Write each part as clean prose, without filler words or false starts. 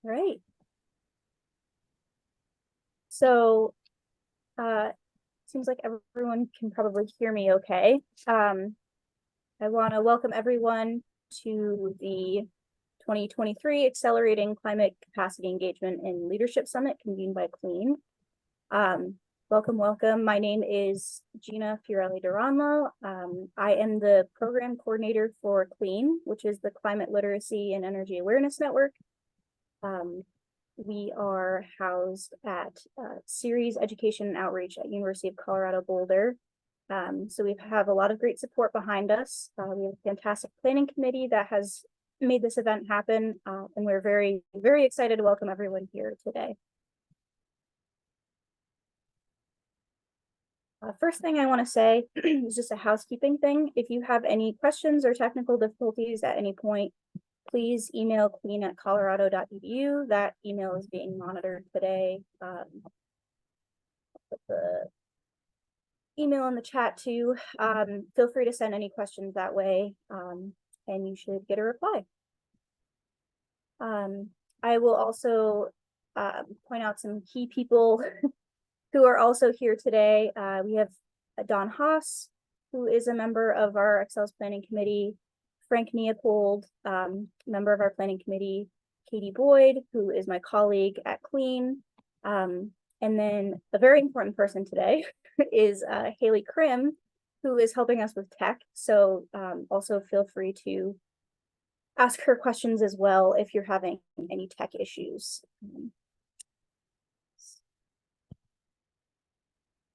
All right. So, seems like everyone can probably hear me okay. I want to welcome everyone to the 2023 Accelerating Climate Capacity Engagement and Leadership Summit convened by CLEAN. Welcome. My name is Gina Fiorelli-Duranlo. I am the program coordinator for CLEAN, which is the Climate Literacy and Energy Awareness Network. We are housed at Series Education and Outreach at University of Colorado Boulder. So we have a lot of great support behind us. We have a fantastic planning committee that has made this event happen, and we're very, very excited to welcome everyone here today. First thing I want to say is just a housekeeping thing. If you have any questions or technical difficulties at any point, please email clean@colorado.edu. That email is being monitored today. I'll put the email in the chat too. Feel free to send any questions that way, and you should get a reply. I will also point out some key people who are also here today. We have Don Haas, who is a member of our ACCELS Planning Committee, Frank Neopold, member of our planning committee, Katie Boyd, who is my colleague at CLEAN, and then a very important person today is Haley Krim, who is helping us with tech. So also feel free to ask her questions as well if you're having any tech issues.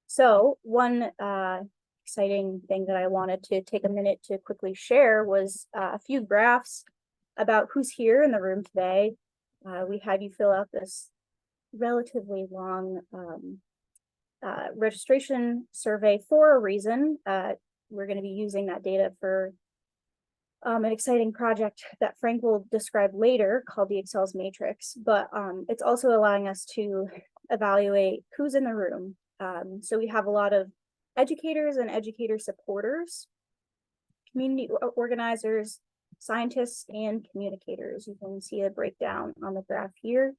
So one exciting thing that I wanted to take a minute to quickly share was a few graphs about who's here in the room today. We had you fill out this relatively long registration survey for a reason. We're going to be using that data for an exciting project that Frank will describe later called the ACCELS Matrix, but it's also allowing us to evaluate who's in the room. So we have a lot of educators and educator supporters, community organizers, scientists, and communicators. You can see a breakdown on the graph here.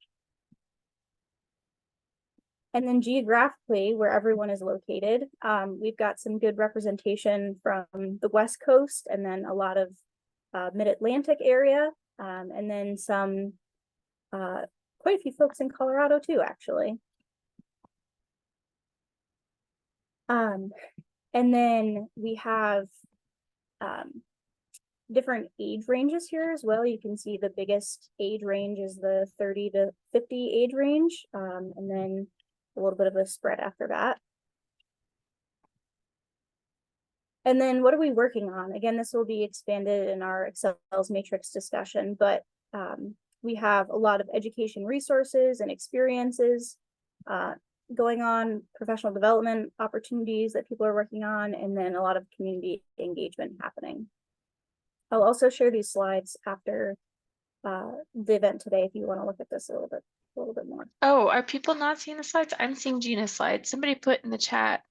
And then geographically, where everyone is located, we've got some good representation from the West Coast and then a lot of Mid-Atlantic area, and then some, quite a few folks in Colorado too, actually. And then we have different age ranges here as well. You can see the biggest age range is the 30 to 50 age range, and then a little bit of a spread after that. And then what are we working on? Again, this will be expanded in our ACCELS Matrix discussion, but we have a lot of education resources and experiences going on, professional development opportunities that people are working on, and then a lot of community engagement happening. I'll also share these slides after the event today if you want to look at this a little bit more. Oh, are people not seeing the slides? I'm seeing Gina's slides. Somebody put in the chat.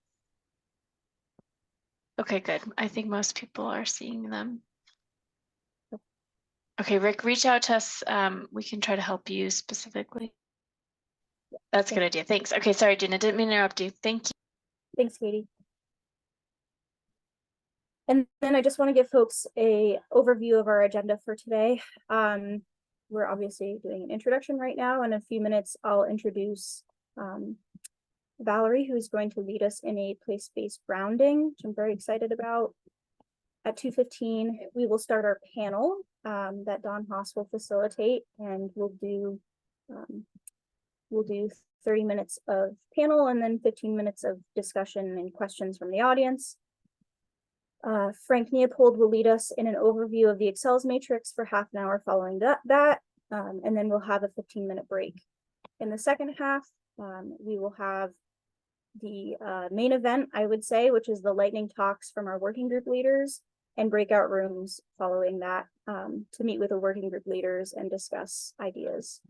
Okay, good. I think most people are seeing them. Okay, Rick, reach out to us. We can try to help you specifically. That's a good idea. Thanks. Okay, sorry, Gina, didn't mean to interrupt you. Thank you. Thanks, Katie. And then I just want to give folks an overview of our agenda for today. We're obviously doing an introduction right now. In a few minutes, I'll introduce Valerie, who's going to lead us in a place-based grounding, which I'm very excited about. At 2:15, we will start our panel that Don Haas will facilitate, and we'll do 30 minutes of panel and then 15 minutes of discussion and questions from the audience. Frank Neopold will lead us in an overview of the ACCELS Matrix for half an hour following that, and then we'll have a 15-minute break. In the second half, we will have the main event, I would say, which is the lightning talks from our working group leaders, and breakout rooms following that to meet with the working group leaders and discuss ideas.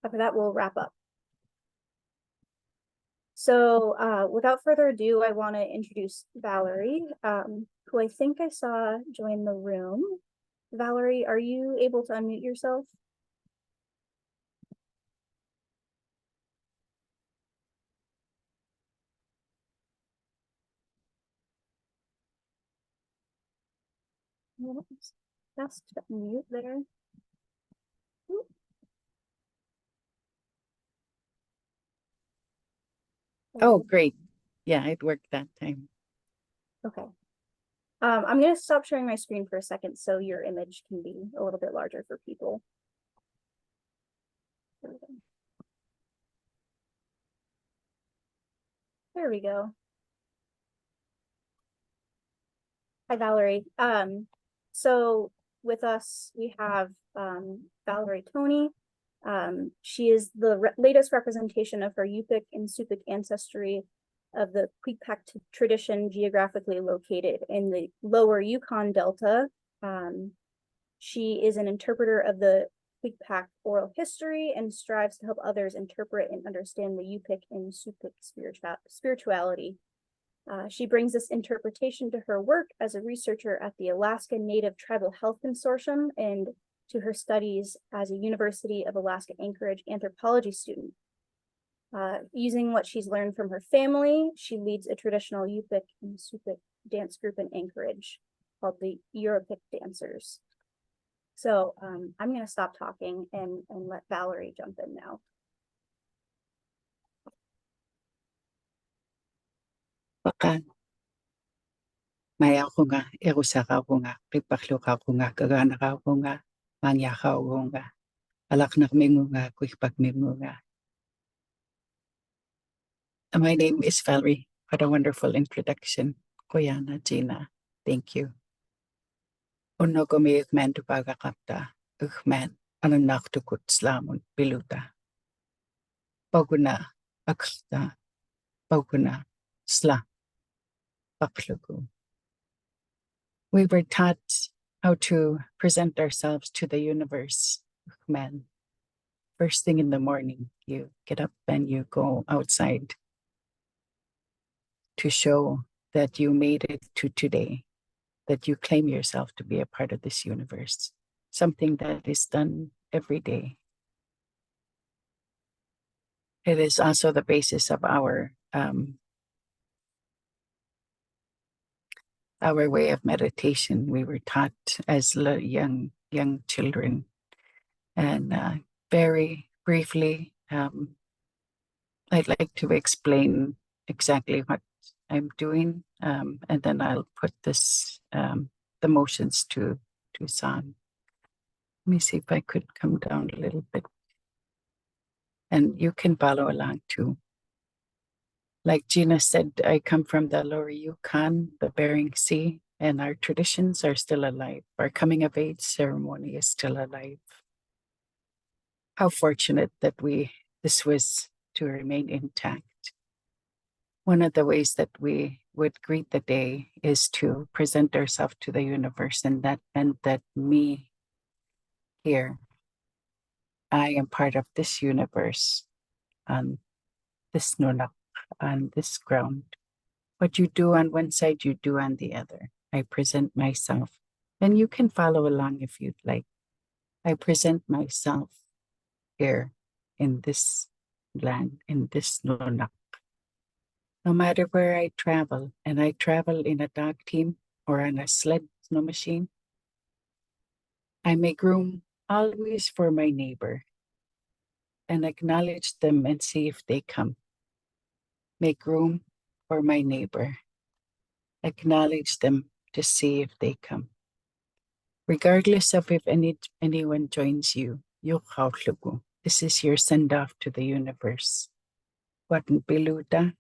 After that, we'll wrap up. So without further ado, I want to introduce Valerie, who I think I saw join the room. Valerie, are you able to unmute yourself? Just mute there. Oop. Oh, great. Yeah, it worked that time. Okay. I'm gonna stop sharing my screen for a second so your image can be a little bit larger for people. There we go. There we go. Hi, Valerie. So with us, we have Valerie Toney. She is the latest representation of her Yupik and Supik ancestry of the Queequeg tradition geographically located in the lower Yukon Delta. She is an interpreter of the Queequeg oral history and strives to help others interpret and understand the Yupik and Supik spirituality. She brings this interpretation to her work as a researcher at the Alaska Native Tribal Health Consortium and to her studies as a University of Alaska Anchorage anthropology student. Using what she's learned from her family, she leads a traditional Yupik and Supik dance group in Anchorage called the Europik Dancers. So I'm going to stop talking and let Valerie jump in now. Baka maya ko nga, erusaka ko nga, pipakluka ko nga, kaganaka ko nga, mangyaka ko nga, alak na kami nga, quickpack mi nga. My name is Valerie. What a wonderful introduction. Koyana Gina. Thank you. Uno ko mi ukman tu pagkakapta, ukman, anong naktukot slamon, piluta. Paguna, akta, paguna, sla, pakluku. We were taught how to present ourselves to the universe, ukman. First thing in the morning, you get up and you go outside to show that you made it to today, that you claim yourself to be a part of this universe, something that is done every day. It is also the basis of our way of meditation. We were taught as young children, and very briefly, I'd like to explain exactly what I'm doing, and then I'll put this the motions to sound. Let me see if I could come down a little bit. And you can follow along too. Like Gina said, I come from the lower Yukon, the Bering Sea, and our traditions are still alive. Our coming of age ceremony is still alive. How fortunate that this was to remain intact. One of the ways that we would greet the day is to present ourselves to the universe, and that meant that me here, I am part of this universe, on this nunak, on this ground. What you do on one side, you do on the other. I present myself, and you can follow along if you'd like. I present myself here in this land, in this nunak. No matter where I travel, and I travel in a dog team or on a sled snow machine, I make room always for my neighbor and acknowledge them and see if they come. Make room for my neighbor. Acknowledge them to see if they come. Regardless of if anyone joins you, this is your send-off to the universe. What piluta,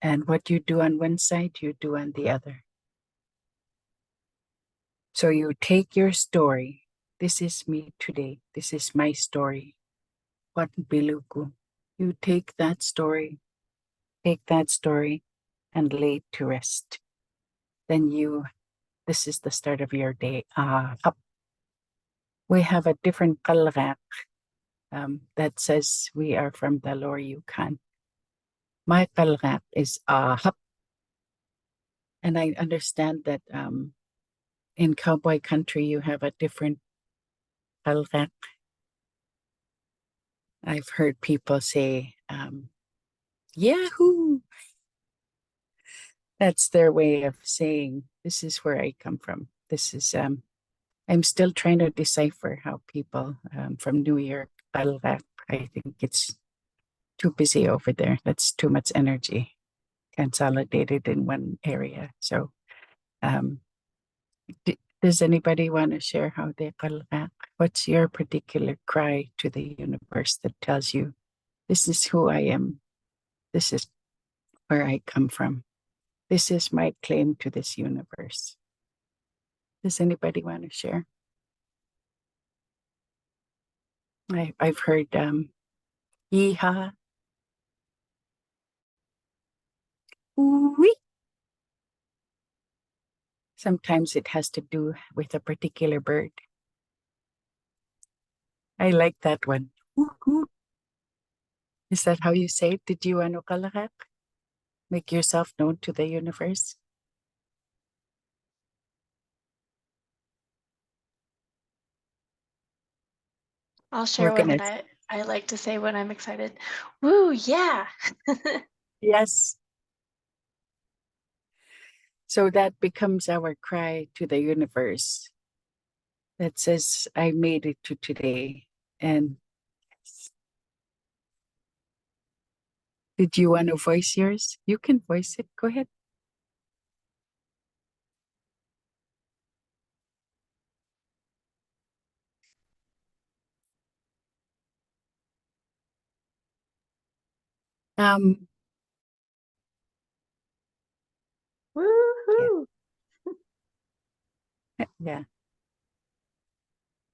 and what you do on one side, you do on the other. So you take your story. This is me today. This is my story. What piluku. You take that story and lay it to rest. Then this is the start of your day. Up. We have a different kalrak that says we are from the lower Yukon. My kalrak is hap. And I understand that in cowboy country, you have a different kalrak. I've heard people say, Yahoo! That's their way of saying, this is where I come from. This is I'm still trying to decipher how people from New York, I think it's too busy over there. That's too much energy consolidated in one area. So does anybody want to share how they qalqaq? What's your particular cry to the universe that tells you, this is who I am, this is where I come from, this is my claim to this universe? Does anybody want to share? I've heard yeehaw, ooh-wee. Sometimes it has to do with a particular bird. I like that one. Ooh-hoo. Is that how you say it? Did you qalqaq? Make yourself known to the universe? I'll share one Organize. that I like to say when I'm excited. Woo, yeah. Yes. So that becomes our cry to the universe that says, I made it to today. And did you want to voice yours? You can voice it. Go ahead. Um, Woohoo. yeah.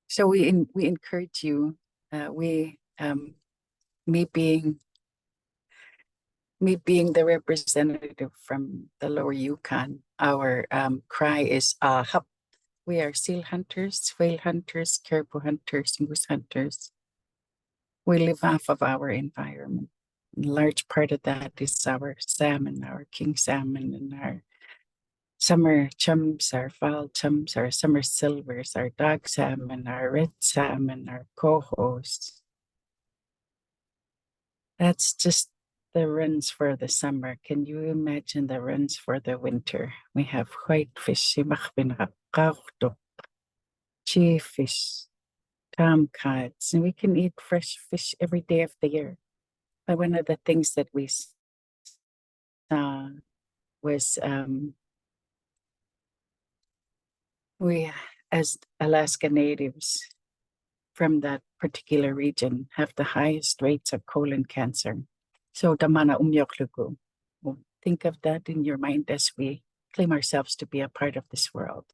So we encourage you. Me being the representative from the Lower Yukon, our cry is hap. We are seal hunters, whale hunters, caribou hunters, moose hunters. We live off of our environment. A large part of that is our salmon, our king salmon, and our summer chums, our fall chums, our summer silvers, our dog salmon, our red salmon, our cohos. That's just the runs for the summer. Can you imagine the runs for the winter? We have whitefish, cheefish, tomcats, and we can eat fresh fish every day of the year. But one of the things that we saw was we, as Alaska natives from that particular region, have the highest rates of colon cancer. So damana umyoklugu. Think of that in your mind as we claim ourselves to be a part of this world.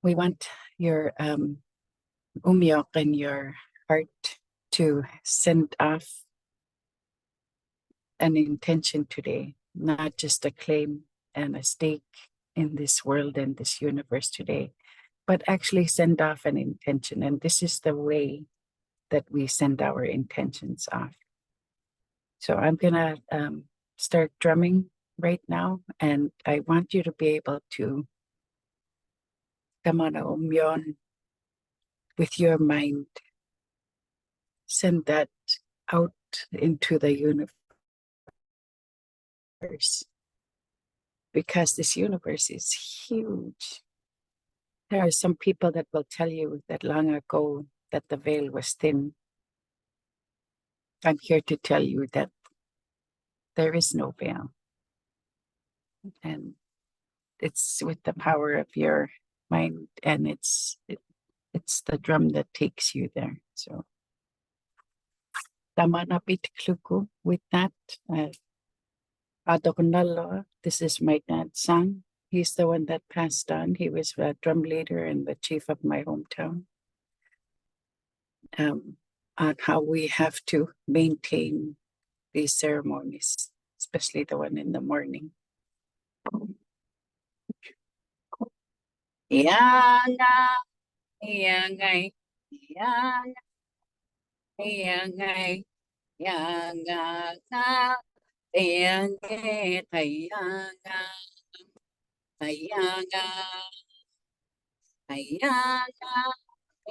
We want your umyok and your heart to send off an intention today, not just a claim and a stake in this world and this universe today, but actually send off an intention. And this is the way that we send our intentions off. So I'm gonna start drumming right now, and I want you to be able to come on a umyon with your mind, send that out into the universe, because this universe is huge. There are some people that will tell you that long ago that the veil was thin. I'm here to tell you that there is no veil. And it's with the power of your mind, and it's the drum that takes you there. So Tamanapit Kluku, with that, Adognalo, this is my dad's son. He's the one that passed on. He was a drum leader and the chief of my hometown. On how we have to maintain these ceremonies, especially the one in the morning. Yanga, yanga, yanga, yanga, yanga, yanga, yanga, yanga, yanga,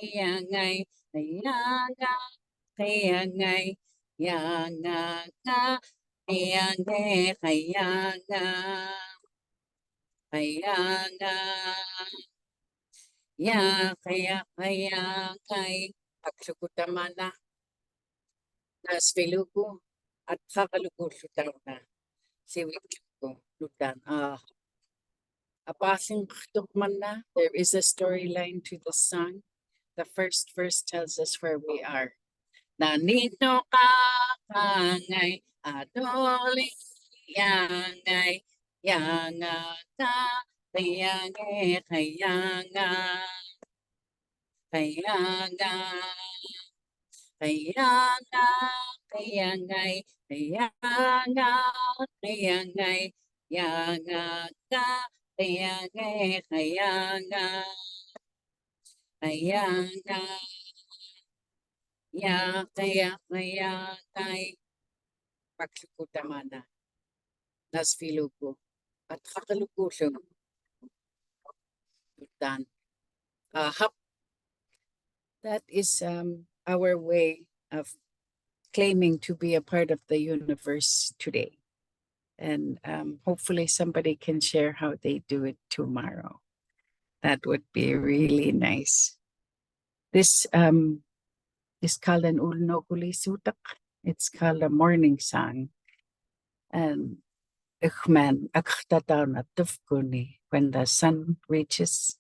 yanga, yanga, yanga, yanga, yanga, yanga, Ayanga, Ya kaya kay pagsukutamana nas velugu at kakalugo lutaw na si Wiklugo lutan apasing tukman na. There is a storyline to the song. The first verse tells us where we are. Nanito ka kangay adoli yangay yanga ka kayangay kayanga kayanga kayanga kayangay kayanga kayangay yanga ka kayangay kayanga kayanga ya kaya kay pagsukutamana nas filugo at kakalukusong lutan. That is our way of claiming to be a part of the universe today. And hopefully somebody can share how they do it tomorrow. That would be really nice. This is called an ulnokuli sutak. It's called a morning song. And when the sun reaches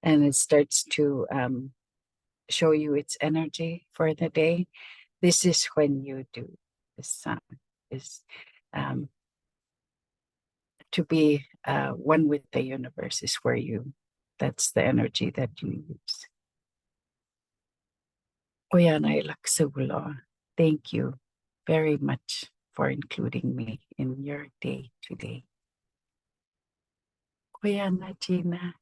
and it starts to show you its energy for the day, this is when you do this song. Is to be one with the universe is where that's the energy that you use. Kuyanay Laksugulo, thank you very much for including me in your day today. Kuyana Gina.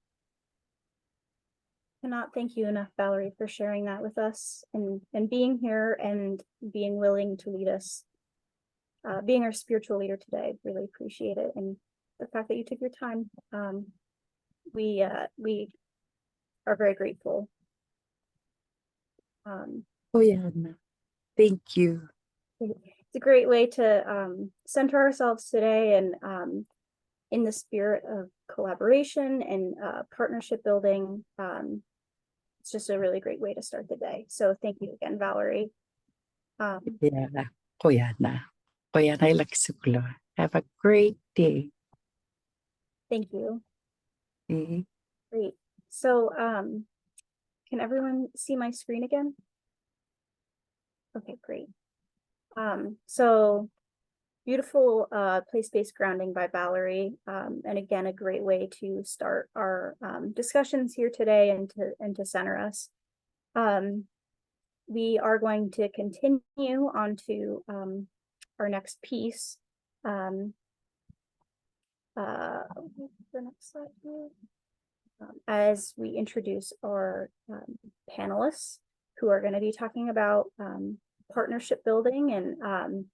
Cannot thank you enough, Valerie, for sharing that with us and being here and being willing to lead us, being our spiritual leader today. Really appreciate it. And the fact that you took your time. We are very grateful. Kuyana, thank you. It's a great way to center ourselves today and in the spirit of collaboration and partnership building. It's just a really great way to start the day. So thank you again, Valerie. Yeah, Kuyana. Kuyanay Laksugulo. Have a great day. Thank you. Okay. Great. So can everyone see my screen again? Okay, great. So beautiful place-based grounding by Valerie. And again, a great way to start our discussions here today and to center us. We are going to continue on to our next piece. The next slide here. As we introduce our panelists who are going to be talking about partnership building and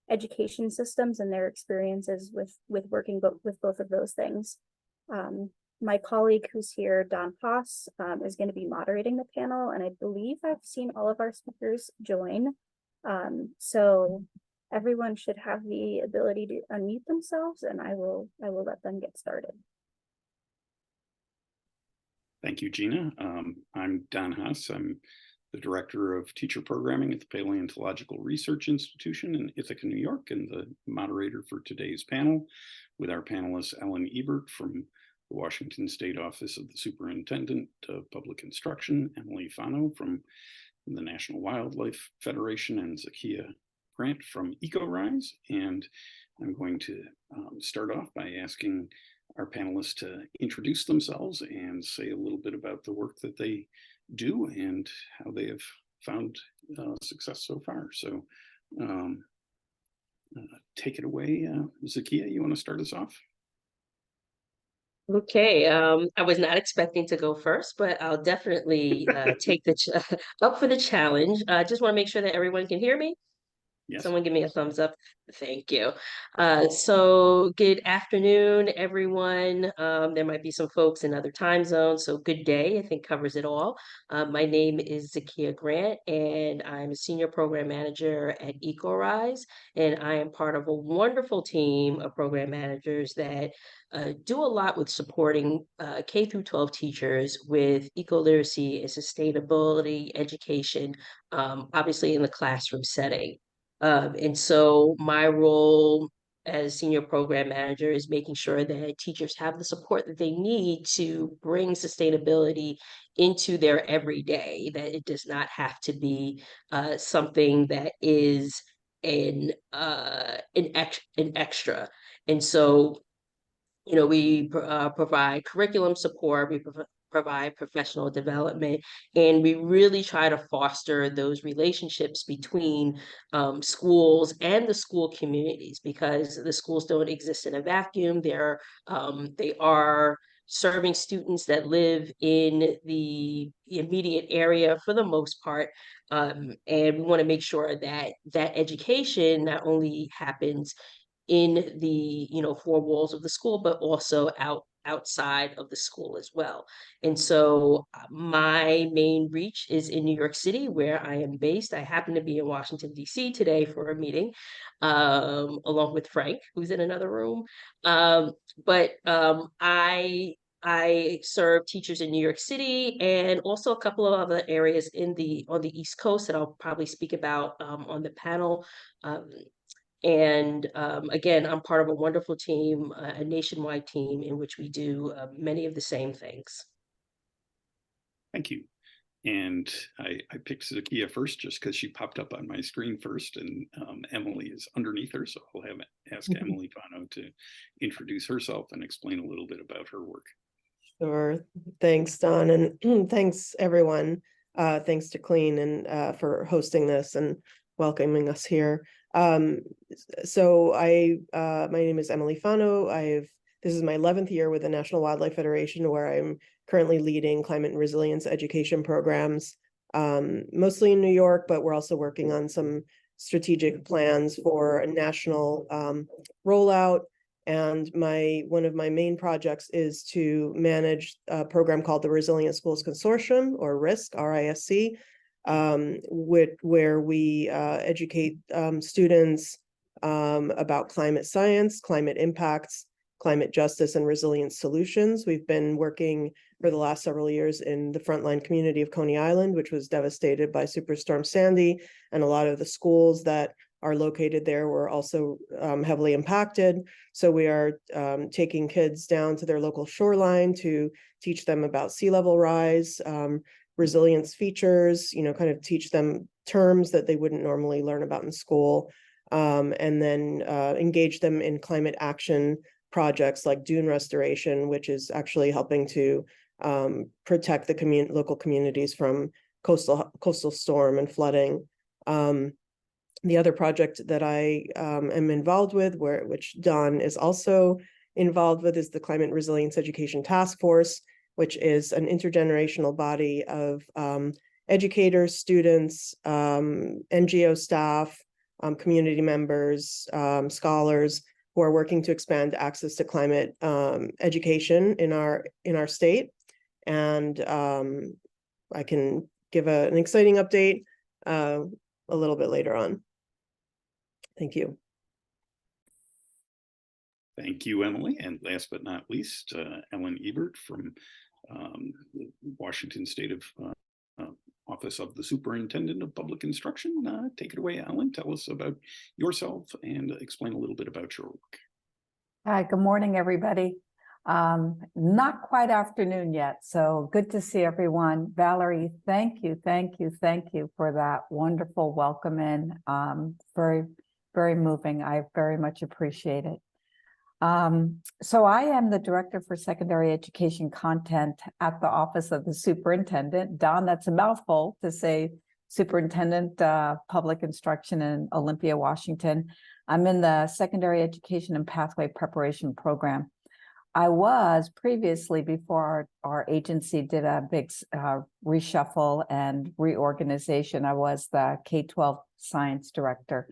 education systems and their experiences with working with both of those things. My colleague who's here, Don Haas, is going to be moderating the panel, and I believe I've seen all of our speakers join. So everyone should have the ability to unmute themselves, and I will let them get started. Thank you, Gina. I'm Don Haas. I'm the Director of Teacher Programming at the Paleontological Research Institution in Ithaca, New York, and the moderator for today's panel with our panelists Ellen Ebert from the Washington State Office of the Superintendent of Public Instruction, Emily Fano from the National Wildlife Federation, and Zakia Grant from EcoRise. And I'm going to start off by asking our panelists to introduce themselves and say a little bit about the work that they do and how they have found success so far. So take it away, Zakia, you want to start us off? Okay, I was not expecting to go first, but I'll definitely take the up for the challenge. I just want to make sure that everyone can hear me. Yes. Someone give me a thumbs up. Thank you. So good afternoon, everyone. There might be some folks in other time zones, so good day, I think covers it all. My name is Zakia Grant, and I'm a senior program manager at EcoRise, and I am part of a wonderful team of program managers that do a lot with supporting K through 12 teachers with eco-literacy and sustainability education, obviously in the classroom setting. And so my role as senior program manager is making sure that teachers have the support that they need to bring sustainability into their everyday, that it does not have to be something that is an extra. And so, you know, we provide curriculum support, we provide professional development, and we really try to foster those relationships between schools and the school communities, because the schools don't exist in a vacuum. They are serving students that live in the immediate area for the most part. And we want to make sure that that education not only happens in the, you know, four walls of the school, but also outside of the school as well. And so my main reach is in New York City, where I am based. I happen to be in Washington, D.C. today for a meeting, along with Frank, who's in another room. I serve teachers in New York City and also a couple of other areas on the East Coast that I'll probably speak about on the panel. Again, I'm part of a wonderful team, a nationwide team in which we do many of the same things. Thank you. And I picked Zakia first just because she popped up on my screen first, and Emily is underneath her. So I'll ask Emily Fano to introduce herself and explain a little bit about her work. Sure. Thanks, Don, and thanks everyone. Thanks to Clean and for hosting this and welcoming us here. So my name is Emily Fano. This is my 11th year with the National Wildlife Federation, where I'm currently leading climate and resilience education programs, mostly in New York, but we're also working on some strategic plans for a national rollout. And one of my main projects is to manage a program called the Resilient Schools Consortium, or RISC, R-I-S-C, where we educate students about climate science, climate impacts, climate justice, and resilient solutions. We've been working for the last several years in the frontline community of Coney Island, which was devastated by Superstorm Sandy, and a lot of the schools that are located there were also heavily impacted. So we are taking kids down to their local shoreline to teach them about sea level rise, resilience features, you know, kind of teach them terms that they wouldn't normally learn about in school, and then engage them in climate action projects like dune restoration, which is actually helping to protect the local communities from coastal storm and flooding. The other project that I am involved with, which Don is also involved with, is the Climate Resilience Education Task Force, which is an intergenerational body of educators, students, NGO staff, community members, scholars, who are working to expand access to climate education in our state. And I can give an exciting update a little bit later on. Thank you. Thank you, Emily. And last but not least, Ellen Ebert from the Washington State Office of the Superintendent of Public Instruction. Take it away, Ellen. Tell us about yourself and explain a little bit about your work. Hi, good morning, everybody. Not quite afternoon yet, so good to see everyone. Valerie, thank you for that wonderful welcome in. Very, very moving. I very much appreciate it. So I am the Director for Secondary Education Content at the Office of the Superintendent. Don, that's a mouthful to say Superintendent Public Instruction in Olympia, Washington. I'm in the Secondary Education and Pathway Preparation Program. I was previously, before our agency did a big reshuffle and reorganization, I was the K-12 Science Director.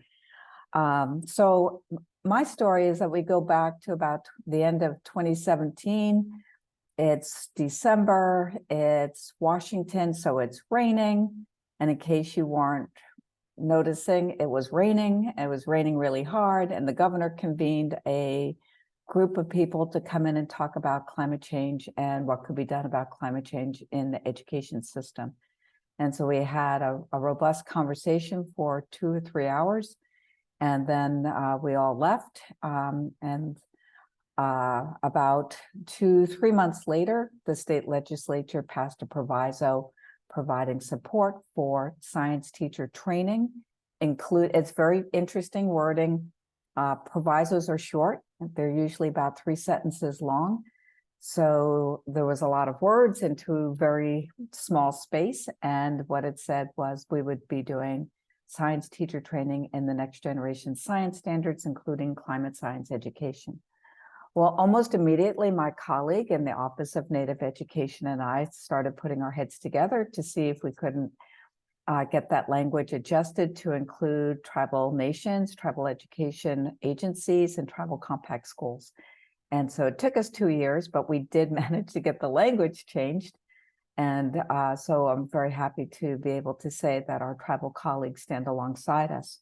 So my story is that we go back to about the end of 2017. It's December, it's Washington, so it's raining. And in case you weren't noticing, it was raining really hard, and the governor convened a group of people to come in and talk about climate change and what could be done about climate change in the education system. And so we had a robust conversation for 2 or 3 hours, and then we all left. About 2-3 months later, the state legislature passed a proviso providing support for science teacher training. It's very interesting wording. Provisos are short. They're usually about 3 sentences long. So there was a lot of words into very small space. And what it said was we would be doing science teacher training in the next generation science standards, including climate science education. Well, almost immediately, my colleague in the Office of Native Education and I started putting our heads together to see if we couldn't get that language adjusted to include tribal nations, tribal education agencies, and tribal compact schools. And so it took us 2 years, but we did manage to get the language changed. And so I'm very happy to be able to say that our tribal colleagues stand alongside us.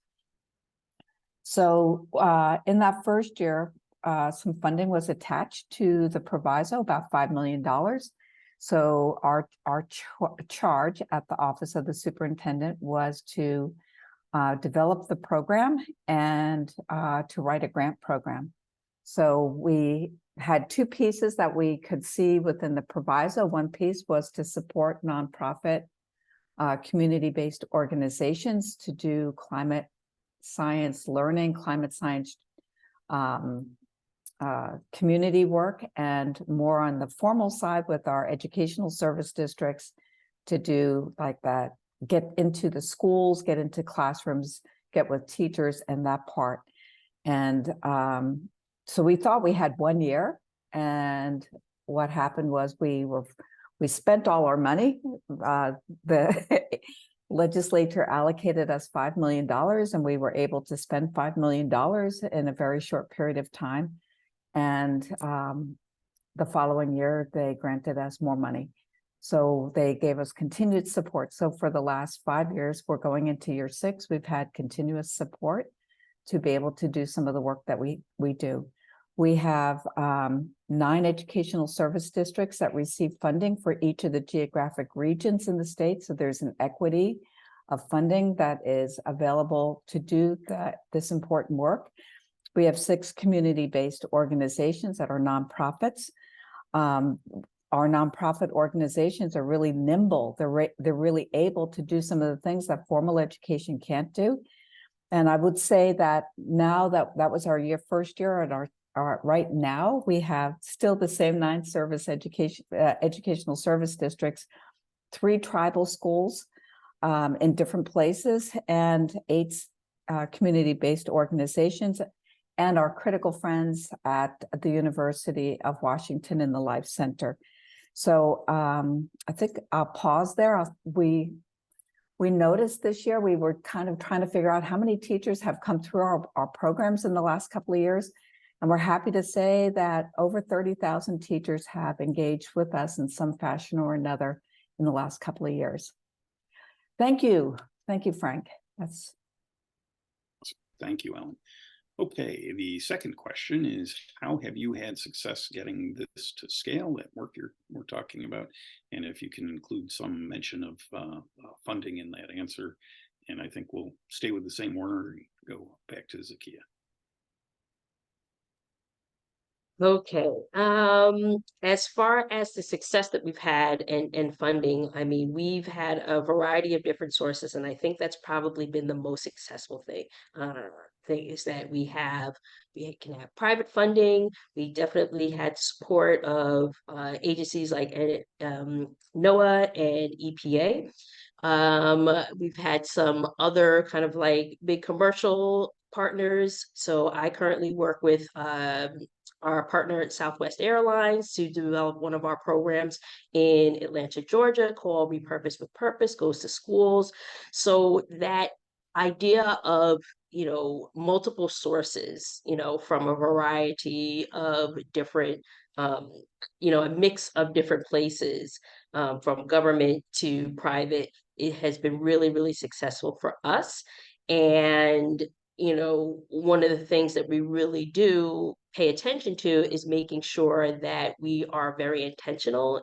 So in that first year, some funding was attached to the proviso, about $5 million. So our charge at the Office of the Superintendent was to develop the program and to write a grant program. So we had 2 pieces that we could see within the proviso. One piece was to support nonprofit community-based organizations to do climate science learning, climate science community work, and more on the formal side with our educational service districts to do like that, get into the schools, get into classrooms, get with teachers and that part. And so we thought we had 1 year, and what happened was we spent all our money. The legislature allocated us $5 million, and we were able to spend $5 million in a very short period of time. And the following year, they granted us more money. So they gave us continued support. So for the last 5 years, we're going into year 6, we've had continuous support to be able to do some of the work that we do. We have 9 educational service districts that receive funding for each of the geographic regions in the state. So there's an equity of funding that is available to do this important work. We have 6 community-based organizations that are nonprofits. Our nonprofit organizations are really nimble. They're really able to do some of the things that formal education can't do. And I would say that now that was our first year, and our right now we have still the same 9 service educational service districts, 3 tribal schools in different places, and 8 community-based organizations, and our critical friends at the University of Washington in the Life Center. So I think I'll pause there. We noticed this year, we were kind of trying to figure out how many teachers have come through our programs in the last couple of years. And we're happy to say that over 30,000 teachers have engaged with us in some fashion or another in the last couple of years. Thank you. Thank you, Frank. Thank you, Ellen. Okay, the second question is, how have you had success getting this to scale, that work we're talking about? And if you can include some mention of funding in that answer. And I think we'll stay with the same order and go back to Zakia. Okay. As far as the success that we've had and funding, I mean, we've had a variety of different sources, and I think that's probably been the most successful thing. Is that we can have private funding. We definitely had support of agencies like NOAA and EPA. We've had some other kind of like big commercial partners. So I currently work with our partner at Southwest Airlines to develop one of our programs in Atlanta, Georgia, called Repurpose with Purpose, goes to schools. So that idea of, multiple sources, from a variety of different, a mix of different places, from government to private, it has been really, really successful for us. And you know, one of the things that we really do pay attention to is making sure that we are very intentional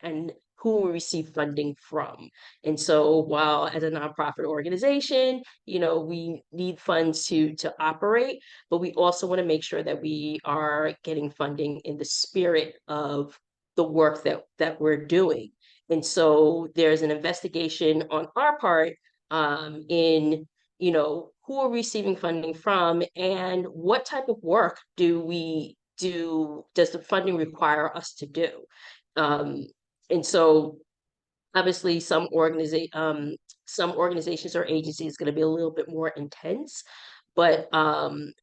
and who we receive funding from. And so while as a nonprofit organization, you know, we need funds to operate, but we also want to make sure that we are getting funding in the spirit of the work that we're doing. And so there's an investigation on our part in, you know, who are receiving funding from and what type of work does the funding require us to do? And so obviously some organizations or agencies is going to be a little bit more intense, but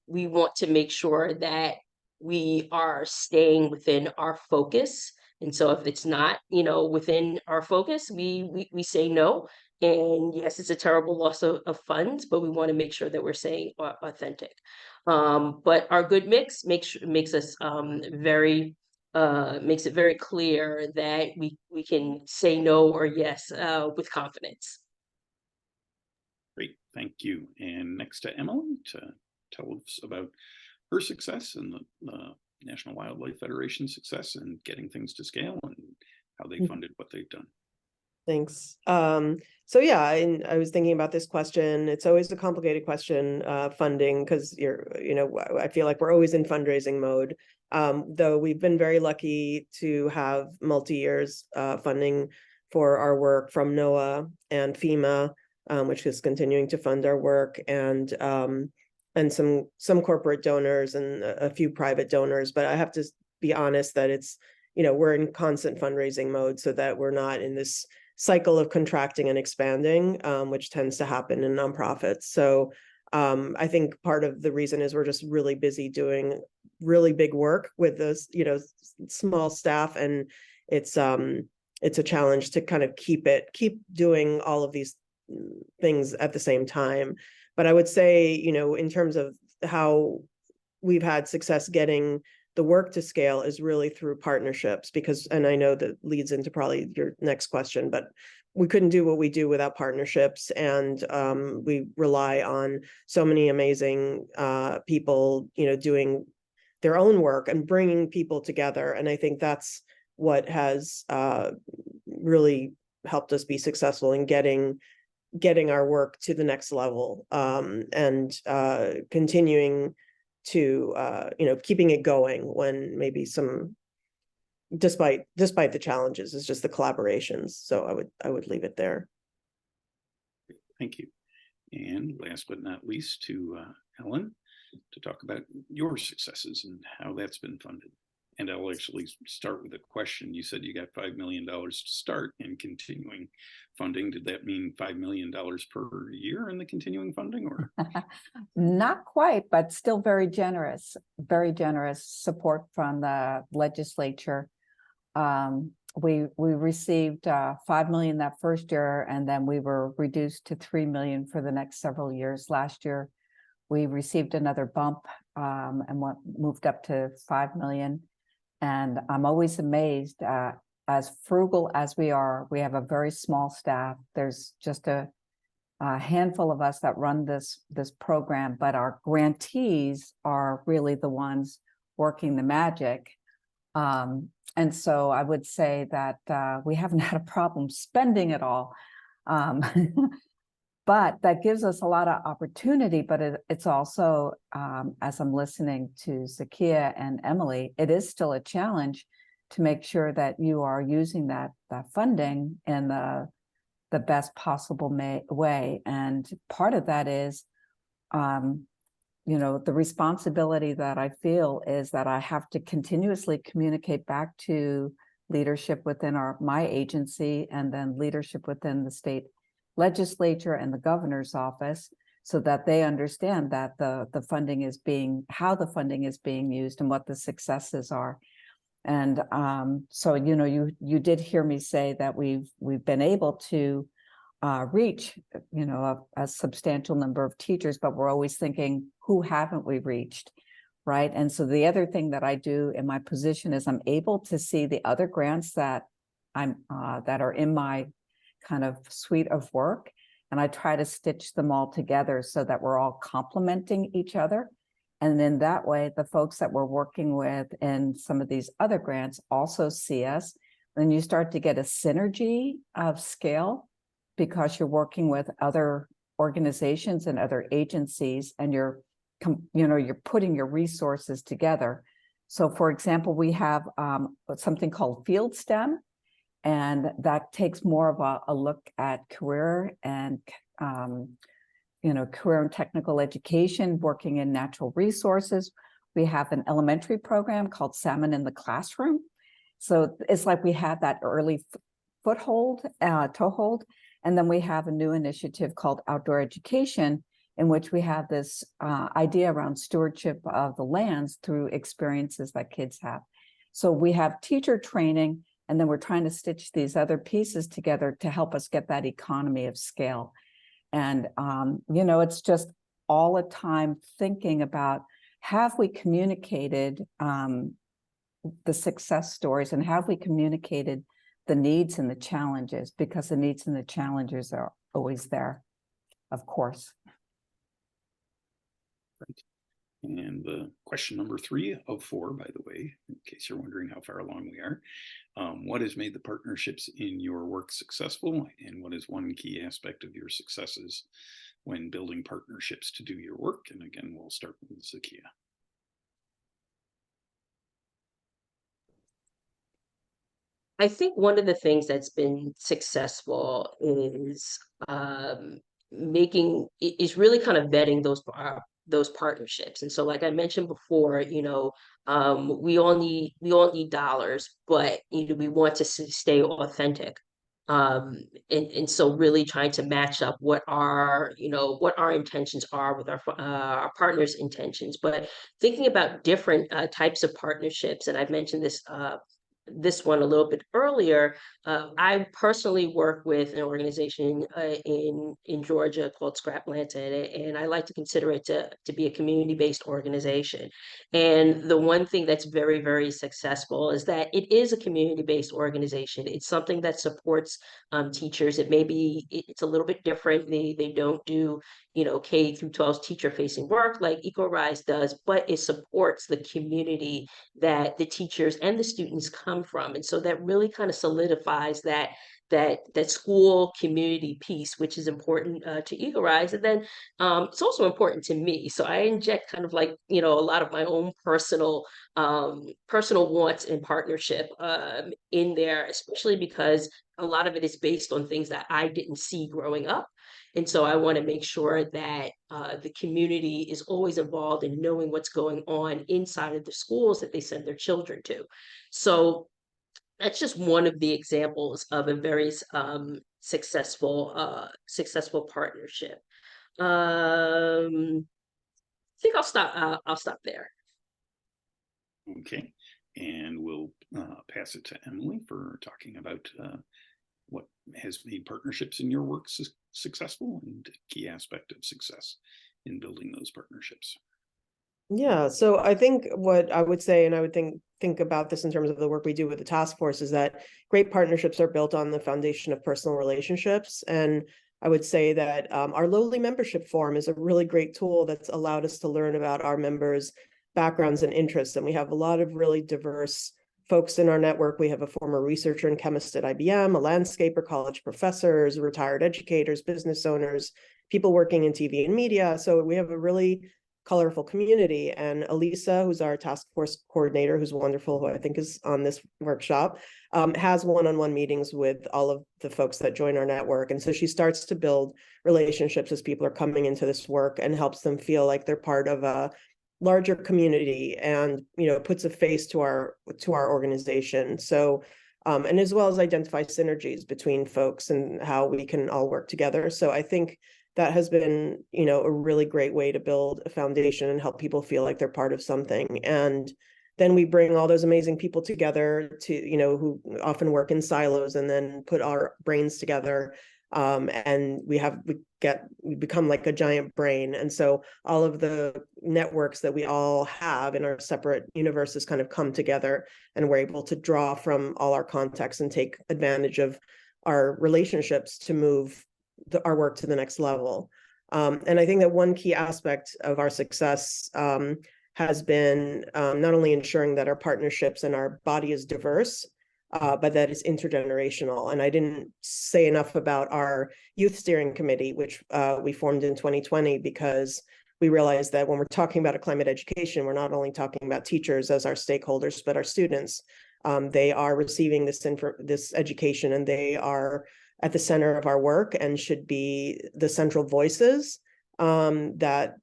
we want to make sure that we are staying within our focus. And so if it's not, you know, within our focus, we say no. And yes, it's a terrible loss of funds, but we want to make sure that we're staying authentic. But our good mix makes us makes it very clear that we can say no or yes with confidence. Great, thank you. And next to Emily to tell us about her success and the National Wildlife Federation success and getting things to scale and how they funded what they've done. Thanks. So yeah, I was thinking about this question. It's always a complicated question, funding, because I feel like we're always in fundraising mode. Though we've been very lucky to have multi-years funding for our work from NOAA and FEMA, which is continuing to fund our work, and some corporate donors and a few private donors. But I have to be honest that it's, we're in constant fundraising mode so that we're not in this cycle of contracting and expanding, which tends to happen in nonprofits. So I think part of the reason is we're just really busy doing really big work with this, small staff, and it's a challenge to kind of keep doing all of these things at the same time. But I would say, in terms of how we've had success getting the work to scale is really through partnerships, and I know that leads into probably your next question, but we couldn't do what we do without partnerships. And we rely on so many amazing people, doing their own work and bringing people together. And I think that's what has really helped us be successful in getting our work to the next level, and continuing to keeping it going when maybe despite the challenges, is just the collaborations. So I would leave it there. Thank you. And last but not least, to Ellen to talk about your successes and how that's been funded. And I'll actually start with a question. You said you got $5 million to start in continuing funding. Did that mean $5 million per year in the continuing funding, or? Not quite, but still very generous support from the legislature. We received $5 million that first year, and then we were reduced to $3 million for the next several years. Last year, we received another bump and moved up to $5 million. And I'm always amazed, as frugal as we are, we have a very small staff. There's just a handful of us that run this program, but our grantees are really the ones working the magic. And so I would say that we haven't had a problem spending it all. But that gives us a lot of opportunity, but it's also, as I'm listening to Zakia and Emily, it is still a challenge to make sure that you are using that funding in the best possible way. And part of that is, the responsibility that I feel is that I have to continuously communicate back to leadership within my agency, and then leadership within the state legislature and the governor's office, so that they understand that the funding is how the funding is being used and what the successes are. And so you did hear me say that we've been able to reach a substantial number of teachers, but we're always thinking, who haven't we reached, right? And so the other thing that I do in my position is I'm able to see the other grants that that are in my kind of suite of work, and I try to stitch them all together so that we're all complementing each other. And then that way, the folks that we're working with in some of these other grants also see us. Then you start to get a synergy of scale because you're working with other organizations and other agencies, and you're putting your resources together. So for example, we have something called Field STEM, and that takes more of a look at career and career and technical education, working in natural resources. We have an elementary program called Salmon in the Classroom. So it's like we have that early toehold. And then we have a new initiative called Outdoor Education, in which we have this idea around stewardship of the lands through experiences that kids have. So we have teacher training, and then we're trying to stitch these other pieces together to help us get that economy of scale. And, it's just all the time thinking about, have we communicated the success stories, and have we communicated the needs and the challenges, because the needs and the challenges are always there, of course. Right. And the question number 3 of 4, by the way, in case you're wondering how far along we are, what has made the partnerships in your work successful, and what is one key aspect of your successes when building partnerships to do your work? And again, we'll start with Zakia. I think one of the things that's been successful is really kind of vetting those partnerships. And so, like I mentioned before, we all need dollars, but we want to stay authentic. And so really trying to match up what our intentions are with our partners' intentions, but thinking about different types of partnerships. And I've mentioned this one a little bit earlier. I personally work with an organization in Georgia called Scraplanta, and I like to consider it to be a community-based organization. And the one thing that's very, very successful is that it is a community-based organization. It's something that supports teachers. It's a little bit different. They don't do K through 12 teacher-facing work like EcoRise does, but it supports the community that the teachers and the students come from. And so that really kind of solidifies that school community piece, which is important to EcoRise. And then it's also important to me. So I inject kind of like, a lot of my own personal wants and partnership in there, especially because a lot of it is based on things that I didn't see growing up. And so I want to make sure that the community is always involved in knowing what's going on inside of the schools that they send their children to. So that's just one of the examples of a very successful partnership. I think I'll stop there. Okay, and we'll pass it to Emily for talking about what has made partnerships in your work successful, and key aspect of success in building those partnerships. Yeah, so I think what I would say, and I would think about this in terms of the work we do with the task force, is that great partnerships are built on the foundation of personal relationships. And I would say that our lowly membership forum is a really great tool that's allowed us to learn about our members' backgrounds and interests. And we have a lot of really diverse folks in our network. We have a former researcher and chemist at IBM, a landscaper, college professors, retired educators, business owners, people working in TV and media. So we have a really colorful community. And Elisa, who's our task force coordinator, who's wonderful, who I think is on this workshop, has one-on-one meetings with all of the folks that join our network. And so she starts to build relationships as people are coming into this work, and helps them feel like they're part of a larger community, and puts a face to our organization. So and as well as identify synergies between folks and how we can all work together. So I think that has been a really great way to build a foundation and help people feel like they're part of something. And then we bring all those amazing people together to who often work in silos, and then put our brains together. And we become like a giant brain. And so all of the networks that we all have in our separate universes kind of come together, and we're able to draw from all our contexts and take advantage of our relationships to move our work to the next level. And I think that one key aspect of our success has been not only ensuring that our partnerships and our body is diverse, but that it's intergenerational. And I didn't say enough about our youth steering committee, which we formed in 2020, because we realized that when we're talking about a climate education, we're not only talking about teachers as our stakeholders, but our students. They are receiving this education, and they are at the center of our work and should be the central voices that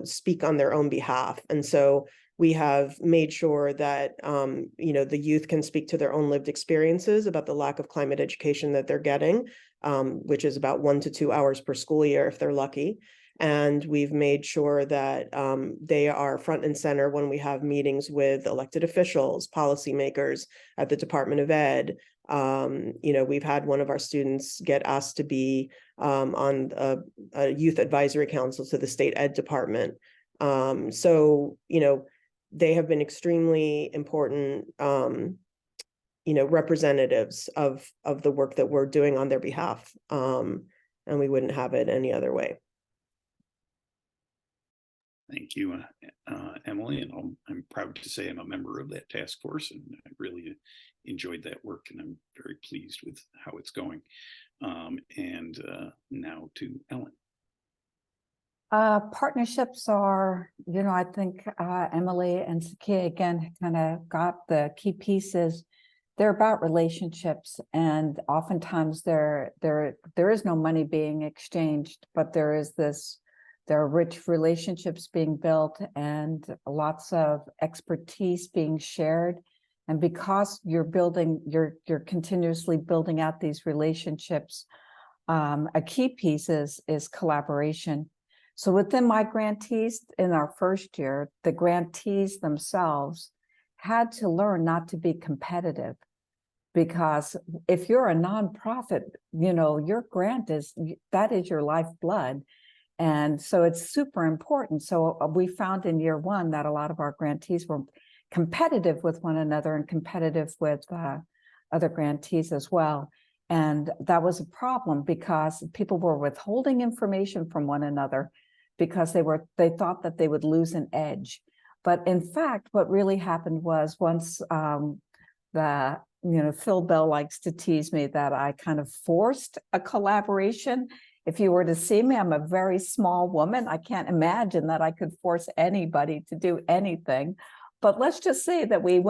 speak on their own behalf. And so we have made sure that the youth can speak to their own lived experiences about the lack of climate education that they're getting, which is about 1 to 2 hours per school year if they're lucky. And we've made sure that they are front and center when we have meetings with elected officials, policymakers at the Department of Ed. We've had one of our students get asked to be on a youth advisory council to the state ed department. So they have been extremely important, representatives of the work that we're doing on their behalf. And we wouldn't have it any other way. Thank you, Emily, and I'm proud to say I'm a member of that task force, and I really enjoyed that work, and I'm very pleased with how it's going. And now to Ellen. Partnerships are, I think Emily and Sakia again kind of got the key pieces. They're about relationships, and oftentimes there is no money being exchanged, but there are rich relationships being built and lots of expertise being shared. And because you're continuously building out these relationships, a key piece is collaboration. So within my grantees in our first year, the grantees themselves had to learn not to be competitive, because if you're a nonprofit, your grant is your lifeblood. And so it's super important. So we found in year one that a lot of our grantees were competitive with one another and competitive with other grantees as well. And that was a problem because people were withholding information from one another because they thought that they would lose an edge. But in fact, what really happened was once Phil Bell likes to tease me that I kind of forced a collaboration. If you were to see me, I'm a very small woman. I can't imagine that I could force anybody to do anything. But let's just say that we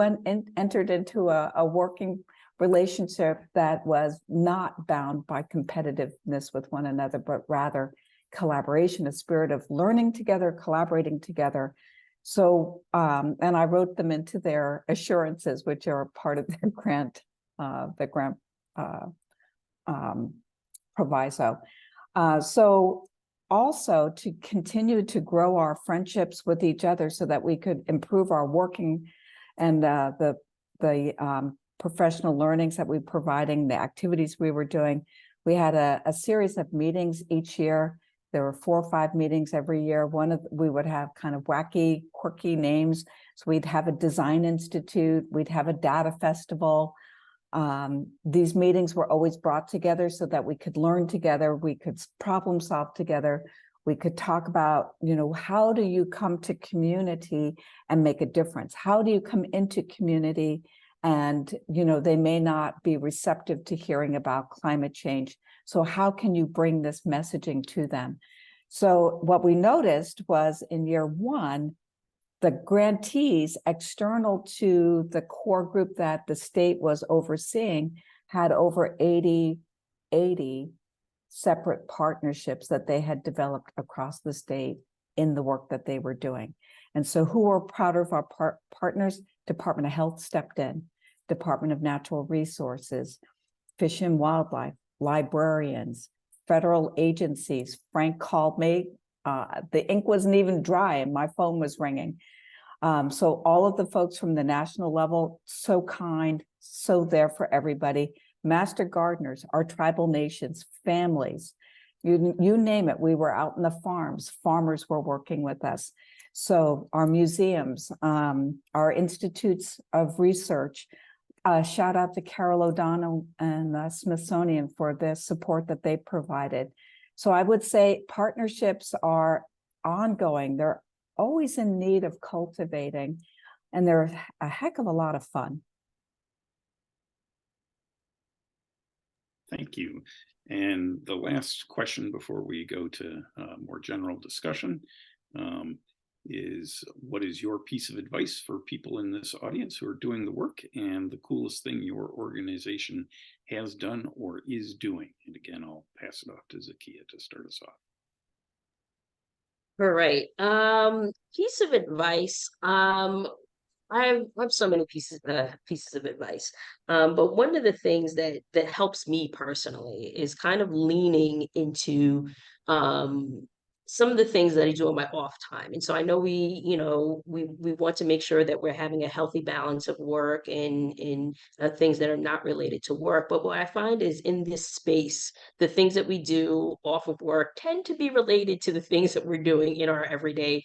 entered into a working relationship that was not bound by competitiveness with one another, but rather collaboration, a spirit of learning together, collaborating together. So, and I wrote them into their assurances, which are part of their grant, proviso. So also to continue to grow our friendships with each other so that we could improve our working and the professional learnings that we were providing, the activities we were doing. We had a series of meetings each year. There were 4 or 5 meetings every year. We would have kind of wacky, quirky names. So we'd have a design institute, we'd have a data festival. These meetings were always brought together so that we could learn together, we could problem solve together, we could talk about, how do you come to community and make a difference? How do you come into community and, they may not be receptive to hearing about climate change. So how can you bring this messaging to them? So what we noticed was in year one, the grantees external to the core group that the state was overseeing had over 80 separate partnerships that they had developed across the state in the work that they were doing. And so who were proud of our partners? Department of Health stepped in, Department of Natural Resources, Fish and Wildlife, librarians, federal agencies. Frank called me. The ink wasn't even dry and my phone was ringing. So all of the folks from the national level, so kind, so there for everybody. Master gardeners, our tribal nations, families, you name it. We were out in the farms. Farmers were working with us. So our museums, our institutes of research, shout out to Carol O'Donnell and the Smithsonian for the support that they provided. So I would say partnerships are ongoing. They're always in need of cultivating, and they're a heck of a lot of fun. Thank you. And the last question before we go to more general discussion is, what is your piece of advice for people in this audience who are doing the work, and the coolest thing your organization has done or is doing? And again, I'll pass it off to Zakia to start us off. All right. Piece of advice. I have so many pieces of advice. But one of the things that helps me personally is kind of leaning into some of the things that I do on my off time. And so I know we want to make sure that we're having a healthy balance of work and things that are not related to work. But what I find is, in this space, the things that we do off of work tend to be related to the things that we're doing in our everyday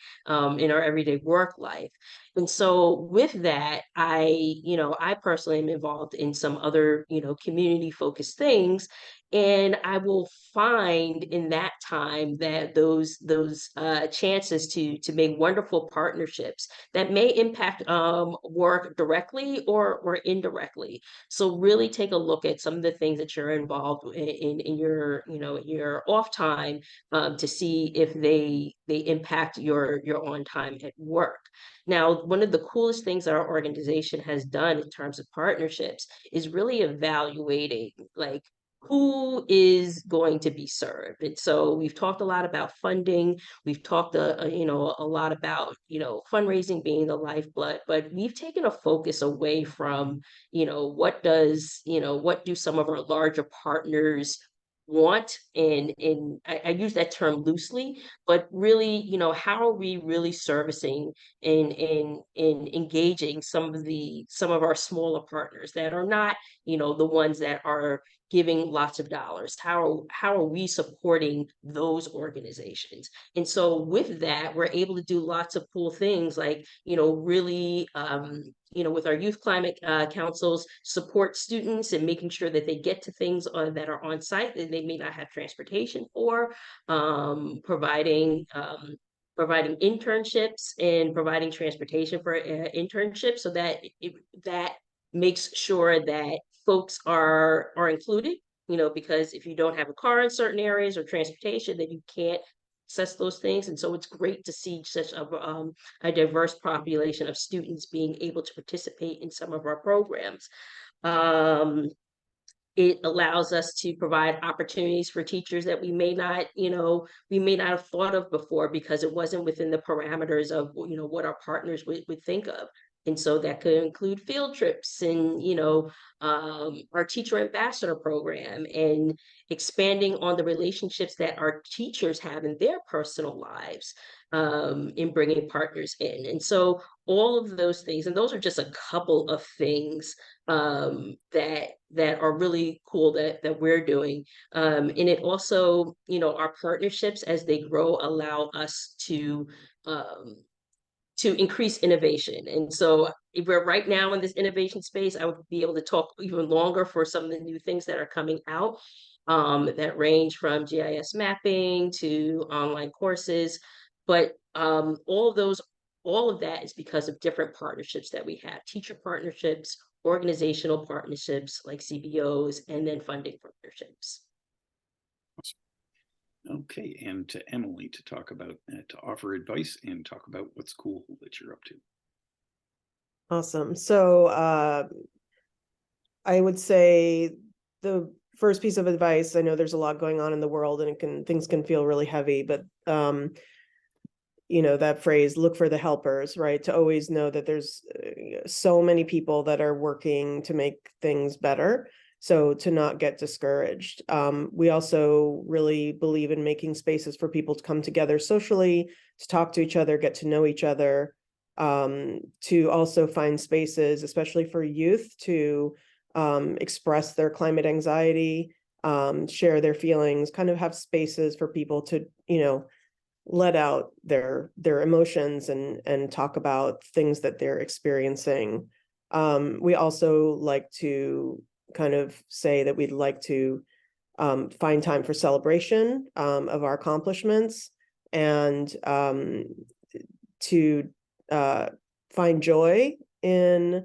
work life. And so with that, I personally am involved in some other, community focused things. And I will find in that time that those chances to make wonderful partnerships that may impact work directly or indirectly. So really take a look at some of the things that you're involved in your off time, to see if they impact your on time at work. Now, one of the coolest things our organization has done in terms of partnerships is really evaluating, like, who is going to be served. And so we've talked a lot about funding. We've talked a lot about fundraising being the lifeblood, but we've taken a focus away from what do some of our larger partners want, and I use that term loosely, but really, how are we really servicing and engaging some of our smaller partners that are not the ones that are giving lots of dollars? How are we supporting those organizations? And so with that, we're able to do lots of cool things, like really with our youth climate councils, support students and making sure that they get to things that are on site that they may not have transportation for, providing internships and providing transportation for internships, so that that makes sure that folks are included, because if you don't have a car in certain areas or transportation, then you can't access those things. And so it's great to see such a diverse population of students being able to participate in some of our programs. It allows us to provide opportunities for teachers that we may not have thought of before, because it wasn't within the parameters of what our partners would think of. And so that could include field trips and our teacher ambassador program, and expanding on the relationships that our teachers have in their personal lives, in bringing partners in. And so all of those things, and those are just a couple of things that are really cool that we're doing. And it also, our partnerships as they grow allow us to increase innovation. And so if we're right now in this innovation space, I would be able to talk even longer for some of the new things that are coming out, that range from GIS mapping to online courses. But all of that is because of different partnerships that we have: teacher partnerships, organizational partnerships like CBOs, and then funding partnerships. Okay, and to Emily to talk about, to offer advice and talk about what's cool that you're up to. Awesome. So I would say the first piece of advice, I know there's a lot going on in the world and things can feel really heavy, but that phrase, look for the helpers, right? To always know that there's so many people that are working to make things better. So to not get discouraged. We also really believe in making spaces for people to come together socially, to talk to each other, get to know each other, to also find spaces, especially for youth, to express their climate anxiety, share their feelings, kind of have spaces for people to, let out their emotions and talk about things that they're experiencing We also like to kind of say that we'd like to find time for celebration of our accomplishments, and to find joy in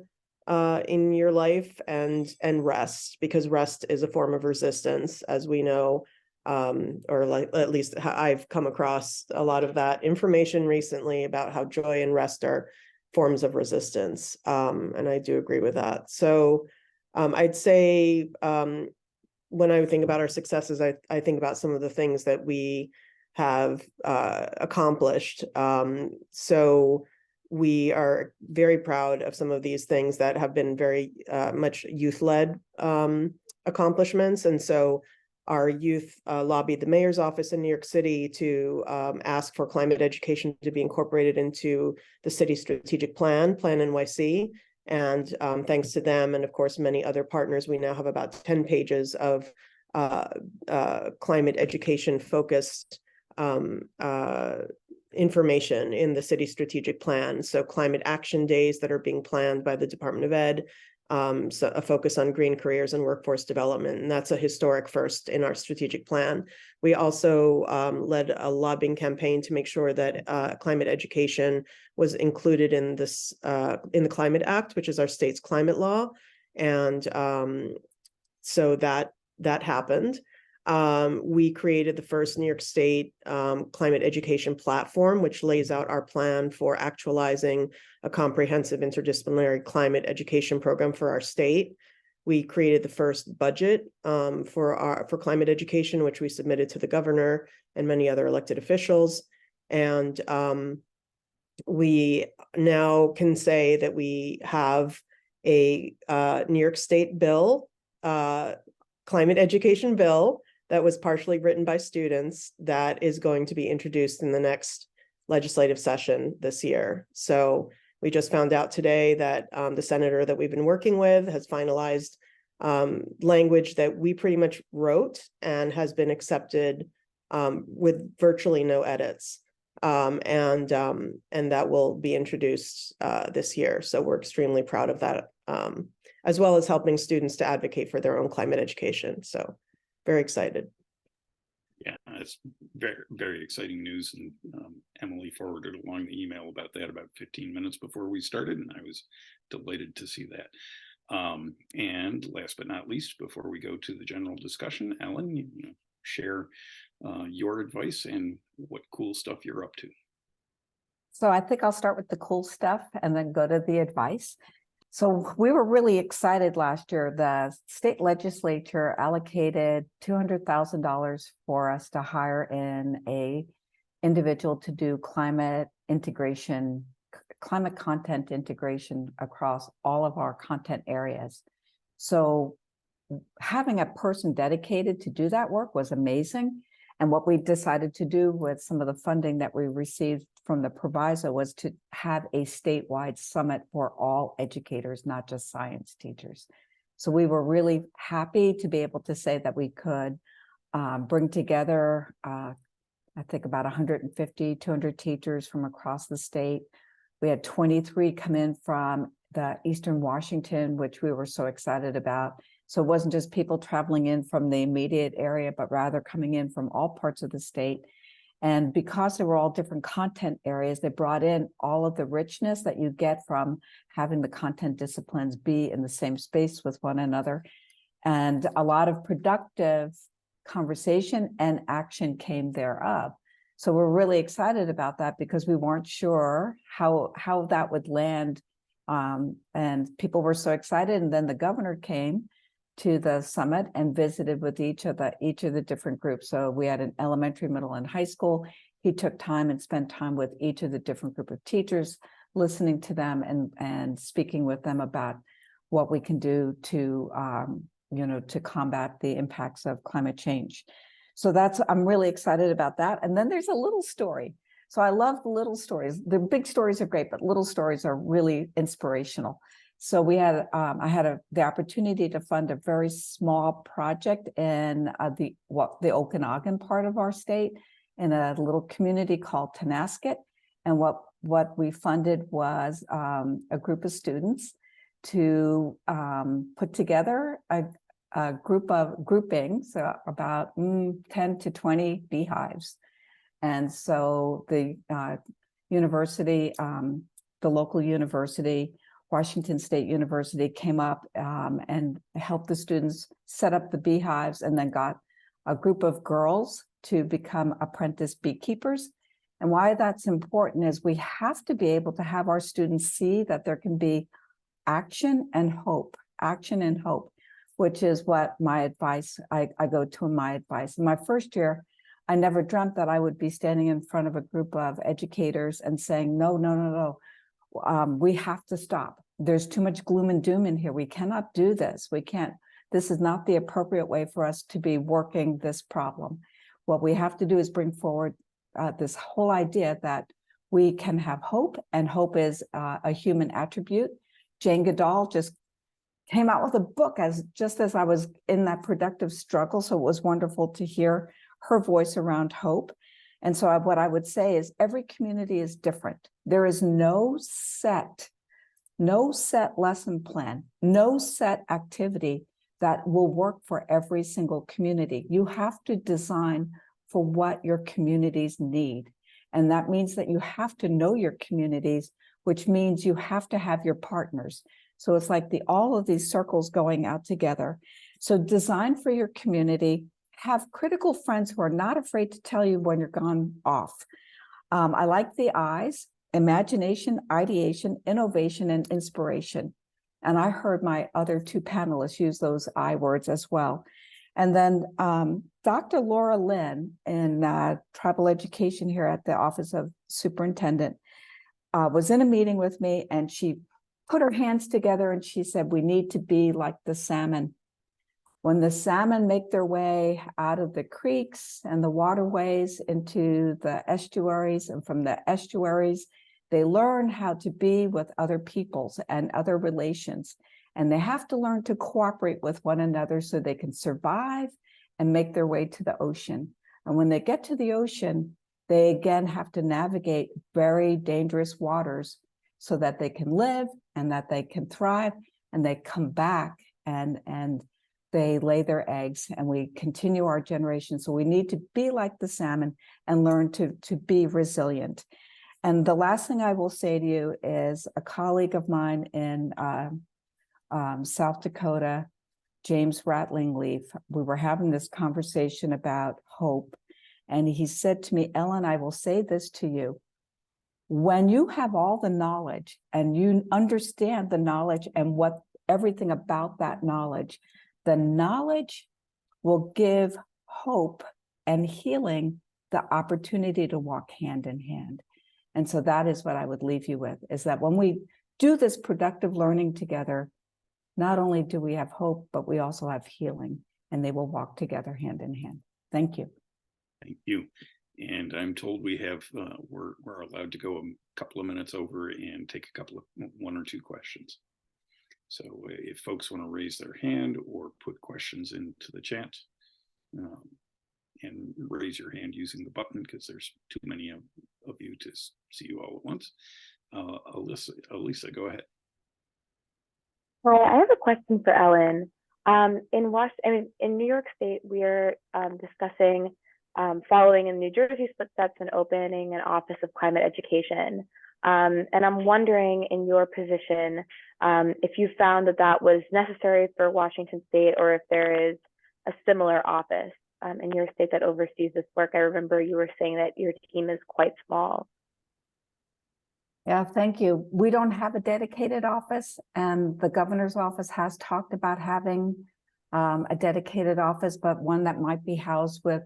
your life, and rest, because rest is a form of resistance, as we know, or like at least I've come across a lot of that information recently about how joy and rest are forms of resistance, and I do agree with that. So I'd say when I think about our successes, I think about some of the things that we have accomplished. So we are very proud of some of these things that have been very much youth-led accomplishments. And so our youth lobbied the mayor's office in New York City to ask for climate education to be incorporated into the city's strategic plan NYC. And thanks to them, and of course, many other partners, we now have about 10 pages of climate education focused information in the city strategic plan. So climate action days that are being planned by the Department of Ed, so a focus on green careers and workforce development. And that's a historic first in our strategic plan. We also led a lobbying campaign to make sure that climate education was included in this in the Climate Act, which is our state's climate law. And so that happened. We created the first New York State climate education platform, which lays out our plan for actualizing a comprehensive interdisciplinary climate education program for our state. We created the first budget for climate education, which we submitted to the governor and many other elected officials. And we now can say that we have a New York State bill, climate education bill, that was partially written by students, that is going to be introduced in the next legislative session this year. So we just found out today that the senator that we've been working with has finalized language that we pretty much wrote and has been accepted with virtually no edits. And that will be introduced this year. So we're extremely proud of that, as well as helping students to advocate for their own climate education. So very excited. Yeah, it's very, very exciting news. And Emily forwarded along the email about that about 15 minutes before we started, and I was delighted to see that. And last but not least, before we go to the general discussion, Ellen, you share your advice and what cool stuff you're up to. So I think I'll start with the cool stuff and then go to the advice. So we were really excited last year. The state legislature allocated $200,000 for us to hire in a individual to do climate integration, climate content integration across all of our content areas. So having a person dedicated to do that work was amazing. And what we decided to do with some of the funding that we received from the proviso was to have a statewide summit for all educators, not just science teachers. So we were really happy to be able to say that we could bring together, I think about 150, 200 teachers from across the state. We had 23 come in from the Eastern Washington, which we were so excited about. So it wasn't just people traveling in from the immediate area, but rather coming in from all parts of the state. And because they were all different content areas, they brought in all of the richness that you get from having the content disciplines be in the same space with one another. And a lot of productive conversation and action came thereof. So we're really excited about that because we weren't sure how that would land. And people were so excited. And then the governor came to the summit and visited with each of the different groups. So we had an elementary, middle, and high school. He took time and spent time with each of the different group of teachers, listening to them and speaking with them about what we can do to to combat the impacts of climate change. So I'm really excited about that. And then there's a little story. So I love the little stories. The big stories are great, but little stories are really inspirational. So we had, I had the opportunity to fund a very small project in the Okanagan part of our state, in a little community called Tenasket. And what we funded was a group of students to put together a group of groupings, about 10 to 20 beehives. And so the university, the local university, Washington State University, came up and helped the students set up the beehives, and then got a group of girls to become apprentice beekeepers. And why that's important is we have to be able to have our students see that there can be action and hope, which is what my advice, I go to in my advice. In my first year, I never dreamt that I would be standing in front of a group of educators and saying, no, we have to stop. There's too much gloom and doom in here. We cannot do this. We can't. This is not the appropriate way for us to be working this problem. What we have to do is bring forward this whole idea that we can have hope, and hope is a human attribute. Jane Goodall just came out with a book just as I was in that productive struggle. So it was wonderful to hear her voice around hope. And so what I would say is every community is different. There is no set lesson plan, no set activity that will work for every single community. You have to design for what your communities need. And that means that you have to know your communities, which means you have to have your partners. So it's like all of these circles going out together. So design for your community, have critical friends who are not afraid to tell you when you're gone off. I like the I's: imagination, ideation, innovation, and inspiration. And I heard my other two panelists use those I words as well. And then Dr. Laura Lynn in tribal education here at the Office of Superintendent was in a meeting with me, and she put her hands together and she said, we need to be like the salmon. When the salmon make their way out of the creeks and the waterways into the estuaries, and from the estuaries, they learn how to be with other peoples and other relations. And they have to learn to cooperate with one another so they can survive and make their way to the ocean. And when they get to the ocean, they again have to navigate very dangerous waters so that they can live and that they can thrive, and they come back and they lay their eggs, and we continue our generation. So we need to be like the salmon and learn to be resilient. And the last thing I will say to you is a colleague of mine in South Dakota, James Ratlingleaf, we were having this conversation about hope. And he said to me, Ellen, I will say this to you. When you have all the knowledge and you understand the knowledge and what everything about that knowledge, the knowledge will give hope and healing the opportunity to walk hand in hand. And so that is what I would leave you with, is that when we do this productive learning together, not only do we have hope, but we also have healing, and they will walk together hand in hand. Thank you. Thank you. And I'm told we have, we're allowed to go a couple of minutes over and take a couple of one or two questions. So if folks want to raise their hand or put questions into the chat, and raise your hand using the button, because there's too many of you to see you all at once. Elisa, go ahead. Hi, I have a question for Ellen. In New York State, we are discussing following in New Jersey's footsteps and opening an Office of Climate Education. And I'm wondering, in your position, if you found that was necessary for Washington State, or if there is a similar office in your state that oversees this work. I remember you were saying that your team is quite small. Yeah, thank you. We don't have a dedicated office, and the governor's office has talked about having a dedicated office, but one that might be housed with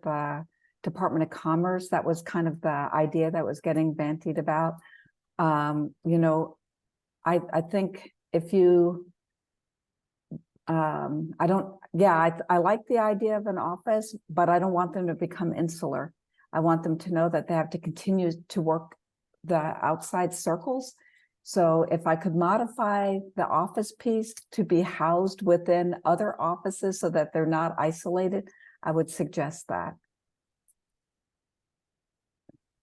Department of Commerce. That was kind of the idea that was getting bantied about. I think if you, I like the idea of an office, but I don't want them to become insular. I want them to know that they have to continue to work the outside circles. So if I could modify the office piece to be housed within other offices so that they're not isolated, I would suggest that.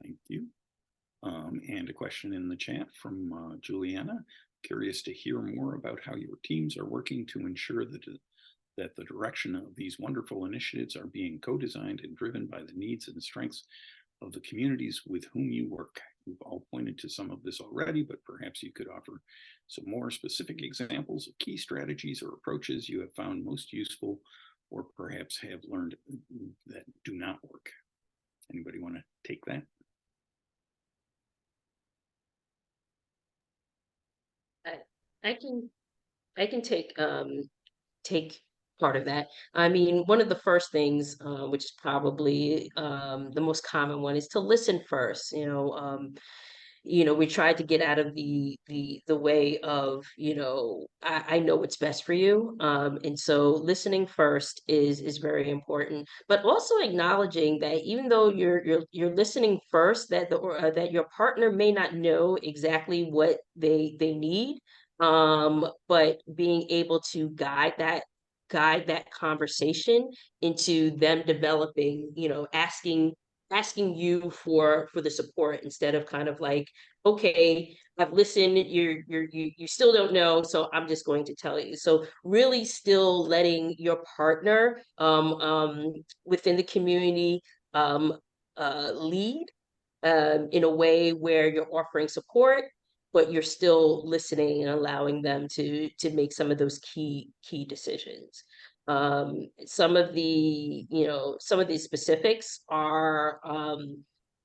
Thank you. And a question in the chat from Juliana. curious to hear more about how your teams are working to ensure that the direction of these wonderful initiatives are being co-designed and driven by the needs and strengths of the communities with whom you work. We've all pointed to some of this already, but perhaps you could offer some more specific examples of key strategies or approaches you have found most useful, or perhaps have learned that do not work. Anybody want to take that? I can take part of that. I mean, one of the first things, which is probably the most common one, is to listen first. We tried to get out of the way of, I know what's best for you. And so listening first is very important, but also acknowledging that even though you're listening first, that that your partner may not know exactly what they need, but being able to guide that conversation into them developing, asking you for the support, instead of kind of like, okay, I've listened, you still don't know, so I'm just going to tell you. So really still letting your partner within the community lead in a way where you're offering support, but you're still listening and allowing them to make some of those key decisions. Some of the specifics are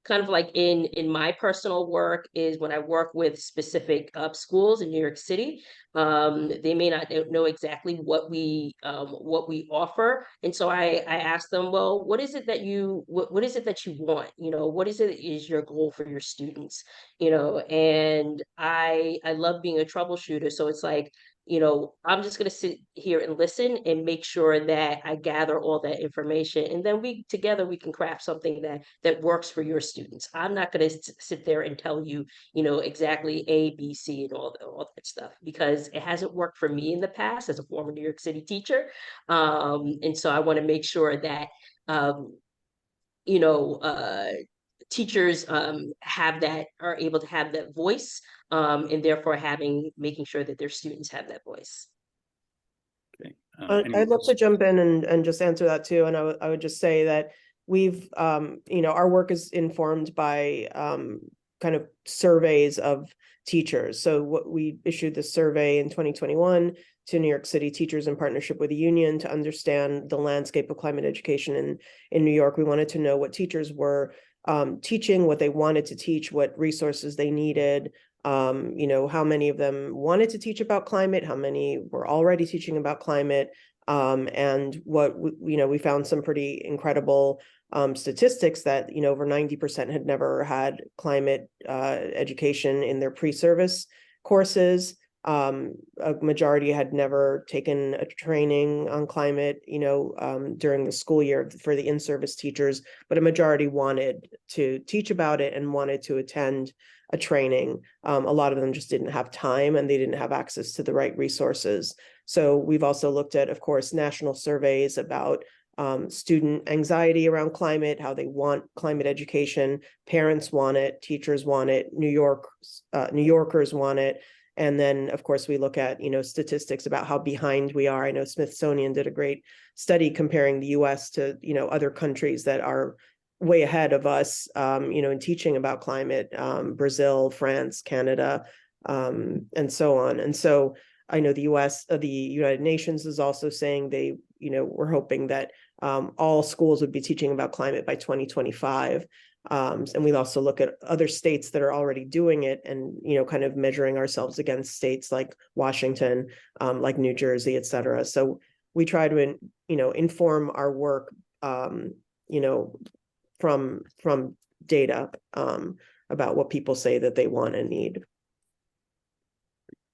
kind of like in my personal work, is when I work with specific schools in New York City. They may not know exactly what we offer, and so I ask them, well, what is it that you want? What is your goal for your students? And I love being a troubleshooter, so it's like, I'm just going to sit here and listen and make sure that I gather all that information. And then we can craft something that works for your students. I'm not going to sit there and tell you, exactly A, B, C, and all that stuff, because it hasn't worked for me in the past as a former New York City teacher. And so I want to make sure that, teachers are able to have that voice, and therefore making sure that their students have that voice. Okay. I'd love to jump in and just answer that too. And I would just say that we've, our work is informed by kind of surveys of teachers. So what we issued this survey in 2021 to New York City teachers in partnership with the union to understand the landscape of climate education in New York. We wanted to know what teachers were teaching, what they wanted to teach, what resources they needed, how many of them wanted to teach about climate, how many were already teaching about climate, and what, we found some pretty incredible statistics that, over 90% had never had climate education in their pre-service courses. A majority had never taken a training on climate, during the school year for the in-service teachers, but a majority wanted to teach about it and wanted to attend a training. A lot of them just didn't have time, and they didn't have access to the right resources. So we've also looked at, of course, national surveys about student anxiety around climate, how they want climate education. Parents want it, teachers want it, New Yorkers want it. And then, of course, we look at, statistics about how behind we are. I know Smithsonian did a great study comparing the US to, other countries that are way ahead of us, in teaching about climate, Brazil, France, Canada, and so on. And so I know the United Nations is also saying they, we're hoping that all schools would be teaching about climate by 2025. And we also look at other states that are already doing it, and, kind of measuring ourselves against states like Washington, like New Jersey, et cetera. So we try to, inform our work, from data about what people say that they want and need.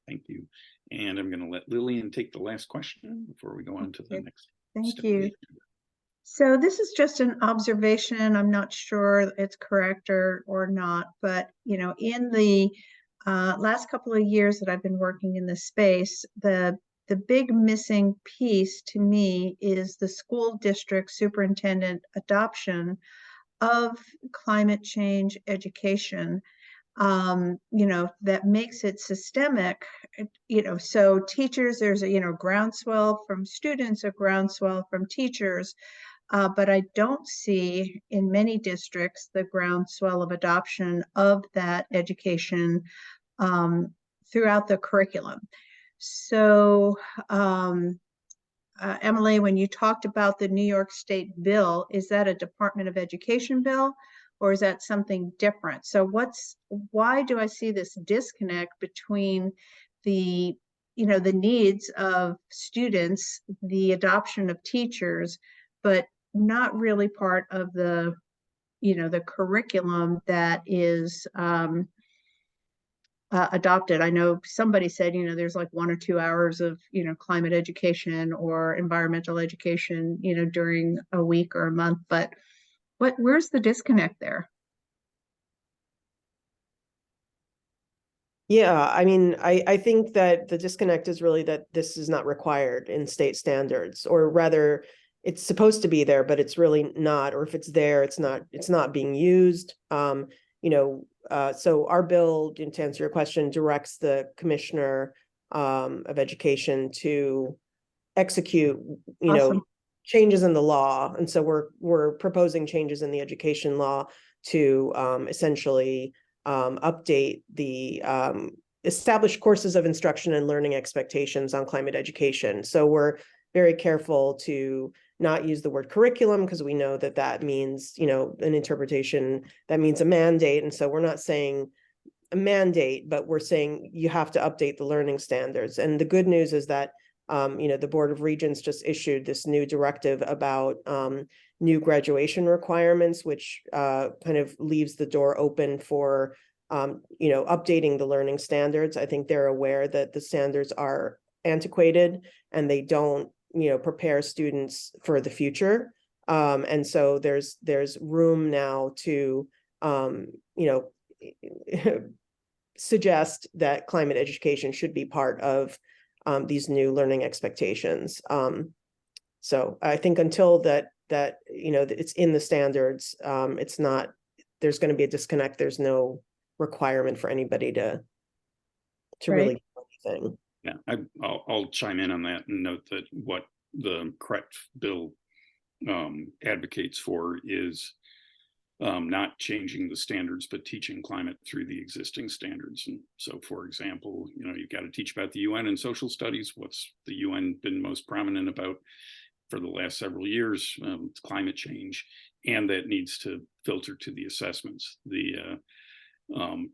Thank you. And I'm going to let Lillian take the last question before we go on to the next. Thank you. So this is just an observation. I'm not sure it's correct or not, but in the last couple of years that I've been working in this space, the big missing piece to me is the school district superintendent adoption of climate change education. that makes it systemic, so teachers, there's a, groundswell from students, a groundswell from teachers, but I don't see in many districts the groundswell of adoption of that education throughout the curriculum. So, Emily, when you talked about the New York State bill, is that a Department of Education bill, or is that something different? So why do I see this disconnect between the needs of students, the adoption of teachers, but not really part of the curriculum that is adopted? I know somebody said, there's like 1 or 2 hours of, climate education or environmental education, during a week or a month, but where's the disconnect there? Yeah, I mean, I think that the disconnect is really that this is not required in state standards, or rather it's supposed to be there, but it's really not, or if it's there, it's not being used. So our bill, to answer your question, directs the commissioner of education to execute, Awesome. changes in the law. And so we're proposing changes in the education law to essentially update the established courses of instruction and learning expectations on climate education. So we're very careful to not use the word curriculum, because we know that that means, an interpretation that means a mandate. And so we're not saying a mandate, but we're saying you have to update the learning standards. And the good news is that, the Board of Regents just issued this new directive about new graduation requirements, which kind of leaves the door open for, updating the learning standards. I think they're aware that the standards are antiquated and they don't, prepare students for the future. And so there's room now to, suggest that climate education should be part of these new learning expectations. So I think until that it's in the standards, it's not, there's going to be a disconnect. There's no requirement for anybody to really do anything. Yeah, I'll chime in on that and note that what the correct bill advocates for is not changing the standards, but teaching climate through the existing standards. And so, for example, you've got to teach about the UN and social studies. What's the UN been most prominent about for the last several years? It's climate change, and that needs to filter to the assessments. The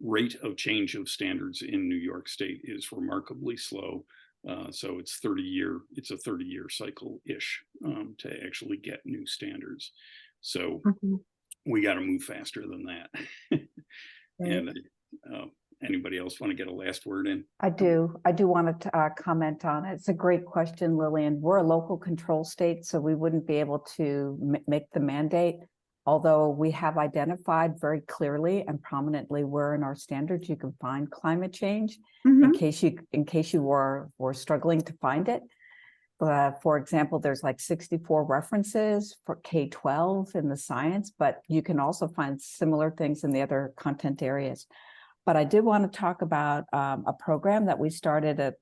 rate of change of standards in New York State is remarkably slow. So it's a 30-year cycle-ish to actually get new standards. So we got to move faster than that. And anybody else want to get a last word in? I do want to comment on it. It's a great question, Lillian. We're a local control state, so we wouldn't be able to make the mandate. Although we have identified very clearly and prominently where in our standards you can find climate change, in case you were struggling to find it. For example, there's like 64 references for K-12 in the science, but you can also find similar things in the other content areas. But I did want to talk about a program that we started at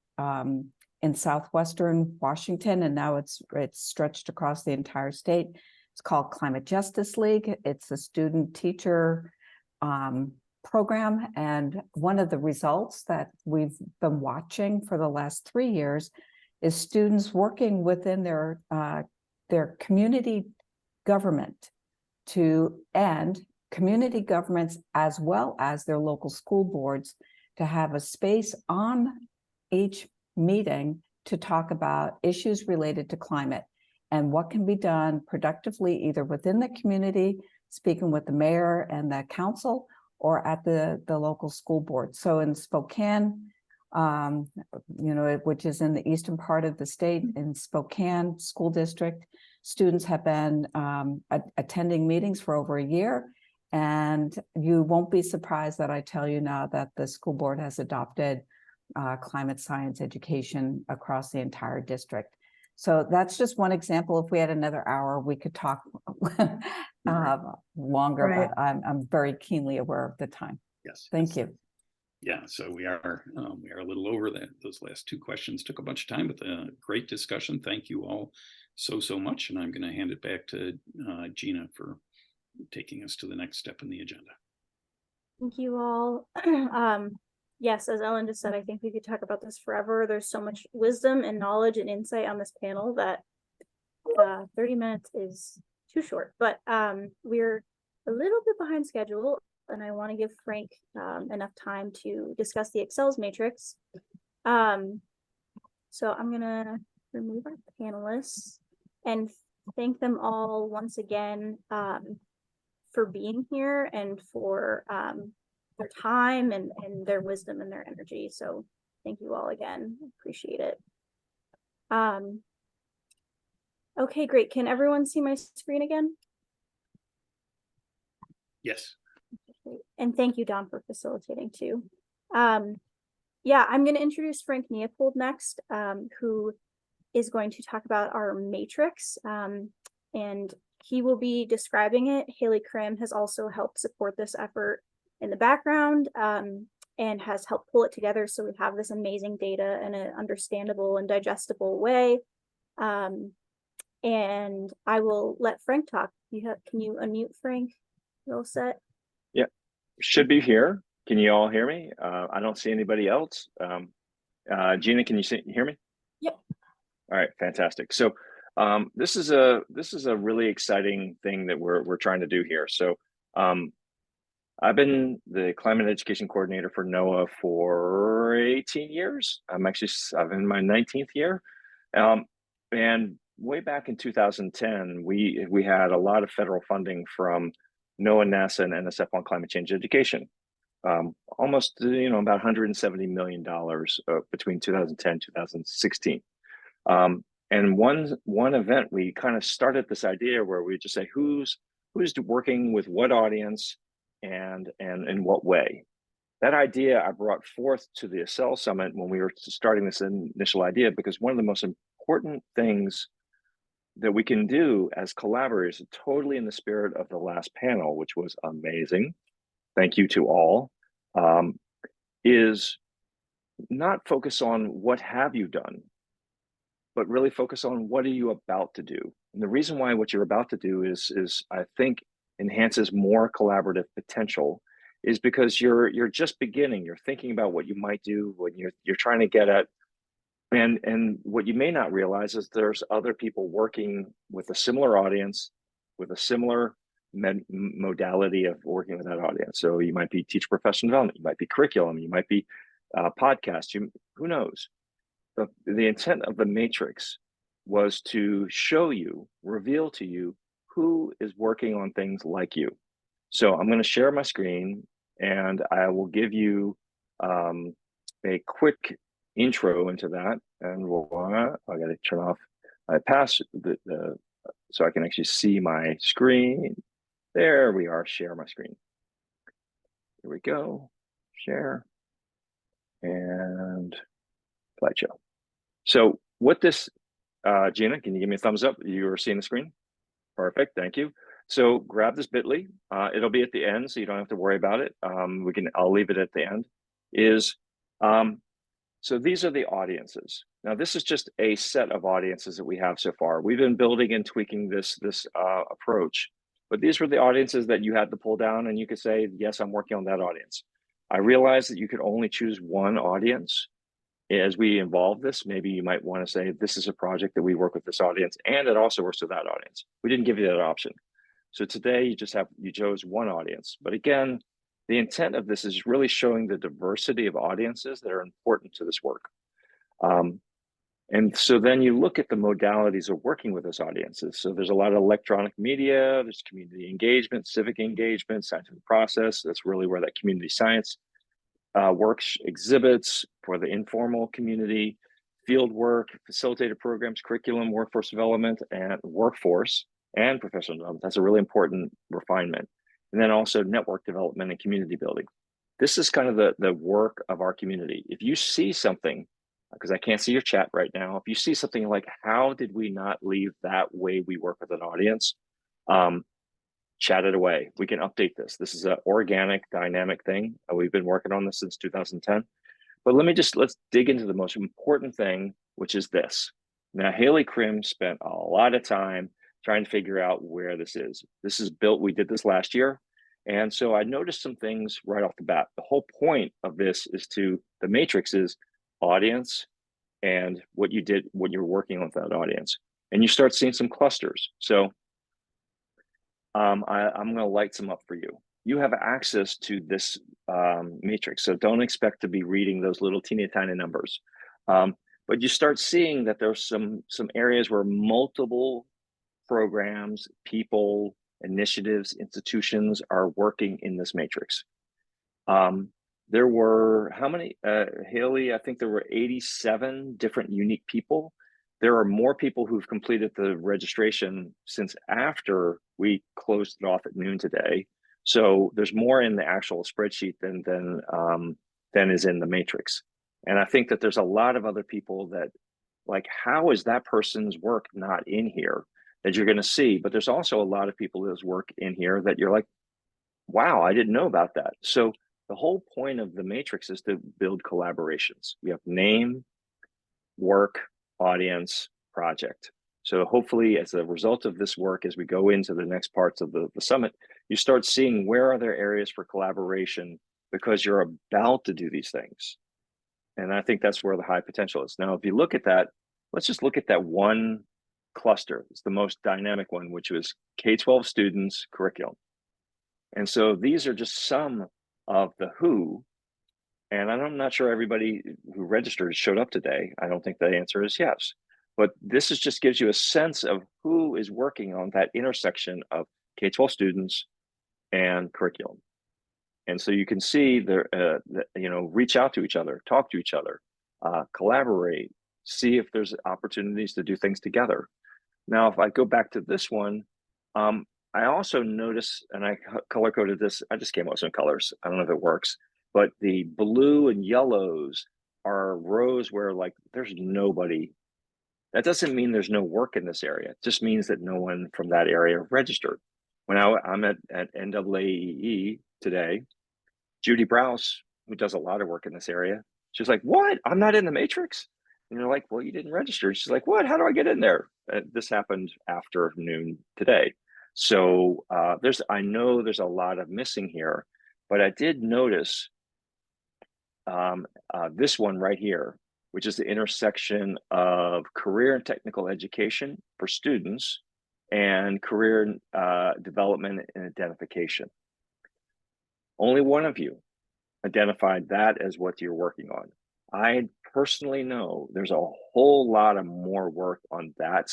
in Southwestern Washington, and now it's stretched across the entire state. It's called Climate Justice League. It's a student teacher program. And one of the results that we've been watching for the last 3 years is students working within their community government and community governments, as well as their local school boards, to have a space on each meeting to talk about issues related to climate and what can be done productively, either within the community, speaking with the mayor and the council, or at the local school board. So in Spokane, which is in the eastern part of the state, in Spokane School District, students have been attending meetings for over a year. And you won't be surprised that I tell you now that the school board has adopted climate science education across the entire district. So that's just one example. If we had another hour, we could talk longer, but I'm very keenly aware of the time. Yes. Thank you. Yeah, so we are a little over that. Those last two questions took a bunch of time, but great discussion. Thank you all so much. And I'm going to hand it back to Gina for taking us to the next step in the agenda. Thank you all. Yes, as Ellen just said, I think we could talk about this forever. There's so much wisdom and knowledge and insight on this panel that 30 minutes is too short, but we're a little bit behind schedule, and I want to give Frank enough time to discuss the ACCELS matrix. So I'm gonna remove our panelists and thank them all once again for being here and for their time and their wisdom and their energy. So thank you all again. Appreciate it. Okay, great. Can everyone see my screen again? Yes. And thank you, Don, for facilitating too. Yeah, I'm going to introduce Frank Neopold next, who is going to talk about our matrix, and he will be describing it. Haley Krim has also helped support this effort in the background and has helped pull it together so we have this amazing data in an understandable and digestible way. And I will let Frank talk. Can you unmute Frank? You all set? Yeah, should be here. Can you all hear me? I don't see anybody else. Gina, can you hear me? Yep. All right, fantastic. So this is a really exciting thing that we're trying to do here. So I've been the climate education coordinator for NOAA for 18 years. I'm in my 19th year. And way back in 2010, we had a lot of federal funding from NOAA, NASA, and NSF on climate change education. Almost, about $170 million between 2010 and 2016. And one event, we kind of started this idea where we just say, who's working with what audience and in what way. That idea I brought forth to the ACCEL Summit when we were starting this initial idea, because one of the most important things that we can do as collaborators, totally in the spirit of the last panel, which was amazing, thank you to all, is not focus on what have you done, but really focus on what are you about to do. And the reason why what you're about to do is I think enhances more collaborative potential is because you're just beginning. You're thinking about what you might do, when you're trying to get at. And what you may not realize is there's other people working with a similar audience, with a similar modality of working with that audience. So you might be teacher professional development, you might be curriculum, you might be podcast, who knows? The intent of the matrix was to show you, reveal to you who is working on things like you. So I'm going to share my screen and I will give you a quick intro into that. And I got to turn off my so I can actually see my screen. There we are, share my screen. Here we go, share and slideshow. So what this, Gina, can you give me a thumbs up? You are seeing the screen? Perfect, thank you. So grab this bit.ly. It'll be at the end, so you don't have to worry about it. I'll leave it at the end. So these are the audiences. Now this is just a set of audiences that we have so far. We've been building and tweaking this approach, but these were the audiences that you had to pull down and you could say, yes, I'm working on that audience. I realized that you could only choose one audience. As we evolve this, maybe you might want to say, this is a project that we work with this audience and it also works with that audience. We didn't give you that option. So today you chose one audience. But again, the intent of this is really showing the diversity of audiences that are important to this work. And so then you look at the modalities of working with those audiences. So there's a lot of electronic media, there's community engagement, civic engagement, scientific process. That's really where that community science works, exhibits for the informal community, field work, facilitated programs, curriculum, workforce development, and workforce and professional development. That's a really important refinement. And then also network development and community building. This is kind of the work of our community. If you see something, because I can't see your chat right now, if you see something like, how did we not leave that way we work with an audience? chat it away. We can update this. This is an organic, dynamic thing. We've been working on this since 2010. But let's dig into the most important thing, which is this. Now, Haley Krim spent a lot of time trying to figure out where this is. This is built, we did this last year. And so I noticed some things right off the bat. The whole point of this is the matrix is audience and what you did when you're working with that audience. And you start seeing some clusters. So I'm going to light some up for you. You have access to this matrix, so don't expect to be reading those little teeny tiny numbers. But you start seeing that there's some areas where multiple programs, people, initiatives, institutions are working in this matrix. There were how many, Haley? I think there were 87 different unique people. There are more people who've completed the registration since after we closed it off at noon today. So there's more in the actual spreadsheet than is in the matrix. And I think that there's a lot of other people that, like, how is that person's work not in here that you're going to see? But there's also a lot of people whose work in here that you're like, wow, I didn't know about that. So the whole point of the matrix is to build collaborations. You have name, work, audience, project. So hopefully as a result of this work, as we go into the next parts of the summit, you start seeing where are there areas for collaboration because you're about to do these things. And I think that's where the high potential is. Now, if you look at that, let's just look at that one cluster. It's the most dynamic one, which was K-12 students curriculum. And so these are just some of the who, and I'm not sure everybody who registered showed up today. I don't think the answer is yes. But this is just gives you a sense of who is working on that intersection of K-12 students and curriculum. And so you can see reach out to each other, talk to each other, collaborate, see if there's opportunities to do things together. Now, if I go back to this one, I also notice, and I color coded this, I just came up with some colors. I don't know if it works, but the blue and yellows are rows where like there's nobody. That doesn't mean there's no work in this area. It just means that no one from that area registered. When I'm at NAAE today, Judy Browse, who does a lot of work in this area, she's like, what? I'm not in the matrix? And you're like, well, you didn't register. She's like, what? How do I get in there? This happened after noon today. So I know there's a lot of missing here, but I did notice this one right here, which is the intersection of career and technical education for students and career development and identification. Only one of you identified that as what you're working on. I personally know there's a whole lot of more work on that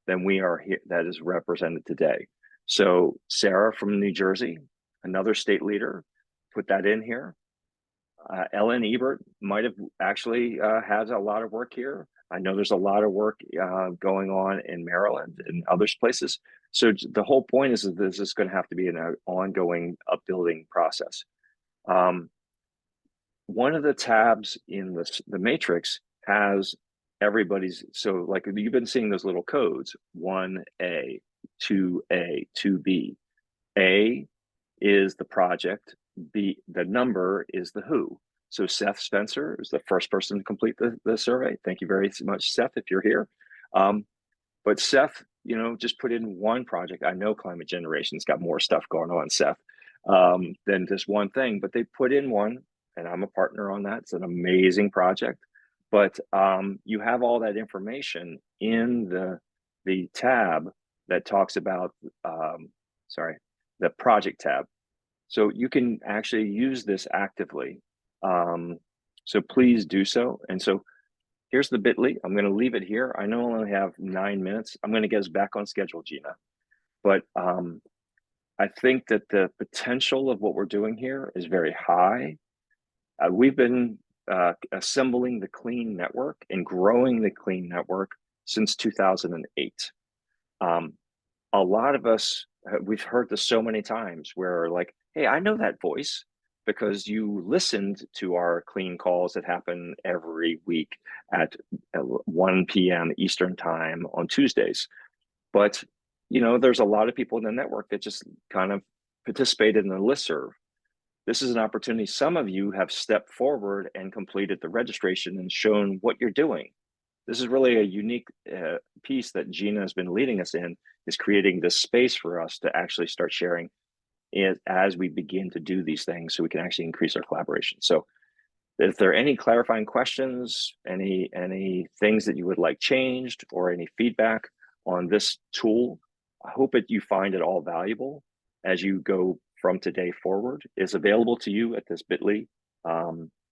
than we are here that is represented today. So Sarah from New Jersey, another state leader, put that in here. Ellen Ebert might have actually has a lot of work here. I know there's a lot of work going on in Maryland and other places. So the whole point is that this is going to have to be an ongoing upbuilding process. One of the tabs in the matrix has everybody's, so like you've been seeing those little codes, 1A, 2A, 2B. A is the project, B, the number is the who. So Seth Spencer is the first person to complete the survey. Thank you very much, Seth, if you're here. But Seth, just put in one project. I know Climate Generation's got more stuff going on, Seth, than just one thing, but they put in one, and I'm a partner on that. It's an amazing project. But you have all that information in the tab that talks about, the project tab. So you can actually use this actively. So please do so. And so here's the bit.ly. I'm going to leave it here. I know I only have 9 minutes. I'm going to get us back on schedule, Gina. But I think that the potential of what we're doing here is very high. We've been assembling the Clean Network and growing the Clean Network since 2008. A lot of us, we've heard this so many times where like, hey, I know that voice because you listened to our clean calls that happen every week at 1 p.m. Eastern time on Tuesdays. But there's a lot of people in the network that just kind of participated in the listserv. This is an opportunity. Some of you have stepped forward and completed the registration and shown what you're doing. This is really a unique piece that Gina has been leading us in, is creating this space for us to actually start sharing it as we begin to do these things, so we can actually increase our collaboration. So if there are any clarifying questions, any things that you would like changed, or any feedback on this tool, I hope that you find it all valuable as you go from today forward. It's available to you at this bit.ly.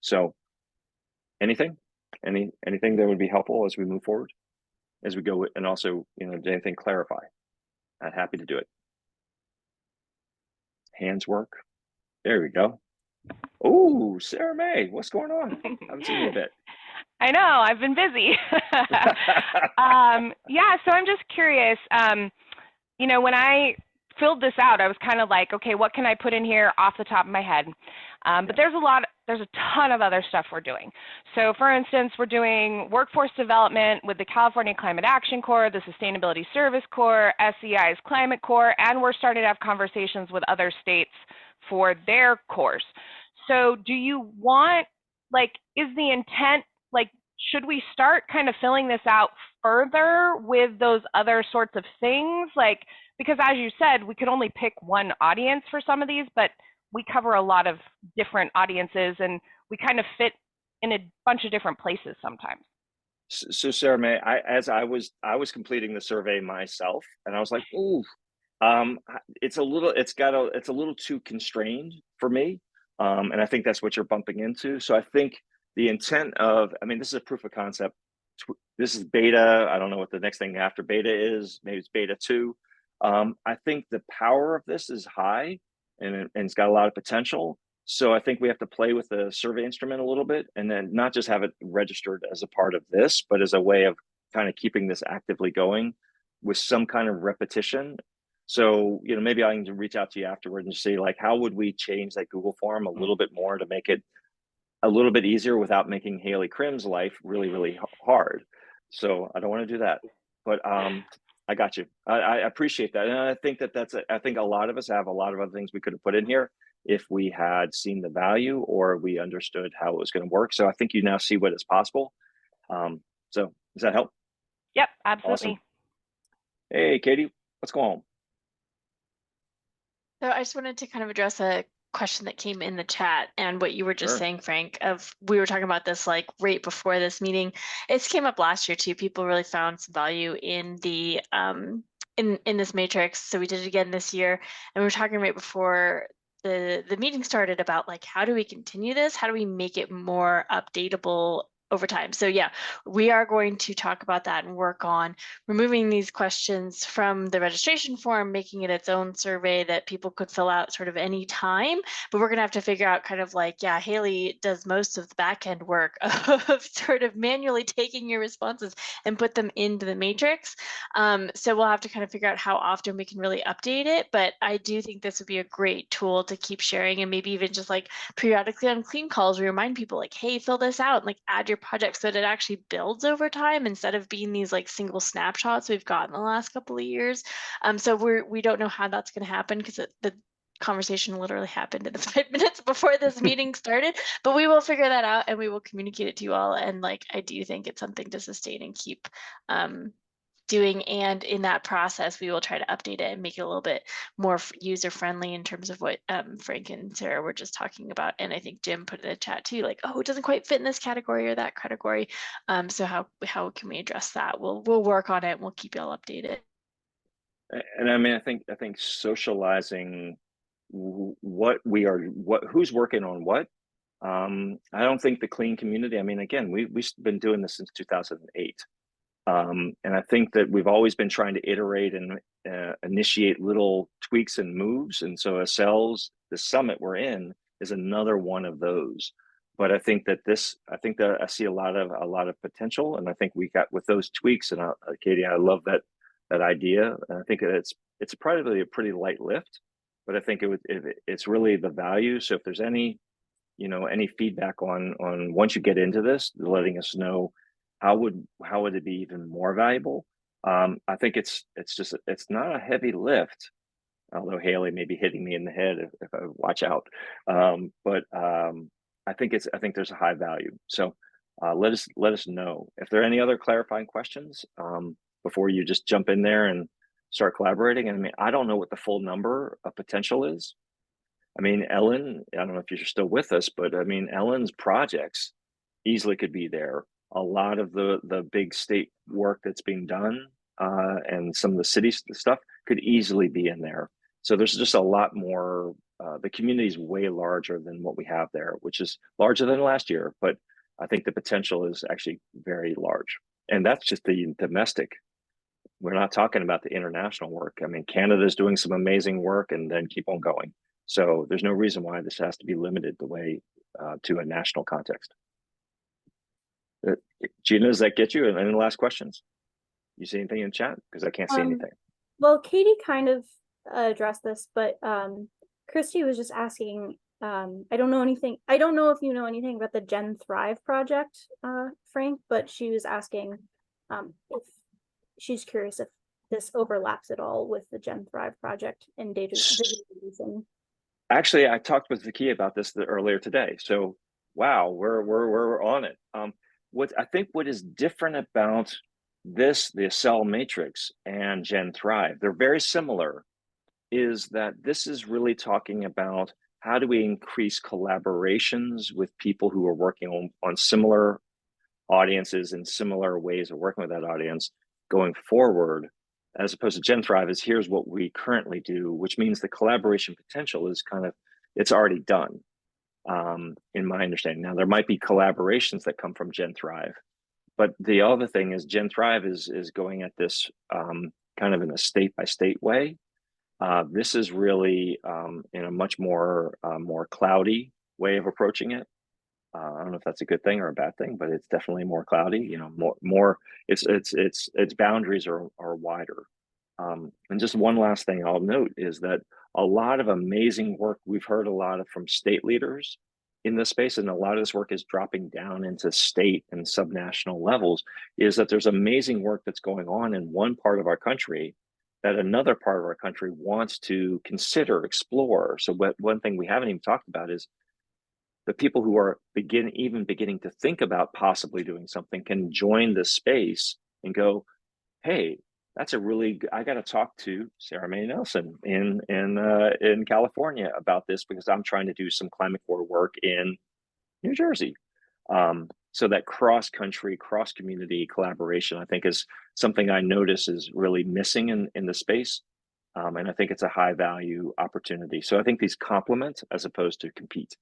So anything that would be helpful as we move forward, as we go, and also, anything clarify, I'm happy to do it. Hands work. There we go. Oh, Sarah May, what's going on? I haven't seen you a bit. I know, I've been busy. Yeah, so I'm just curious, when I filled this out, I was kind of like, okay, what can I put in here off the top of my head? But there's a ton of other stuff we're doing. So for instance, we're doing workforce development with the California Climate Action Corps, the Sustainability Service Corps, SEI's Climate Corps, and we're starting to have conversations with other states for their corps. So do you want, is the intent, should we start kind of filling this out further with those other sorts of things? Because as you said, we could only pick one audience for some of these, but we cover a lot of different audiences and we kind of fit in a bunch of different places sometimes. So Sarah May, I was completing the survey myself, and I was like, ooh, it's a little too constrained for me. And I think that's what you're bumping into. So I think the intent of, this is a proof of concept. This is beta. I don't know what the next thing after beta is. Maybe it's beta 2. I think the power of this is high, and it's got a lot of potential. So I think we have to play with the survey instrument a little bit, and then not just have it registered as a part of this, but as a way of kind of keeping this actively going with some kind of repetition. So, maybe I can reach out to you afterward and say, how would we change that Google form a little bit more to make it a little bit easier without making Haley Crim's life really, really hard. So I don't want to do that, but I got you. I appreciate that. And I think I think a lot of us have a lot of other things we could have put in here if we had seen the value or we understood how it was going to work. So I think you now see what is possible. So does that help? Yep, absolutely. Awesome. Hey, Katie, what's going on? So I just wanted to kind of address a question that came in the chat and what you were just saying, Frank, we were talking about this right before this meeting. It came up last year too. People really found some value in the in this matrix. So we did it again this year, and we were talking right before the meeting started about how do we continue this? How do we make it more updatable over time? So yeah, we are going to talk about that and work on removing these questions from the registration form, making it its own survey that people could fill out sort of any time. But we're gonna have to figure out kind of yeah, Haley does most of the back end work of sort of manually taking your responses and put them into the matrix. So we'll have to kind of figure out how often we can really update it. But I do think this would be a great tool to keep sharing, and maybe even just periodically on clean calls, we remind people hey, fill this out, and add your project so that it actually builds over time instead of being these single snapshots we've got in the last couple of years. So we don't know how that's going to happen because the conversation literally happened in the 5 minutes before this meeting started, but we will figure that out and we will communicate it to you all. And I do think it's something to sustain and keep doing, and in that process we will try to update it and make it a little bit more user friendly in terms of what Frank and Sarah were just talking about. And I think Jim put in the chat too, oh, it doesn't quite fit in this category or that category. So how can we address that? We'll work on it and we'll keep you all updated. And I think socializing who's working on what. I don't think the clean community, again, we've been doing this since 2008. And I think that we've always been trying to iterate and initiate little tweaks and moves. And so ACCELS, the summit we're in, is another one of those. But I think that I see a lot of potential, and I think we got with those tweaks. And Katie, I love that idea. And I think it's probably a pretty light lift, but I think it's really the value. So if there's any feedback on once you get into this, letting us know. How would it be even more valuable? I think it's not a heavy lift, although Haley may be hitting me in the head if I watch out. I think there's a high value. So let us know if there are any other clarifying questions before you just jump in there and start collaborating. I mean, I don't know what the full number of potential is. I mean, Ellen, I don't know if you're still with us, but I mean, Ellen's projects easily could be there. A lot of the big state work that's being done and some of the city stuff could easily be in there. So there's just a lot more. The community is way larger than what we have there, which is larger than last year. But I think the potential is actually very large. And that's just the domestic. We're not talking about the international work. I mean, Canada's doing some amazing work and then keep on going. So there's no reason why this has to be limited the way to a national context. Gina, does that get you? And any last questions? You see anything in chat? Because I can't see anything. Well, Katie kind of addressed this, but Christy was just asking, I don't know anything. I don't know if you know anything about the Gen Thrive project, Frank, but she was asking if she's curious if this overlaps at all with the Gen Thrive project and data visualization. Actually, I talked with Zakiya about this earlier today. So, wow, we're on it. What is different about this, the ACCEL matrix and Gen Thrive, they're very similar, is that this is really talking about how do we increase collaborations with people who are working on similar audiences and similar ways of working with that audience going forward, as opposed to Gen Thrive is here's what we currently do, which means the collaboration potential is it's already done, in my understanding. Now, there might be collaborations that come from Gen Thrive, but the other thing is Gen Thrive is going at this kind of in a state by state way. This is really in a much more cloudy way of approaching it. I don't know if that's a good thing or a bad thing, but it's definitely more cloudy. You know, more its boundaries are wider. And just one last thing I'll note is that a lot of amazing work we've heard a lot of from state leaders in this space, and a lot of this work is dropping down into state and subnational levels, is that there's amazing work that's going on in one part of our country that another part of our country wants to consider, explore. So one thing we haven't even talked about is the people who are beginning to think about possibly doing something can join this space and go, hey, that's a really I got to talk to Sarah Mae Nelson in California about this because I'm trying to do some climate core work in New Jersey. So that cross-country, cross-community collaboration, I think, is something I notice is really missing in the space. And I think it's a high-value opportunity. So I think these complement as opposed to compete.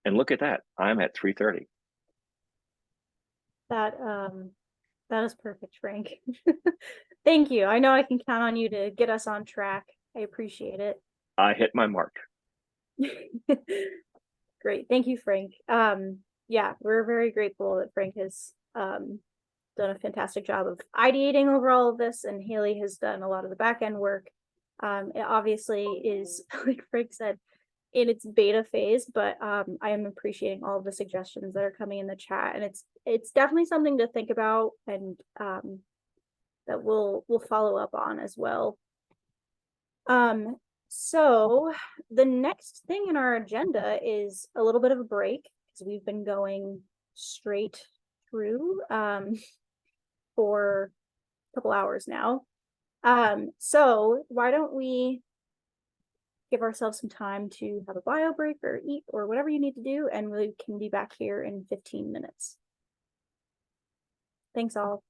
And look at that, I'm at 3:30. That is perfect, Frank. Thank you. I know I can count on you to get us on track. I appreciate it. I hit my mark. Great. Thank you, Frank. Yeah, we're very grateful that Frank has done a fantastic job of ideating over all of this, and Haley has done a lot of the back end work. It obviously is, like Frank said, in its beta phase, but I am appreciating all of the suggestions that are coming in the chat, and it's definitely something to think about, and that we'll follow up on as well. So the next thing in our agenda is a little bit of a break because we've been going straight through for a couple hours now. So why don't we give ourselves some time to have a bio break or eat or whatever you need to do, and we can be back here in 15 minutes. Thanks all.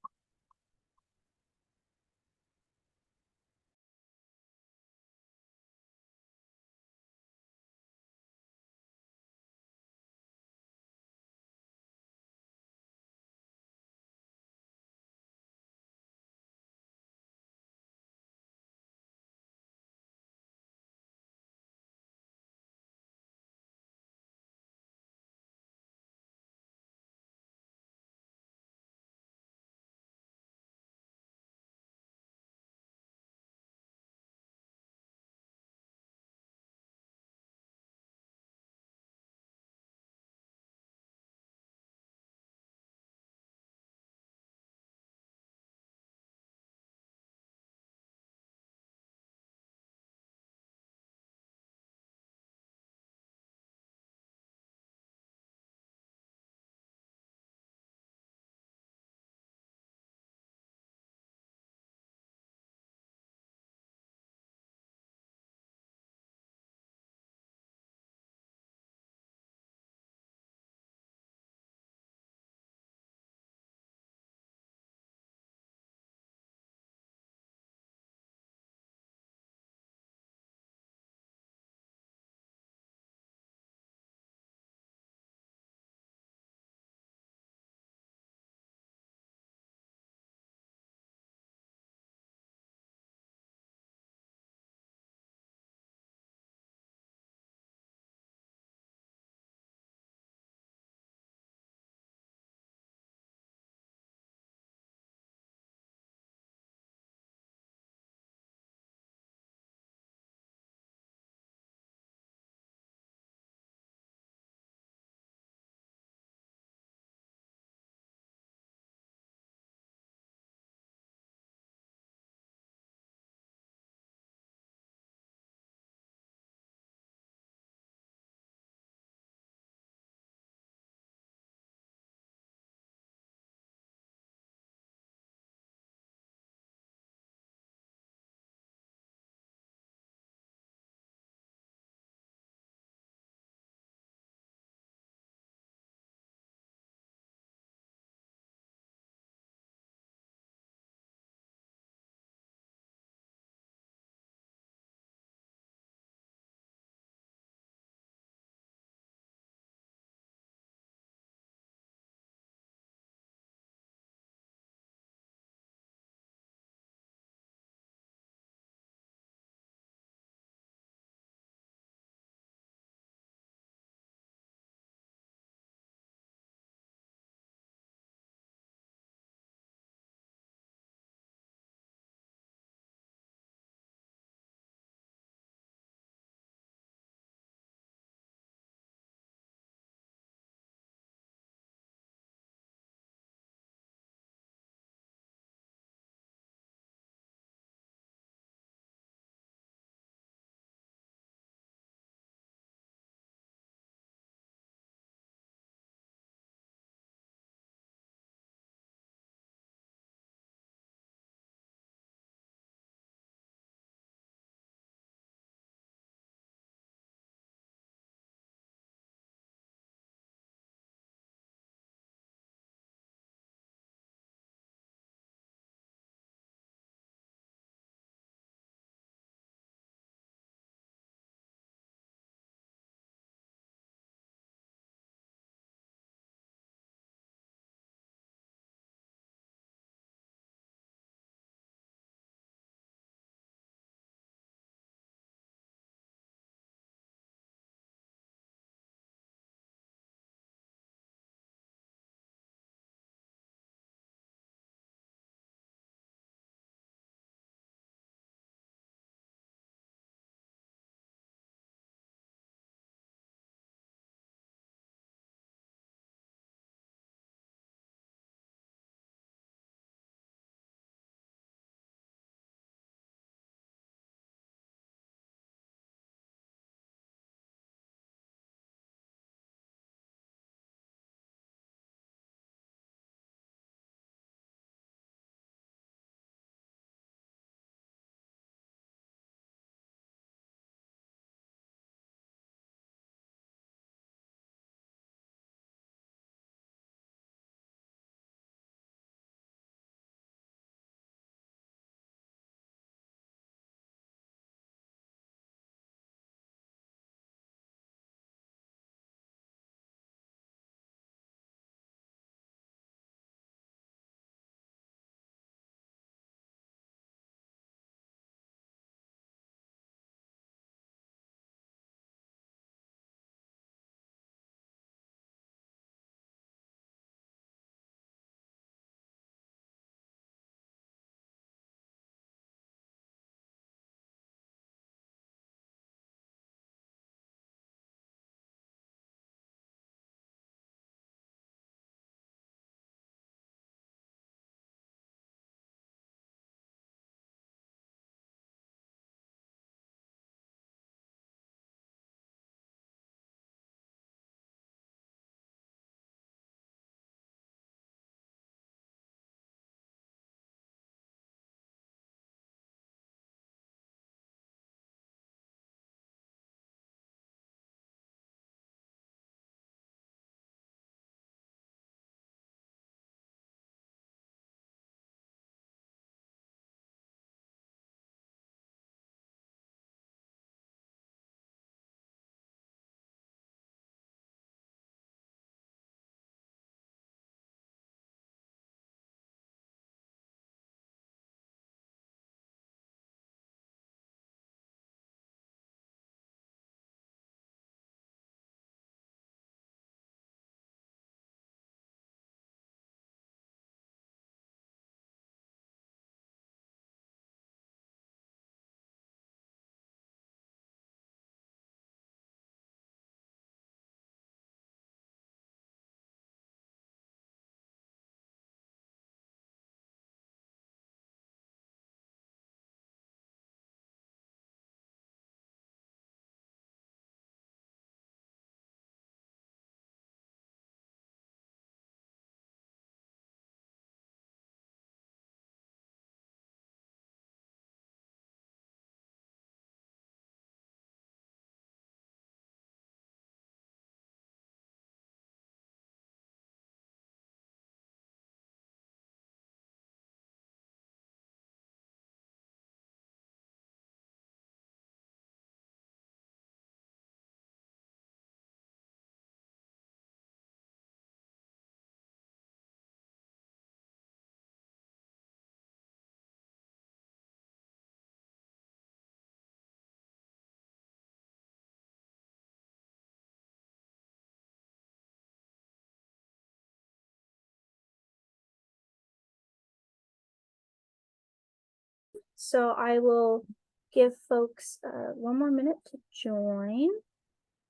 so I will give folks one more minute to join.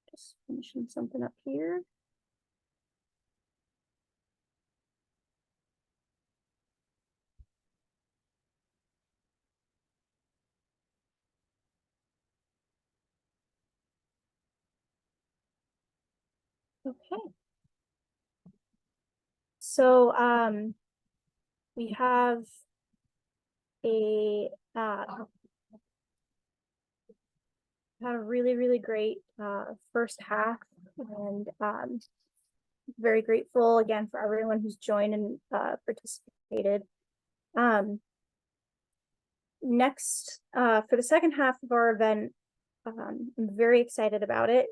Just finishing something up here. Okay. So we have had a really great first half, and very grateful again for everyone who's joined and participated. Next, for the second half of our event, I'm very excited about it.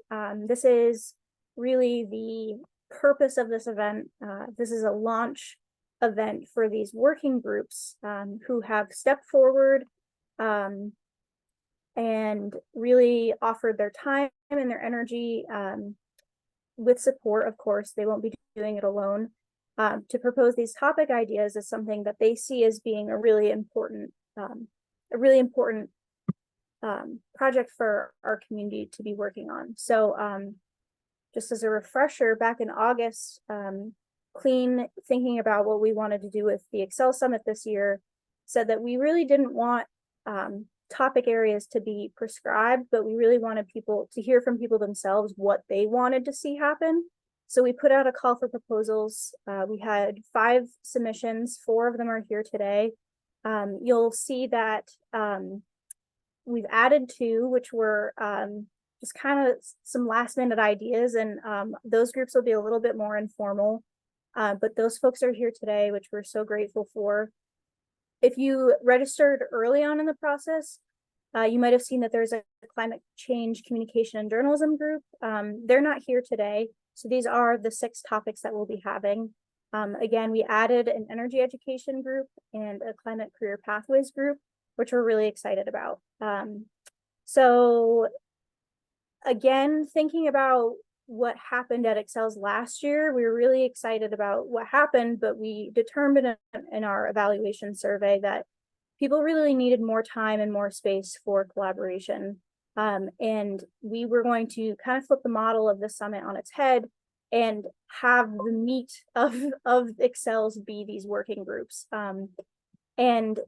This is really the purpose of this event. This is a launch event for these working groups who have stepped forward and really offered their time and their energy with support, of course. They won't be doing it alone. To propose these topic ideas is something that they see as being a really important project for our community to be working on. So just as a refresher, back in August, Clean, thinking about what we wanted to do with the ACCEL Summit this year, said that we really didn't want topic areas to be prescribed, but we really wanted people to hear from people themselves what they wanted to see happen. So we put out a call for proposals. We had 5 submissions, 4 of them are here today. You'll see that we've added 2, which were just kind of some last minute ideas, and those groups will be a little bit more informal. But those folks are here today, which we're so grateful for. If you registered early on in the process, you might have seen that there's a climate change communication and journalism group. They're not here today. So these are the 6 topics that we'll be having. Again, we added an energy education group and a climate career pathways group, which we're really excited about. So again, thinking about what happened at ACCELS last year, we were really excited about what happened, but we determined in our evaluation survey that people really needed more time and more space for collaboration. And we were going to kind of flip the model of the summit on its head and have the meat of ACCELS be these working groups. And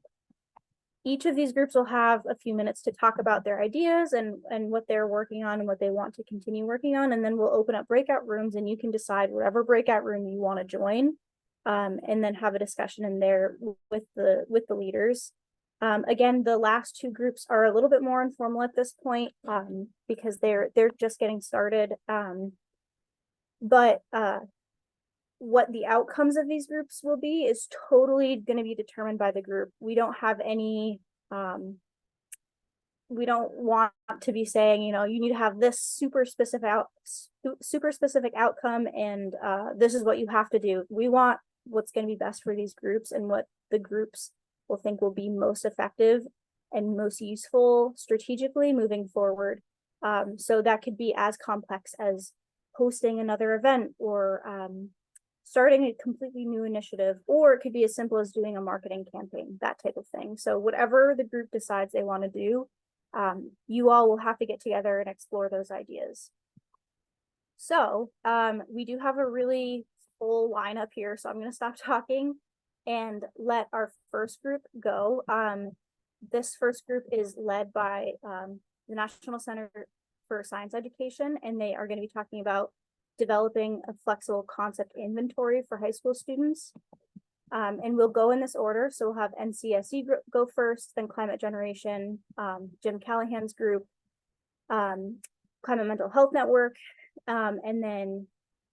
each of these groups will have a few minutes to talk about their ideas and what they're working on and what they want to continue working on. And then we'll open up breakout rooms, and you can decide whatever breakout room you want to join, and then have a discussion in there with the leaders. Again, the last 2 groups are a little bit more informal at this point because they're just getting started. But what the outcomes of these groups will be is totally going to be determined by the group. We don't have any, we don't want to be saying, you know, you need to have this super specific outcome, and this is what you have to do. We want what's going to be best for these groups and what the groups will think will be most effective and most useful strategically moving forward. So that could be as complex as hosting another event, or starting a completely new initiative, or it could be as simple as doing a marketing campaign, that type of thing. So whatever the group decides they want to do, you all will have to get together and explore those ideas. So we do have a really full lineup here, so I'm going to stop talking and let our first group go. This first group is led by the National Center for Science Education, and they are going to be talking about developing a flexible concept inventory for high school students. And we'll go in this order. So we'll have NCSE go first, then Climate Generation, Jim Callahan's group, Climate Mental Health Network, and then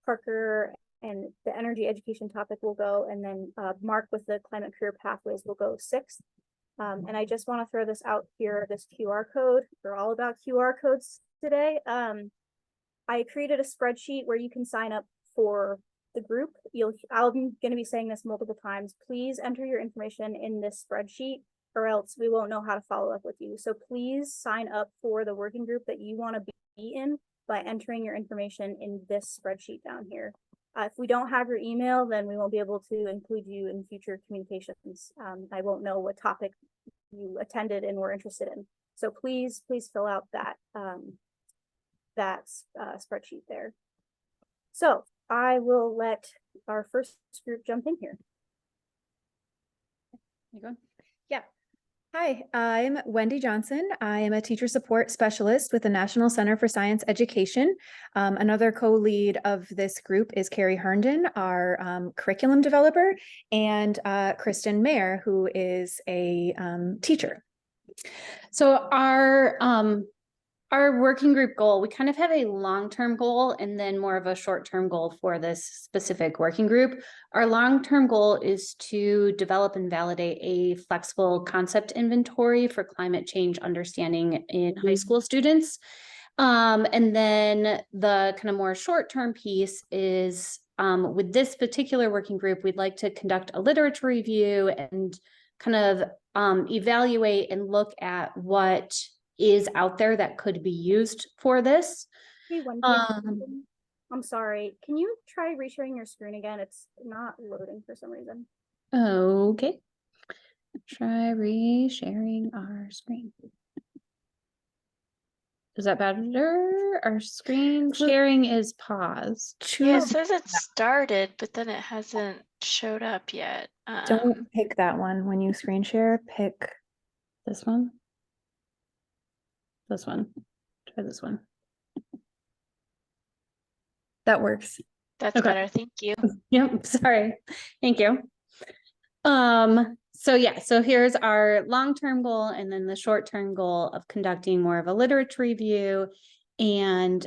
Parker and the energy education topic will go, and then Mark with the climate career pathways will go 6th. And I just want to throw this out here, this QR code. We're all about QR codes today. I created a spreadsheet where you can sign up for the group. I'm going to be saying this multiple times. Please enter your information in this spreadsheet, or else we won't know how to follow up with you. So please sign up for the working group that you want to be in by entering your information in this spreadsheet down here. If we don't have your email, then we won't be able to include you in future communications. I won't know what topic you attended and were interested in. So please fill out that spreadsheet there. So I will let our first group jump in here. You go. Yeah. Hi, I'm Wendy Johnson. I am a teacher support specialist with the National Center for Science Education. Another co-lead of this group is Carrie Herndon, our curriculum developer, and Kristen Mayer, who is a teacher. So our working group goal, we kind of have a long-term goal and then more of a short-term goal for this specific working group. Our long-term goal is to develop and validate a flexible concept inventory for climate change understanding in high school students. And then the kind of more short-term piece is with this particular working group, we'd like to conduct a literature review and kind of evaluate and look at what is out there that could be used for this. Hey, Wendy, I'm sorry. Can you try resharing your screen again? It's not loading for some reason. Okay. Try resharing our screen. Is that better? Our screen sharing is paused. Yeah, it says it started, but then it hasn't showed up yet. Don't pick that one when you screen share. Pick this one. This one. Try this one. That works. That's better. Thank you. Yep. Sorry. Thank you. So yeah, so here's our long-term goal and then the short-term goal of conducting more of a literature review and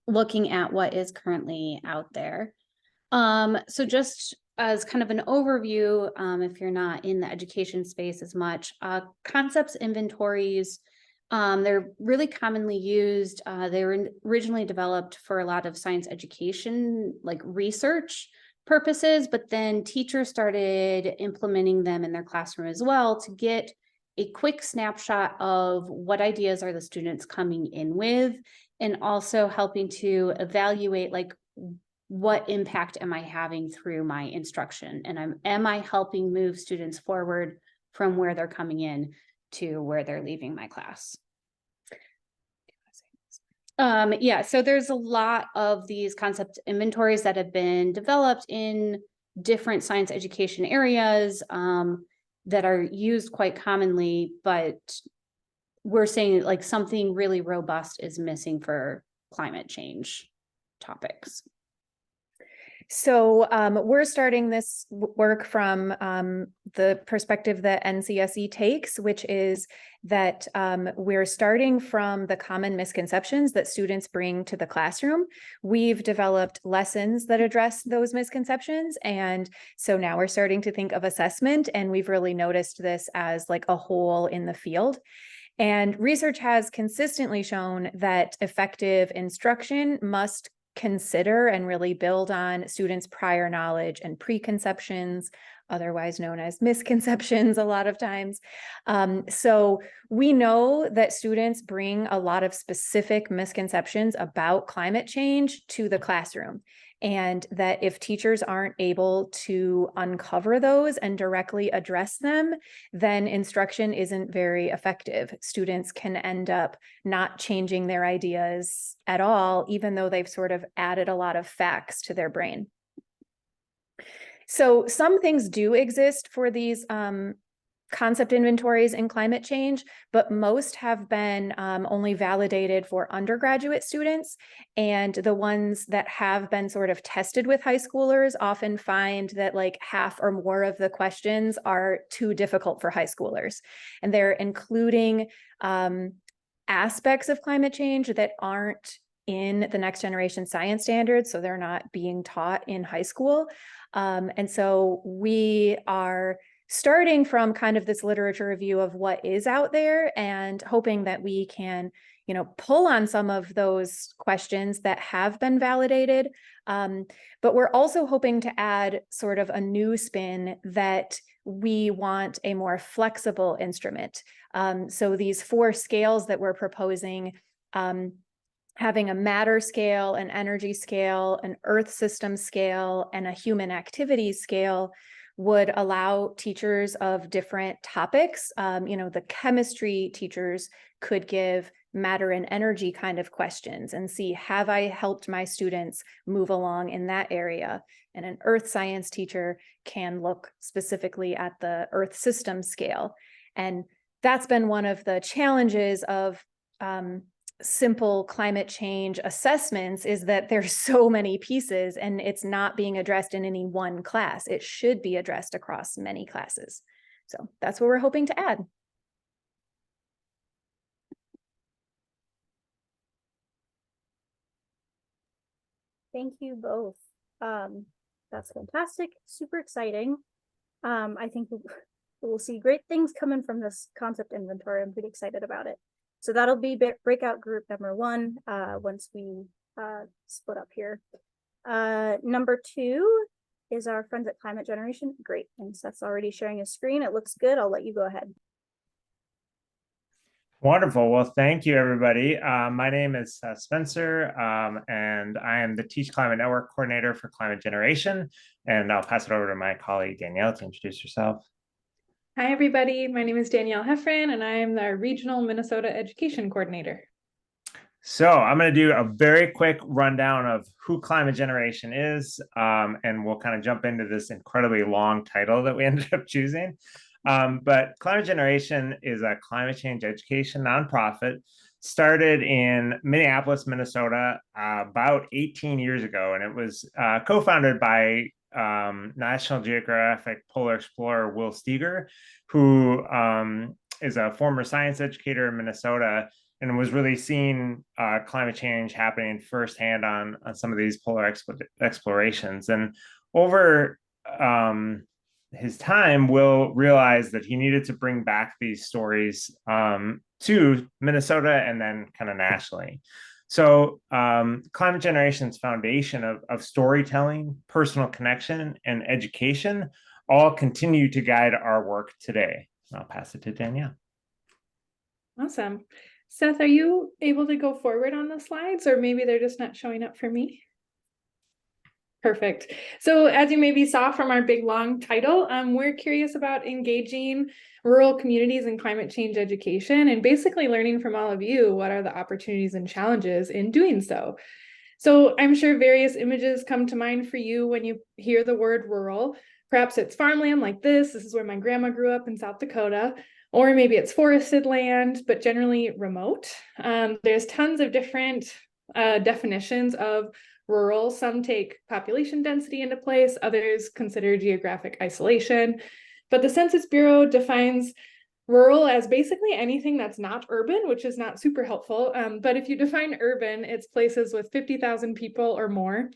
looking at what is currently out there. So just as kind of an overview, if you're not in the education space as much, concepts inventories, they're really commonly used. They were originally developed for a lot of science education, like research purposes, but then teachers started implementing them in their classroom as well to get a quick snapshot of what ideas are the students coming in with, and also helping to evaluate like what impact am I having through my instruction, and am I helping move students forward from where they're coming in to where they're leaving my class. Yeah, so there's a lot of these concept inventories that have been developed in different science education areas that are used quite commonly, but we're saying like something really robust is missing for climate change topics. So we're starting this work from the perspective that NCSE takes, which is that we're starting from the common misconceptions that students bring to the classroom. We've developed lessons that address those misconceptions. And so now we're starting to think of assessment, and we've really noticed this as like a hole in the field. And research has consistently shown that effective instruction must consider and really build on students' prior knowledge and preconceptions, otherwise known as misconceptions a lot of times. So we know that students bring a lot of specific misconceptions about climate change to the classroom, and that if teachers aren't able to uncover those and directly address them, then instruction isn't very effective. Students can end up not changing their ideas at all, even though they've sort of added a lot of facts to their brain. So some things do exist for these concept inventories in climate change, but most have been only validated for undergraduate students. And the ones that have been sort of tested with high schoolers often find that like half or more of the questions are too difficult for high schoolers. And they're including aspects of climate change that aren't in the next generation science standards, so they're not being taught in high school. And so we are starting from kind of this literature review of what is out there and hoping that we can, you know, pull on some of those questions that have been validated. But we're also hoping to add sort of a new spin that we want a more flexible instrument. So these 4 scales that we're proposing, having a matter scale, an energy scale, an earth system scale, and a human activity scale, would allow teachers of different topics. The chemistry teachers could give matter and energy kind of questions and see, have I helped my students move along in that area? And an earth science teacher can look specifically at the earth system scale. And that's been one of the challenges of simple climate change assessments, is that there's so many pieces and it's not being addressed in any one class. It should be addressed across many classes. So that's what we're hoping to add. Thank you both. That's fantastic, super exciting. I think we'll see great things coming from this concept inventory. I'm pretty excited about it. So that'll be breakout group number 1 once we split up here. Number 2 is our friends at Climate Generation. Great, and Seth's already sharing his screen. It looks good. I'll let you go ahead. Wonderful. Well, thank you, everybody. My name is Spencer, and I am the Teach Climate Network Coordinator for Climate Generation. And I'll pass it over to my colleague, Danielle, to introduce herself. Hi, everybody. My name is Danielle Heffron, and I am the Regional Minnesota Education Coordinator. So I'm going to do a very quick rundown of who Climate Generation is, and we'll kind of jump into this incredibly long title that we ended up choosing. But Climate Generation is a climate change education nonprofit started in Minneapolis, Minnesota, about 18 years ago. And it was co-founded by National Geographic polar explorer Will Steger, who is a former science educator in Minnesota and was really seeing climate change happening firsthand on some of these polar explorations. And over his time, Will realized that he needed to bring back these stories to Minnesota and then kind of nationally. So Climate Generation's foundation of storytelling, personal connection, and education all continue to guide our work today. I'll pass it to Danielle. Awesome. Seth, are you able to go forward on the slides, or maybe they're just not showing up for me? Perfect. So as you maybe saw from our big long title, we're curious about engaging rural communities in climate change education and basically learning from all of you what are the opportunities and challenges in doing so. So I'm sure various images come to mind for you when you hear the word rural. Perhaps it's farmland like this. This is where my grandma grew up in South Dakota. Or maybe it's forested land, but generally remote. There's tons of different definitions of rural. Some take population density into place, others consider geographic isolation. But the Census Bureau defines rural as basically anything that's not urban, which is not super helpful. But if you define urban, it's places with 50,000 people or more.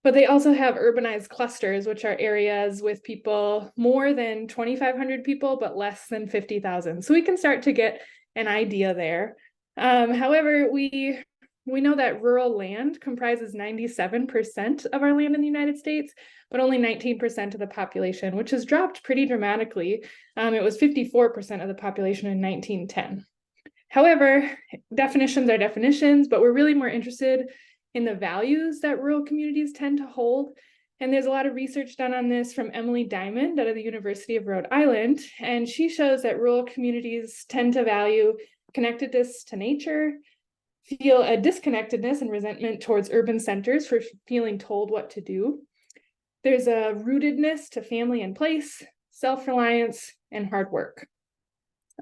But they also have urbanized clusters, which are areas with people more than 2,500 people, but less than 50,000. So we can start to get an idea there. However, we know that rural land comprises 97% of our land in the United States, but only 19% of the population, which has dropped pretty dramatically. It was 54% of the population in 1910. However, definitions are definitions, but we're really more interested in the values that rural communities tend to hold. And there's a lot of research done on this from Emily Diamond out of the University of Rhode Island. And she shows that rural communities tend to value connectedness to nature, feel a disconnectedness and resentment towards urban centers for feeling told what to do. There's a rootedness to family and place, self-reliance, and hard work.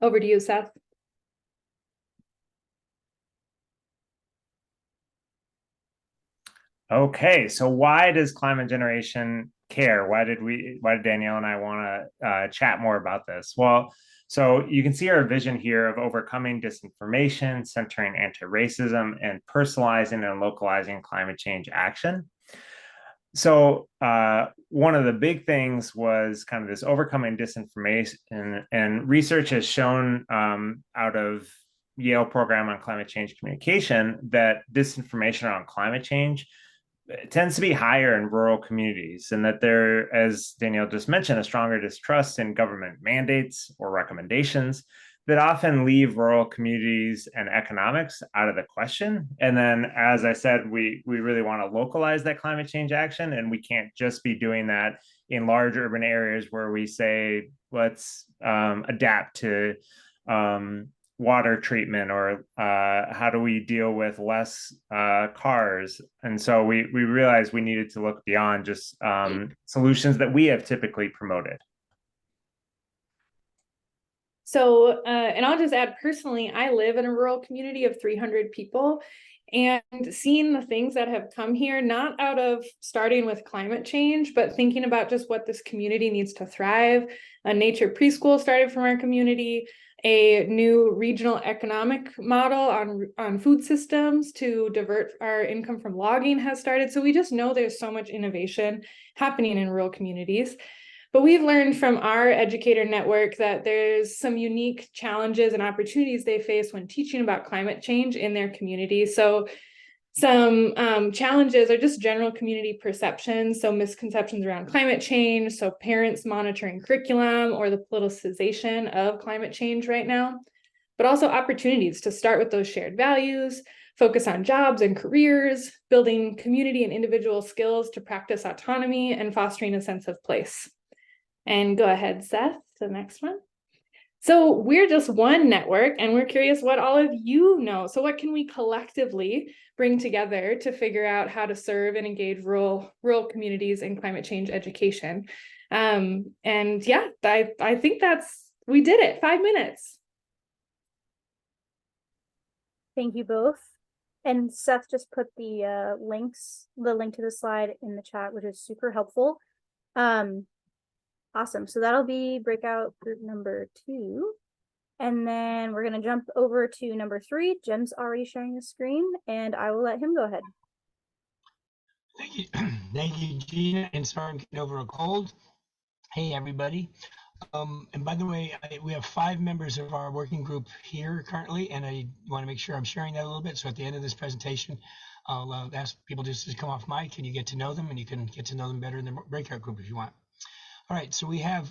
Over to you, Seth. Okay, so why does Climate Generation care? Why did Danielle and I want to chat more about this? Well, so you can see our vision here of overcoming disinformation, centering anti-racism, and personalizing and localizing climate change action. So one of the big things was kind of this overcoming disinformation, and research has shown out of Yale program on climate change communication that disinformation on climate change tends to be higher in rural communities, and that there, as Danielle just mentioned, a stronger distrust in government mandates or recommendations that often leave rural communities and economics out of the question. And then, as I said, we really want to localize that climate change action, and we can't just be doing that in large urban areas where we say, let's adapt to water treatment, or how do we deal with less cars. And so we realized we needed to look beyond just solutions that we have typically promoted. So, and I'll just add personally, I live in a rural community of 300 people, and seeing the things that have come here, not out of starting with climate change, but thinking about just what this community needs to thrive. A nature preschool started from our community, a new regional economic model on food systems to divert our income from logging has started. So we just know there's so much innovation happening in rural communities. But we've learned from our educator network that there's some unique challenges and opportunities they face when teaching about climate change in their community. So some challenges are just general community perceptions, so misconceptions around climate change, so parents monitoring curriculum or the politicization of climate change right now, but also opportunities to start with those shared values, focus on jobs and careers, building community and individual skills to practice autonomy, and fostering a sense of place. And go ahead, Seth, the next one. So we're just one network, and we're curious what all of you know. So what can we collectively bring together to figure out how to serve and engage rural communities in climate change education? And yeah, I think we did it, 5 minutes. Thank you both. And Seth just put the link to the slide in the chat, which is super helpful. Awesome. So that'll be breakout group number 2. And then we're going to jump over to number 3. Jim's already sharing the screen, and I will let him go ahead. Thank you. Thank you, Gina. And sorry I'm getting over a cold. Hey, everybody. And by the way, we have 5 members of our working group here currently, and I want to make sure I'm sharing that a little bit. So at the end of this presentation, I'll ask people just to come off mic and you get to know them, and you can get to know them better in the breakout group if you want. All right, so we have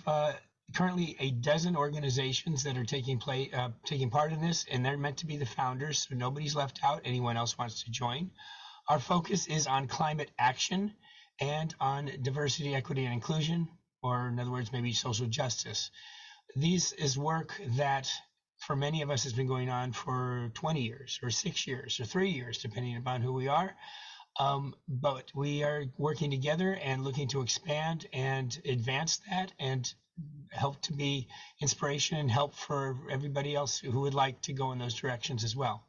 currently a dozen organizations that are taking part in this, and they're meant to be the founders, so nobody's left out. Anyone else wants to join. Our focus is on climate action and on diversity, equity, and inclusion, or in other words, maybe social justice. This is work that for many of us has been going on for 20 years or 6 years or 3 years, depending upon who we are. But we are working together and looking to expand and advance that and help to be inspiration and help for everybody else who would like to go in those directions as well.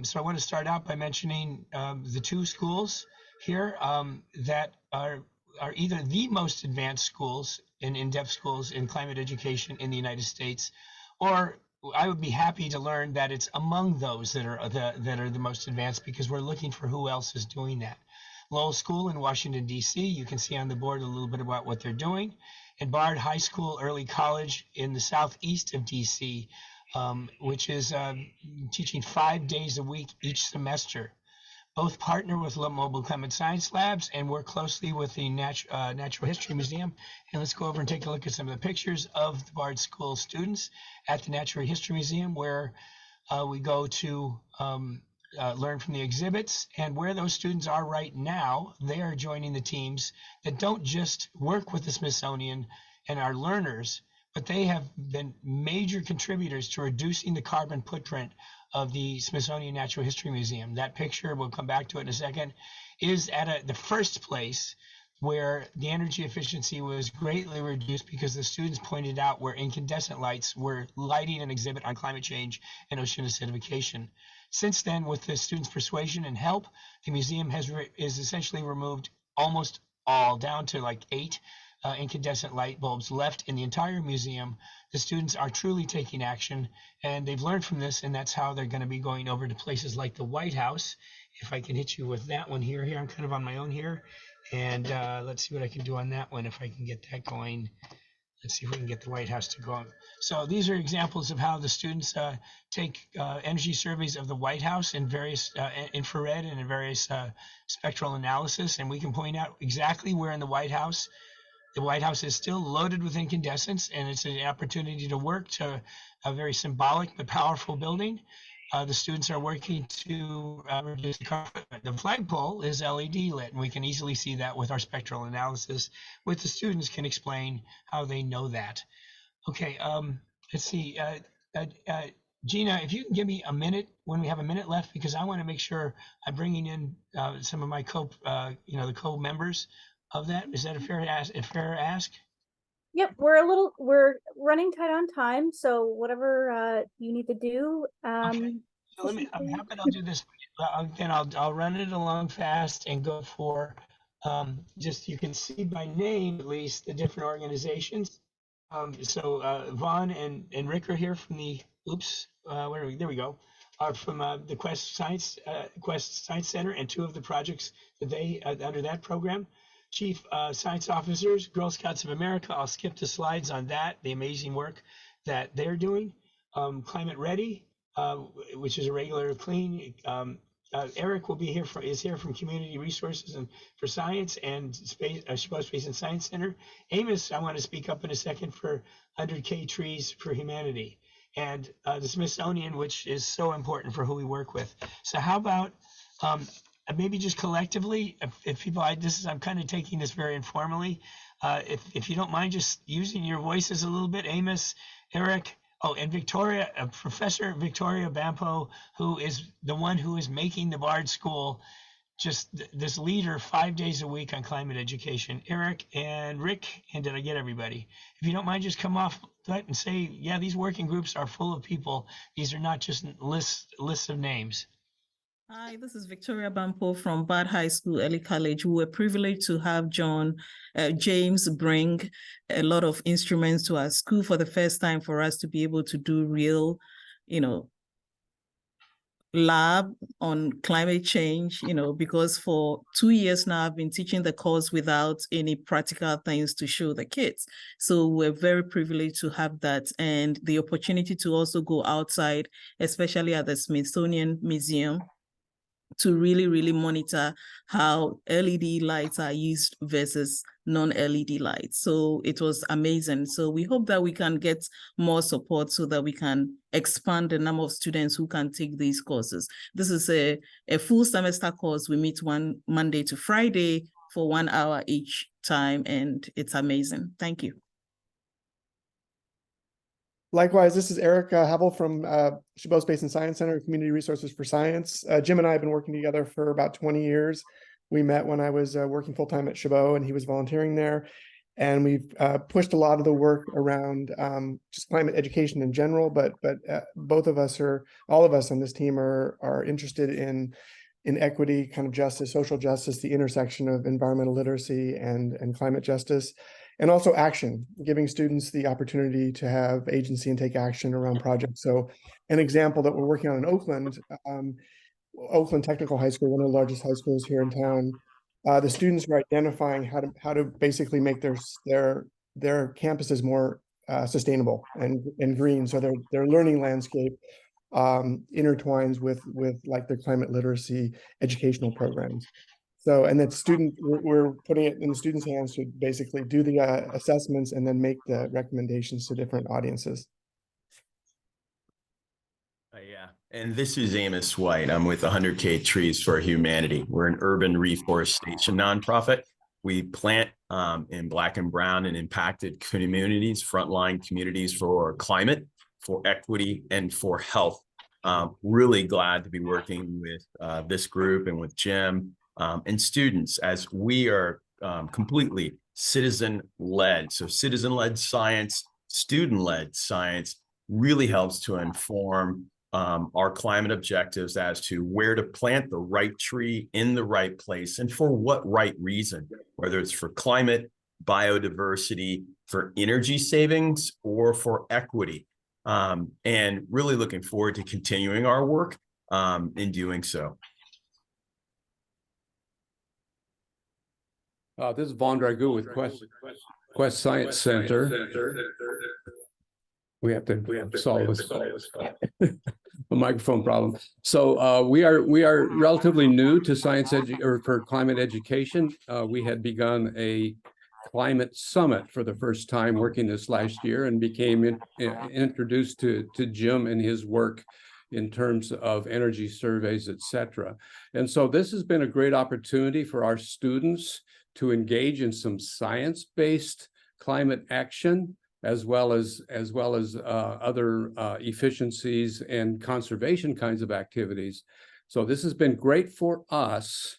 So I want to start out by mentioning the 2 schools here that are either the most advanced schools and in-depth schools in climate education in the United States, or I would be happy to learn that it's among those that are the most advanced, because we're looking for who else is doing that. Lowell School in Washington, D.C., you can see on the board a little bit about what they're doing. And Bard High School Early College in the southeast of D.C., which is teaching 5 days a week each semester. Both partner with Mobile Climate Science Labs and work closely with the Natural History Museum. And let's go over and take a look at some of the pictures of the Bard School students at the Natural History Museum, where we go to learn from the exhibits. And where those students are right now, they are joining the teams that don't just work with the Smithsonian and our learners, but they have been major contributors to reducing the carbon footprint of the Smithsonian Natural History Museum. That picture, we'll come back to it in a second, is at the first place where the energy efficiency was greatly reduced because the students pointed out where incandescent lights were lighting an exhibit on climate change and ocean acidification. Since then, with the students' persuasion and help, the museum is essentially removed almost all, down to like 8 incandescent light bulbs left in the entire museum. The students are truly taking action, and they've learned from this, and that's how they're going to be going over to places like the White House. If I can hit you with that one here, I'm kind of on my own here, and let's see what I can do on that one if I can get that going. Let's see if we can get the White House to go. So these are examples of how the students take energy surveys of the White House in various infrared and in various spectral analysis, and we can point out exactly where in the White House The White House is still loaded with incandescents, and it's an opportunity to work to a very symbolic but powerful building. The students are working to reduce the carbon footprint. The flagpole is LED lit, and we can easily see that with our spectral analysis, which the students can explain how they know that. Okay, let's see. Gina, if you can give me a minute when we have a minute left, because I want to make sure I'm bringing in some of my the co-members of that. Is that a fair ask? Yep, we're running tight on time, so whatever you need to do. Okay. So I'm happy I'll do this. Then I'll run it along fast and go for just you can see by name at least the different organizations. So Vaughn and Rick are here from the where are we? There we go. Are from the Quest Science Center, and two of the projects that they under that program. Chief Science Officers, Girl Scouts of America. I'll skip the slides on that. The amazing work that they're doing. Climate Ready, which is a regular clean. Eric will be here is here from Community Resources and for Science and Chicago Space and Science Center. Amos, I want to speak up in a second for 100K Trees for Humanity, and the Smithsonian, which is so important for who we work with. So how about maybe just collectively, if people, I'm kind of taking this very informally. If you don't mind just using your voices a little bit, Amos, Eric. Oh, and Victoria, Professor Victoria Bampo, who is the one who is making the Bard School just this leader 5 days a week on climate education. Eric and Rick, and did I get everybody? If you don't mind, just come off that and say, yeah, these working groups are full of people. These are not just lists of names. Hi, this is Victoria Bampo from Bard High School, Early College. We were privileged to have James bring a lot of instruments to our school for the first time for us to be able to do real, lab on climate change, because for 2 years now, I've been teaching the course without any practical things to show the kids. So we're very privileged to have that and the opportunity to also go outside, especially at the Smithsonian Museum, to really monitor how LED lights are used versus non-LED lights. So it was amazing. So we hope that we can get more support so that we can expand the number of students who can take these courses. This is a full semester course. We meet one Monday to Friday for 1 hour each time, and it's amazing. Thank you. Likewise, this is Eric Havel from Chabot Space and Science Center, Community Resources for Science. Jim and I have been working together for about 20 years. We met when I was working full-time at Chabot and he was volunteering there. And we've pushed a lot of the work around just climate education in general, but both of us all of us on this team are interested in equity, kind of justice, social justice, the intersection of environmental literacy and climate justice. And also action, giving students the opportunity to have agency and take action around projects. So an example that we're working on in Oakland, Oakland Technical High School, one of the largest high schools here in town, the students are identifying how to basically make their campuses more sustainable and green. So their learning landscape intertwines with like their climate literacy educational programs. So, and that we're putting it in the students' hands to basically do the assessments and then make the recommendations to different audiences. Yeah, and this is Amos White. I'm with 100K Trees for Humanity. We're an urban reforestation nonprofit. We plant in Black and Brown and impacted communities, frontline communities for climate, for equity, and for health. Really glad to be working with this group and with Jim. And students, as we are completely citizen-led. So citizen-led science, student-led science really helps to inform our climate objectives as to where to plant the right tree in the right place and for what right reason, whether it's for climate, biodiversity, for energy savings, or for equity. And really looking forward to continuing our work in doing so. This is Vaughn Dragoo with Quest Science Center. We have to solve this a microphone problem. So we are relatively new to science or for climate education. We had begun a Climate Summit for the first time working this last year, and became introduced to Jim and his work in terms of energy surveys, et cetera. And so this has been a great opportunity for our students to engage in some science-based climate action, as well as other efficiencies and conservation kinds of activities. So this has been great for us,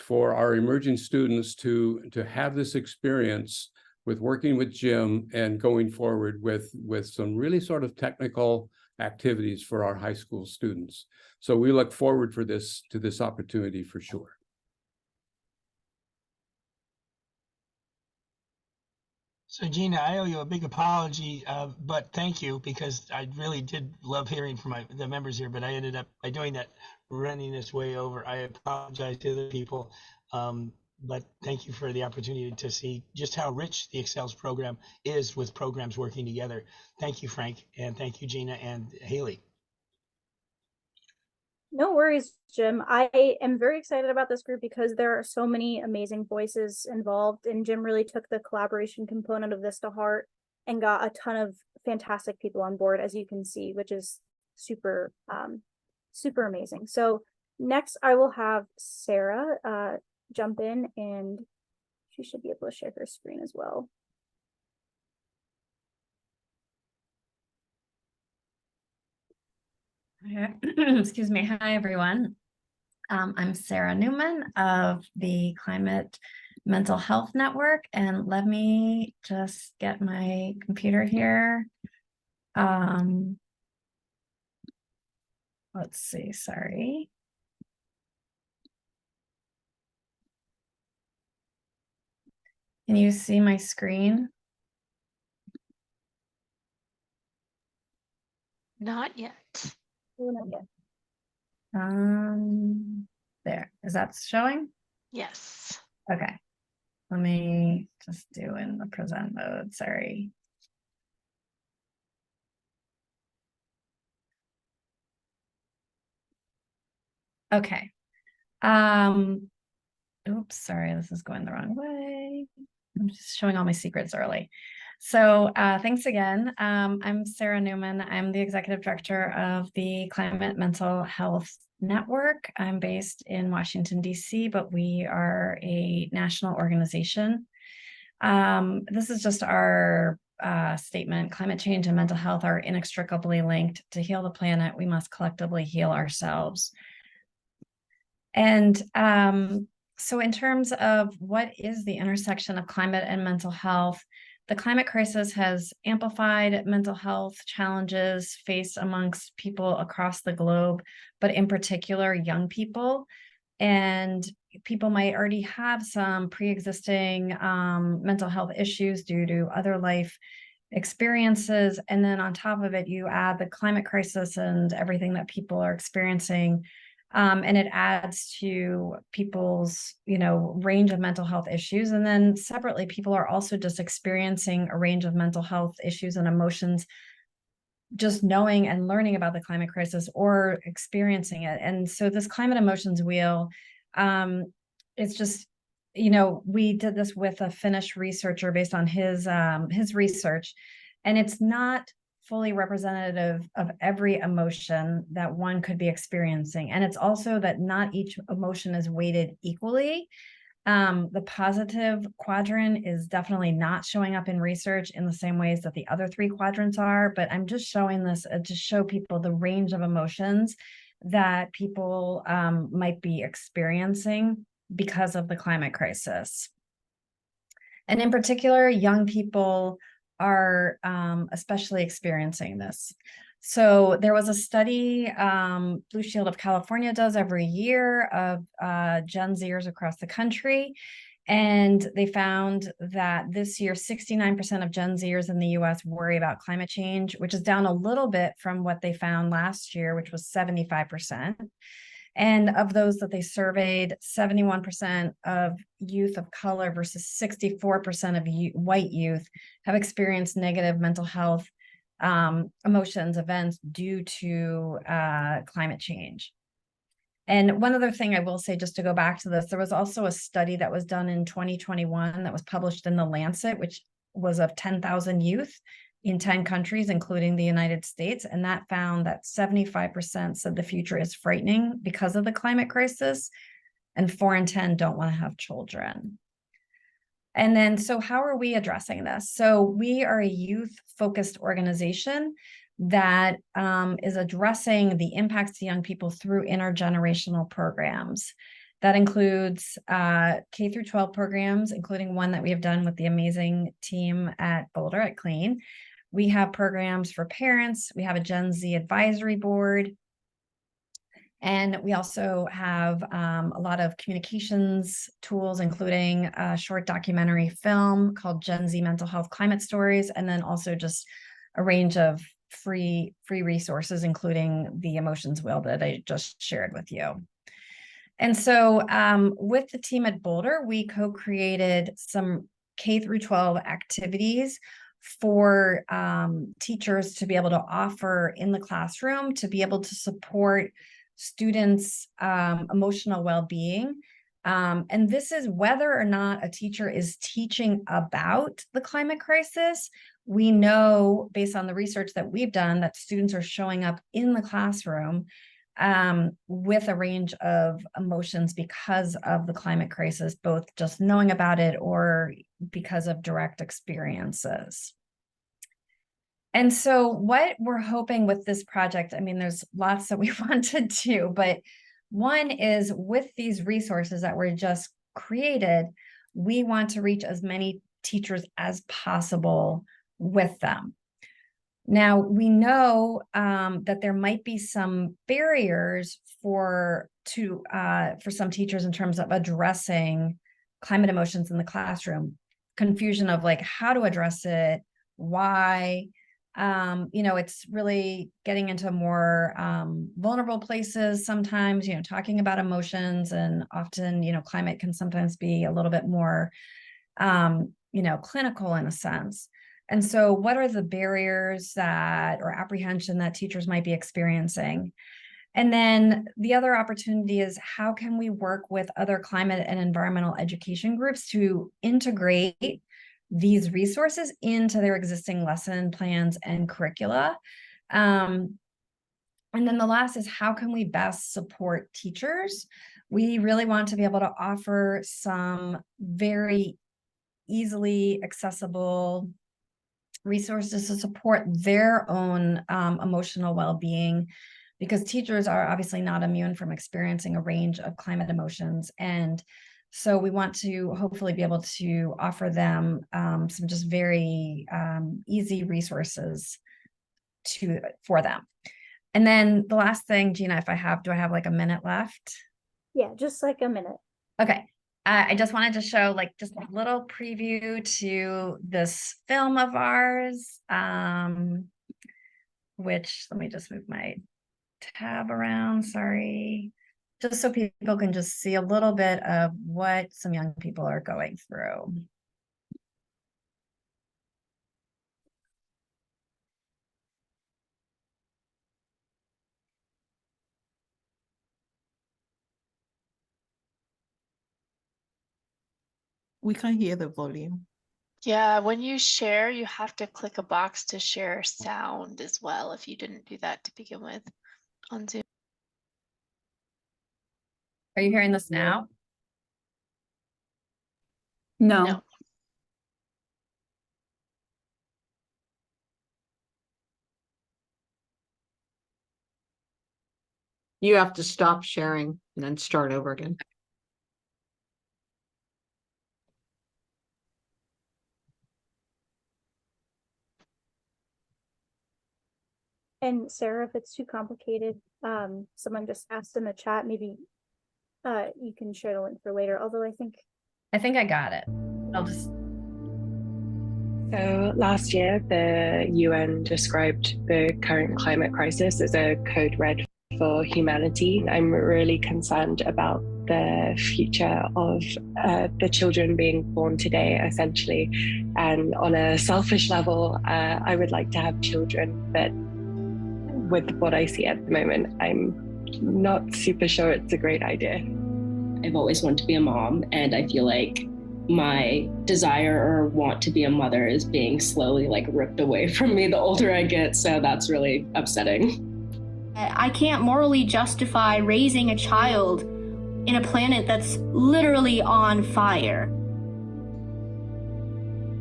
for our emerging students to have this experience with working with Jim and going forward with some really sort of technical activities for our high school students. So we look forward to this opportunity for sure. So Gina, I owe you a big apology, but thank you, because I really did love hearing from the members here, but I ended up by doing that, running this way over. I apologize to the people, but thank you for the opportunity to see just how rich the ACCELS program is with programs working together. Thank you, Frank, and thank you, Gina and Haley. No worries, Jim. I am very excited about this group because there are so many amazing voices involved, and Jim really took the collaboration component of this to heart and got a ton of fantastic people on board, as you can see, which is super, super amazing. So next I will have Sarah jump in, and she should be able to share her screen as well. Excuse me. Hi, everyone. I'm Sarah Newman of the Climate Mental Health Network, and let me just get my computer here. Let's see, sorry. Can you see my screen? Not yet. There, is that showing? Yes. Okay, let me just do in the present mode, sorry. Okay. Oops, sorry, this is going the wrong way. I'm just showing all my secrets early. So thanks again. I'm Sarah Newman. I'm the executive director of the Climate Mental Health Network. I'm based in Washington, D.C., but we are a national organization. This is just our statement. Climate change and mental health are inextricably linked. To heal the planet, we must collectively heal ourselves. And so in terms of what is the intersection of climate and mental health, the climate crisis has amplified mental health challenges faced amongst people across the globe, but in particular, young people. And people might already have some pre-existing mental health issues due to other life experiences. And then on top of it, you add the climate crisis and everything that people are experiencing. And it adds to people's, range of mental health issues. And then separately, people are also just experiencing a range of mental health issues and emotions, just knowing and learning about the climate crisis or experiencing it. And so this climate emotions wheel, it's just, we did this with a Finnish researcher based on his research, and it's not fully representative of every emotion that one could be experiencing. And it's also that not each emotion is weighted equally. The positive quadrant is definitely not showing up in research in the same ways that the other three quadrants are, but I'm just showing this to show people the range of emotions that people might be experiencing because of the climate crisis. And in particular, young people are especially experiencing this. So there was a study Blue Shield of California does every year of Gen Zers across the country. And they found that this year, 69% of Gen Zers in the US worry about climate change, which is down a little bit from what they found last year, which was 75%. And of those that they surveyed, 71% of youth of color versus 64% of white youth have experienced negative mental health emotions, events due to climate change. And one other thing I will say, just to go back to this, there was also a study that was done in 2021 that was published in The Lancet, which was of 10,000 youth in 10 countries, including the United States. And that found that 75% said the future is frightening because of the climate crisis, and 4 in 10 don't want to have children. And then, so how are we addressing this? So we are a youth-focused organization that is addressing the impacts to young people through intergenerational programs. That includes K through 12 programs, including one that we have done with the amazing team at Boulder at Clean. We have programs for parents. We have a Gen Z advisory board. And we also have a lot of communications tools, including a short documentary film called Gen Z Mental Health Climate Stories, and then also just a range of free resources, including the emotions wheel that I just shared with you. And so with the team at Boulder, we co-created some K through 12 activities for teachers to be able to offer in the classroom, to be able to support students' emotional well-being. And this is whether or not a teacher is teaching about the climate crisis. We know, based on the research that we've done, that students are showing up in the classroom with a range of emotions because of the climate crisis, both just knowing about it or because of direct experiences. And so what we're hoping with this project, I mean, there's lots that we want to do, but one is with these resources that were just created, we want to reach as many teachers as possible with them. Now, we know that there might be some barriers for some teachers in terms of addressing climate emotions in the classroom. Confusion of like how to address it, why. It's really getting into more vulnerable places sometimes, talking about emotions, and often, climate can sometimes be a little bit more, clinical in a sense. And so what are the barriers or apprehension that teachers might be experiencing? And then the other opportunity is how can we work with other climate and environmental education groups to integrate these resources into their existing lesson plans and curricula. And then the last is how can we best support teachers? We really want to be able to offer some very easily accessible resources to support their own emotional well-being, because teachers are obviously not immune from experiencing a range of climate emotions. And so we want to hopefully be able to offer them some just very easy resources for them. And then the last thing, Gina, do I have like a minute left? Yeah, just like a minute. Okay. I just wanted to show like just a little preview to this film of ours, which, let me just move my tab around, sorry. Just so people can just see a little bit of what some young people are going through. We can't hear the volume. Yeah, when you share, you have to click a box to share sound as well, if you didn't do that to begin with on Zoom. Are you hearing this now? No. You have to stop sharing and then start over again. And Sarah, if it's too complicated, someone just asked in the chat, maybe you can share the link for later, although I think I got it. I'll just. So last year, the UN described the current climate crisis as a code red for humanity. I'm really concerned about the future of the children being born today, essentially. And on a selfish level, I would like to have children, but with what I see at the moment, I'm not super sure it's a great idea. I've always wanted to be a mom, and I feel like my desire or want to be a mother is being slowly like ripped away from me the older I get, so that's really upsetting. I can't morally justify raising a child in a planet that's literally on fire.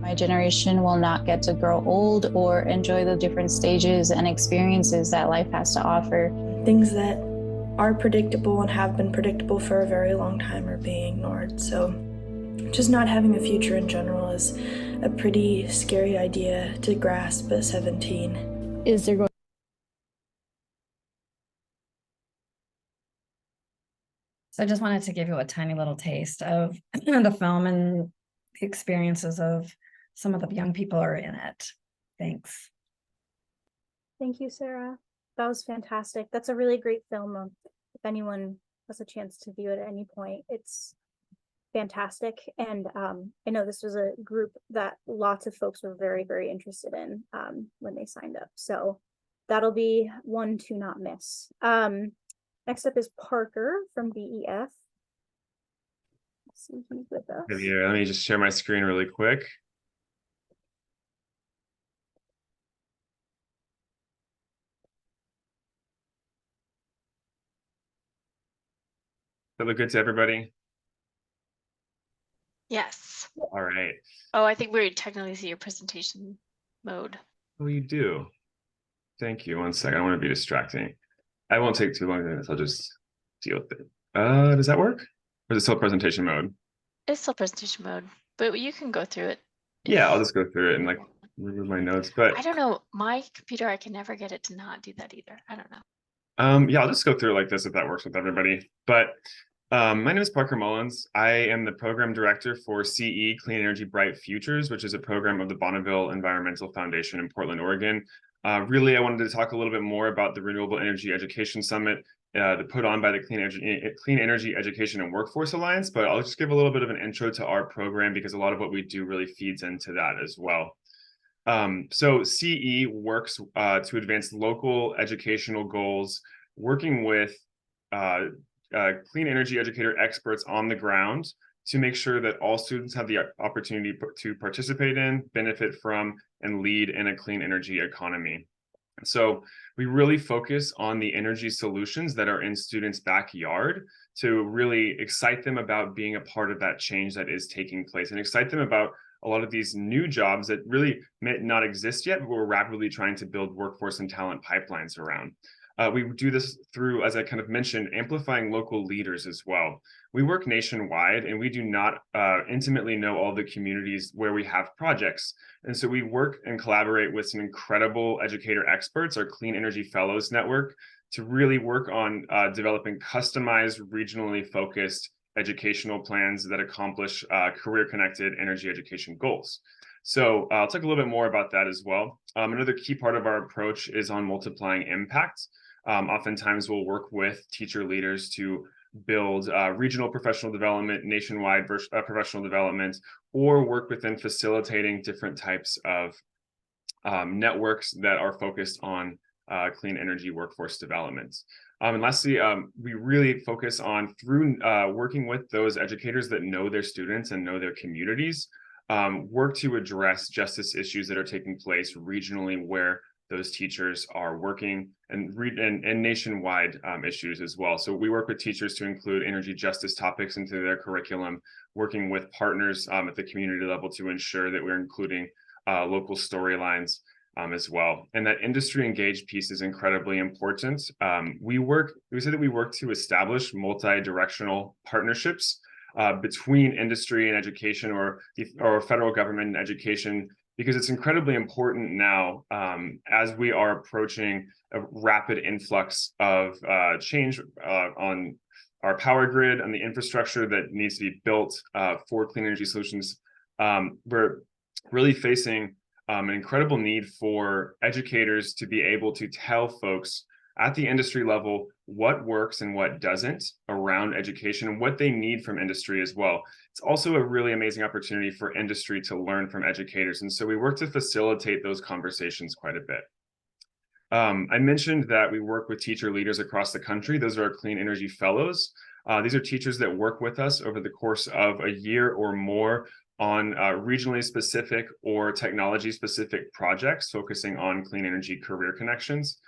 My generation will not get to grow old or enjoy the different stages and experiences that life has to offer. Things that are predictable and have been predictable for a very long time are being ignored. So just not having a future in general is a pretty scary idea to grasp at 17. Is there going So I just wanted to give you a tiny little taste of the film and the experiences of some of the young people who are in it. Thanks. Thank you, Sarah. That was fantastic. That's a really great film. If anyone has a chance to view it at any point, it's fantastic. And I know this was a group that lots of folks were very, very interested in when they signed up. So that'll be one to not miss. Next up is Parker from BEF. Let's see if he's with us. Yeah, let me just share my screen really quick. That look good to everybody? Yes. All right. Oh, I think we technically see your presentation mode. Oh, you do. Thank you. One second. I don't want to be distracting. I won't take too long. I'll just deal with it. Does that work? Or is it still presentation mode? It's still presentation mode, but you can go through it. Yeah, I'll just go through it and like remove my notes. But I don't know. My computer, I can never get it to not do that either. I don't know. yeah, I'll just go through it like this if that works with everybody. But my name is Parker Mullins. I am the program director for CE, Clean Energy Bright Futures, which is a program of the Bonneville Environmental Foundation in Portland, Oregon. Really, I wanted to talk a little bit more about the Renewable Energy Education Summit put on by the Clean Energy Education and Workforce Alliance, but I'll just give a little bit of an intro to our program because a lot of what we do really feeds into that as well. So CE works to advance local educational goals, working with clean energy educator experts on the ground to make sure that all students have the opportunity to participate in, benefit from, and lead in a clean energy economy. So we really focus on the energy solutions that are in students' backyard to really excite them about being a part of that change that is taking place and excite them about a lot of these new jobs that really may not exist yet, but we're rapidly trying to build workforce and talent pipelines around. We do this through, as I kind of mentioned, amplifying local leaders as well. We work nationwide and we do not intimately know all the communities where we have projects. And so we work and collaborate with some incredible educator experts, our Clean Energy Fellows Network, to really work on developing customized, regionally focused educational plans that accomplish career-connected energy education goals. So I'll talk a little bit more about that as well. Another key part of our approach is on multiplying impact. Oftentimes we'll work with teacher leaders to build regional professional development, nationwide professional development, or work within facilitating different types of networks that are focused on clean energy workforce development. And lastly, we really focus on through working with those educators that know their students and know their communities, work to address justice issues that are taking place regionally where those teachers are working, and nationwide issues as well. So we work with teachers to include energy justice topics into their curriculum, working with partners at the community level to ensure that we're including local storylines as well. And that industry engaged piece is incredibly important. We say that we work to establish multi-directional partnerships between industry and education, or federal government and education, because it's incredibly important now as we are approaching a rapid influx of change on our power grid and the infrastructure that needs to be built for clean energy solutions. We're really facing an incredible need for educators to be able to tell folks at the industry level what works and what doesn't around education and what they need from industry as well. It's also a really amazing opportunity for industry to learn from educators. And so we work to facilitate those conversations quite a bit. I mentioned that we work with teacher leaders across the country. Those are our Clean Energy Fellows. These are teachers that work with us over the course of a year or more on regionally specific or technology specific projects focusing on clean energy career connections.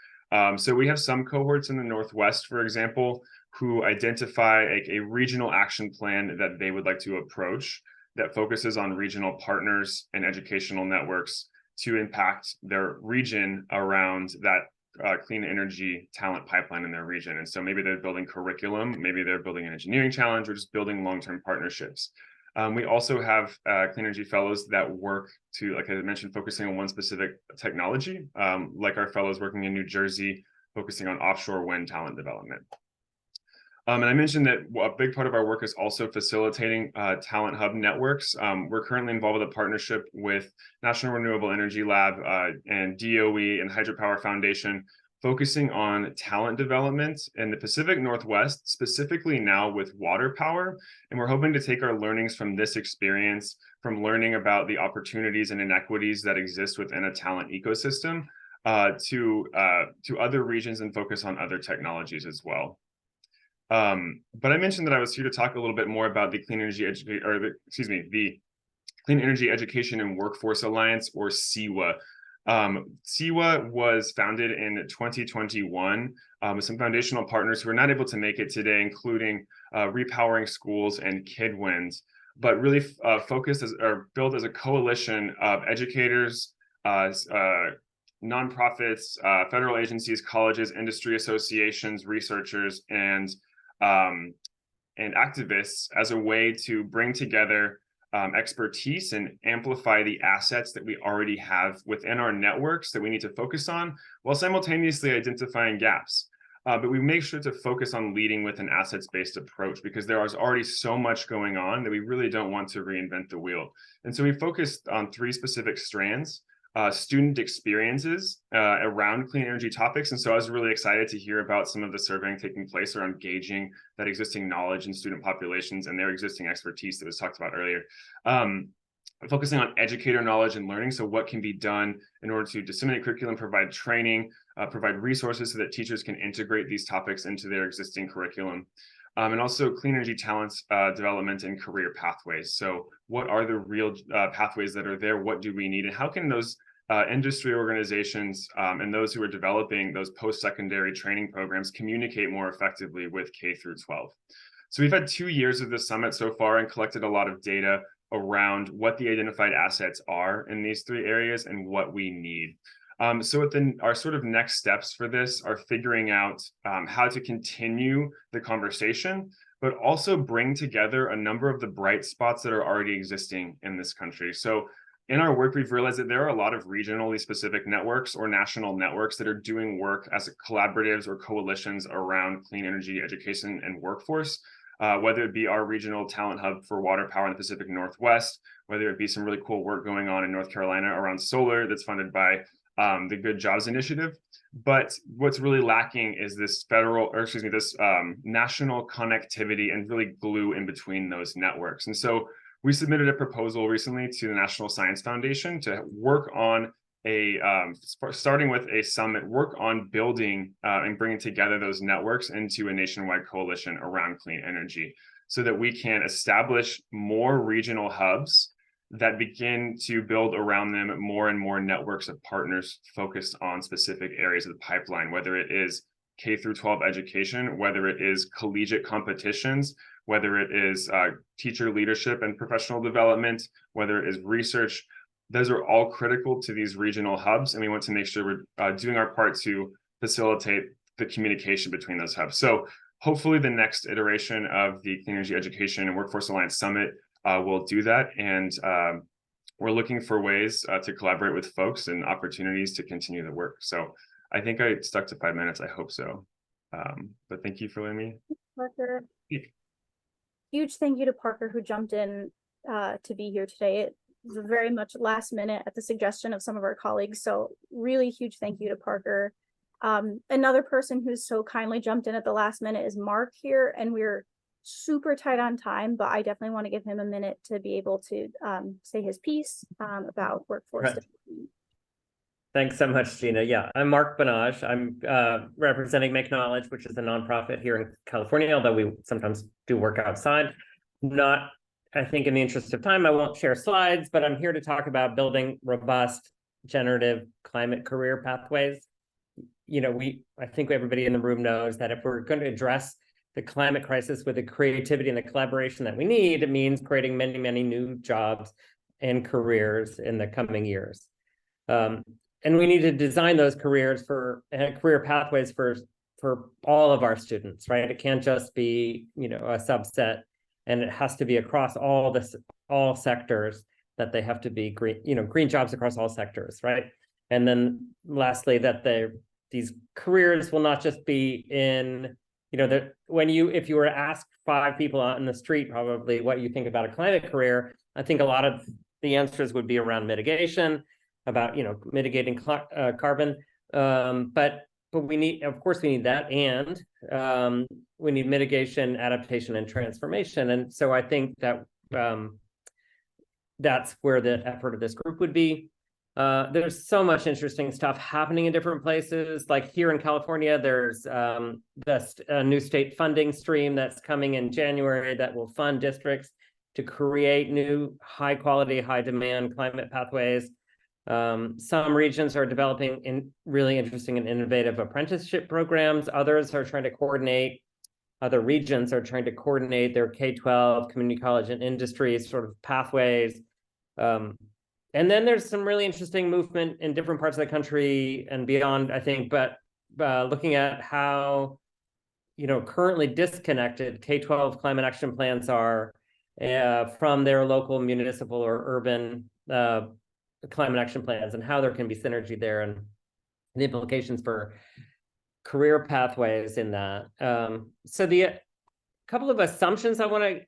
So we have some cohorts in the Northwest, for example, who identify a regional action plan that they would like to approach that focuses on regional partners and educational networks to impact their region around that clean energy talent pipeline in their region. And so maybe they're building curriculum, maybe they're building an engineering challenge, or just building long-term partnerships. We also have Clean Energy Fellows that work to, like I mentioned, focusing on one specific technology, like our fellows working in New Jersey, focusing on offshore wind talent development. And I mentioned that a big part of our work is also facilitating talent hub networks. We're currently involved with a partnership with National Renewable Energy Lab and DOE and Hydropower Foundation, focusing on talent development in the Pacific Northwest, specifically now with water power. And we're hoping to take our learnings from this experience, from learning about the opportunities and inequities that exist within a talent ecosystem, to other regions and focus on other technologies as well. But I mentioned that I was here to talk a little bit more about the Clean Energy the Clean Energy Education and Workforce Alliance, or CEWA. CEWA was founded in 2021 with some foundational partners who are not able to make it today, including Repowering Schools and KidWinds, but really focused or built as a coalition of educators, nonprofits, federal agencies, colleges, industry associations, researchers, and activists as a way to bring together expertise and amplify the assets that we already have within our networks that we need to focus on, while simultaneously identifying gaps. But we make sure to focus on leading with an assets-based approach, because there is already so much going on that we really don't want to reinvent the wheel. And so we focused on 3 specific strands. Student experiences around clean energy topics. And so I was really excited to hear about some of the surveying taking place around gauging that existing knowledge in student populations and their existing expertise that was talked about earlier. Focusing on educator knowledge and learning. So what can be done in order to disseminate curriculum, provide training, provide resources so that teachers can integrate these topics into their existing curriculum. And also clean energy talents development and career pathways. So what are the real pathways that are there? What do we need? And how can those industry organizations and those who are developing those post-secondary training programs communicate more effectively with K through 12? So we've had 2 years of this summit so far and collected a lot of data around what the identified assets are in these 3 areas and what we need. So our sort of next steps for this are figuring out how to continue the conversation, but also bring together a number of the bright spots that are already existing in this country. So in our work, we've realized that there are a lot of regionally specific networks or national networks that are doing work as collaboratives or coalitions around clean energy education and workforce, whether it be our regional talent hub for water power in the Pacific Northwest, whether it be some really cool work going on in North Carolina around solar that's funded by the Good Jobs Initiative. But what's really lacking is this national connectivity and really glue in between those networks. And so we submitted a proposal recently to the National Science Foundation to work on starting with a summit, work on building and bringing together those networks into a nationwide coalition around clean energy, so that we can establish more regional hubs that begin to build around them more and more networks of partners focused on specific areas of the pipeline, whether it is K through 12 education, whether it is collegiate competitions, whether it is teacher leadership and professional development, whether it is research. Those are all critical to these regional hubs, and we want to make sure we're doing our part to facilitate the communication between those hubs. So hopefully the next iteration of the Clean Energy Education and Workforce Alliance Summit will do that. And we're looking for ways to collaborate with folks and opportunities to continue the work. So I think I stuck to 5 minutes. I hope so. But thank you for letting me. Parker. Huge thank you to Parker, who jumped in to be here today. It was very much last minute at the suggestion of some of our colleagues. So really huge thank you to Parker. Another person who's so kindly jumped in at the last minute is Mark here, and we're super tight on time, but I definitely want to give him a minute to be able to say his piece about workforce. Right. Thanks so much, Gina. Yeah, I'm Mark Banage. I'm representing Make Knowledge, which is a nonprofit here in California, although we sometimes do work outside. Not, I think in the interest of time, I won't share slides, but I'm here to talk about building robust generative climate career pathways. You know, I think everybody in the room knows that if we're going to address the climate crisis with the creativity and the collaboration that we need, it means creating many, many new jobs and careers in the coming years. And we need to design those careers for career pathways for all of our students, right? It can't just be, you know, a subset, and it has to be across all sectors, that they have to be green, you know, green jobs across all sectors, right? And then lastly, that these careers will not just be in, you know, that if you were to ask 5 people out in the street, probably what you think about a climate career, I think a lot of the answers would be around mitigation, about, you know, mitigating carbon, but we need, of course, we need that, and we need mitigation, adaptation, and transformation. And so I think that that's where the effort of this group would be. There's so much interesting stuff happening in different places. Like here in California, there's a new state funding stream that's coming in January that will fund districts to create new high quality, high demand climate pathways. Some regions are developing really interesting and innovative apprenticeship programs. Other regions are trying to coordinate their K-12, community college, and industry sort of pathways. And then there's some really interesting movement in different parts of the country and beyond, I think, but looking at how, you know, currently disconnected K-12 climate action plans are from their local municipal or urban climate action plans, and how there can be synergy there, and the implications for career pathways in that. So the couple of assumptions I want to,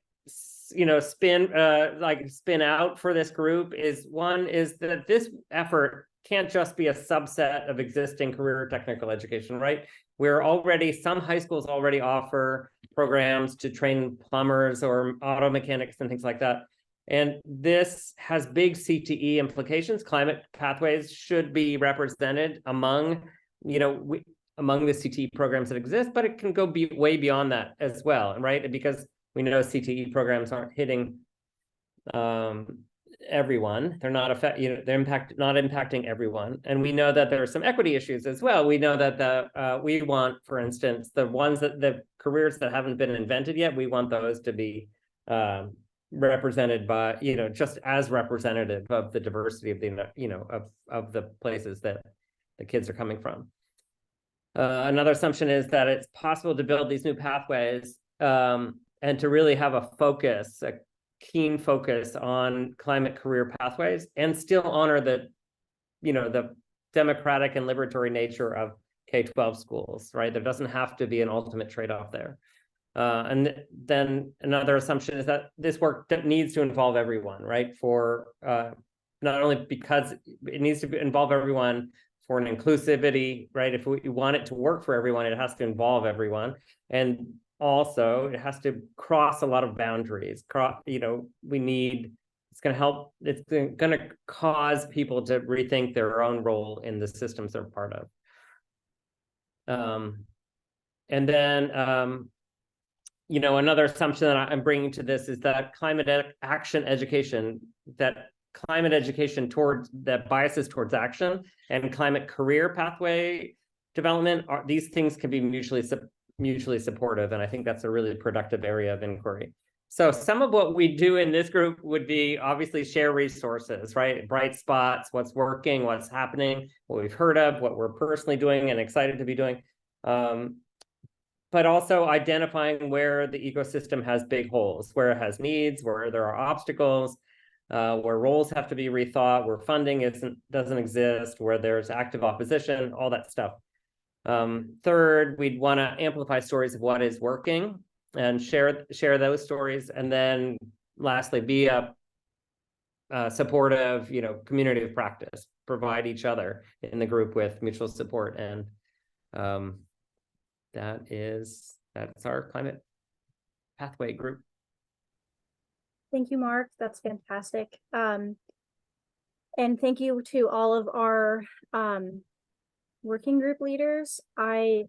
you know, spin out for this group is, one is that this effort can't just be a subset of existing career technical education, right? Some high schools already offer programs to train plumbers or auto mechanics and things like that. And this has big CTE implications. Climate pathways should be represented among, you know, among the CTE programs that exist, but it can go way beyond that as well, right? Because we know CTE programs aren't hitting everyone. They're not not impacting everyone. And we know that there are some equity issues as well. We know that we want, for instance, the careers that haven't been invented yet, we want those to be represented by, you know, just as representative of the diversity of the, you know, of the places that the kids are coming from. Another assumption is that it's possible to build these new pathways and to really have a keen focus on climate career pathways, and still honor the, you know, the democratic and liberatory nature of K-12 schools, right? There doesn't have to be an ultimate trade-off there. And then another assumption is that this work needs to involve everyone, right? For not only because it needs to involve everyone for an inclusivity, right? If we want it to work for everyone, it has to involve everyone. And also it has to cross a lot of boundaries. You know, it's going to help, it's going to cause people to rethink their own role in the systems they're part of. And then, you know, another assumption that I'm bringing to this is that climate education that biases towards action and climate career pathway development, these things can be mutually supportive. And I think that's a really productive area of inquiry. So some of what we do in this group would be obviously share resources, right? Bright spots, what's working, what's happening, what we've heard of, what we're personally doing and excited to be doing. But also identifying where the ecosystem has big holes, where it has needs, where there are obstacles, where roles have to be rethought, where funding doesn't exist, where there's active opposition, all that stuff. Third, we'd want to amplify stories of what is working and share those stories. And then lastly, be a supportive, you know, community of practice, provide each other in the group with mutual support. And that's our climate pathway group. Thank you, Mark. That's fantastic. And thank you to all of our working group leaders. Let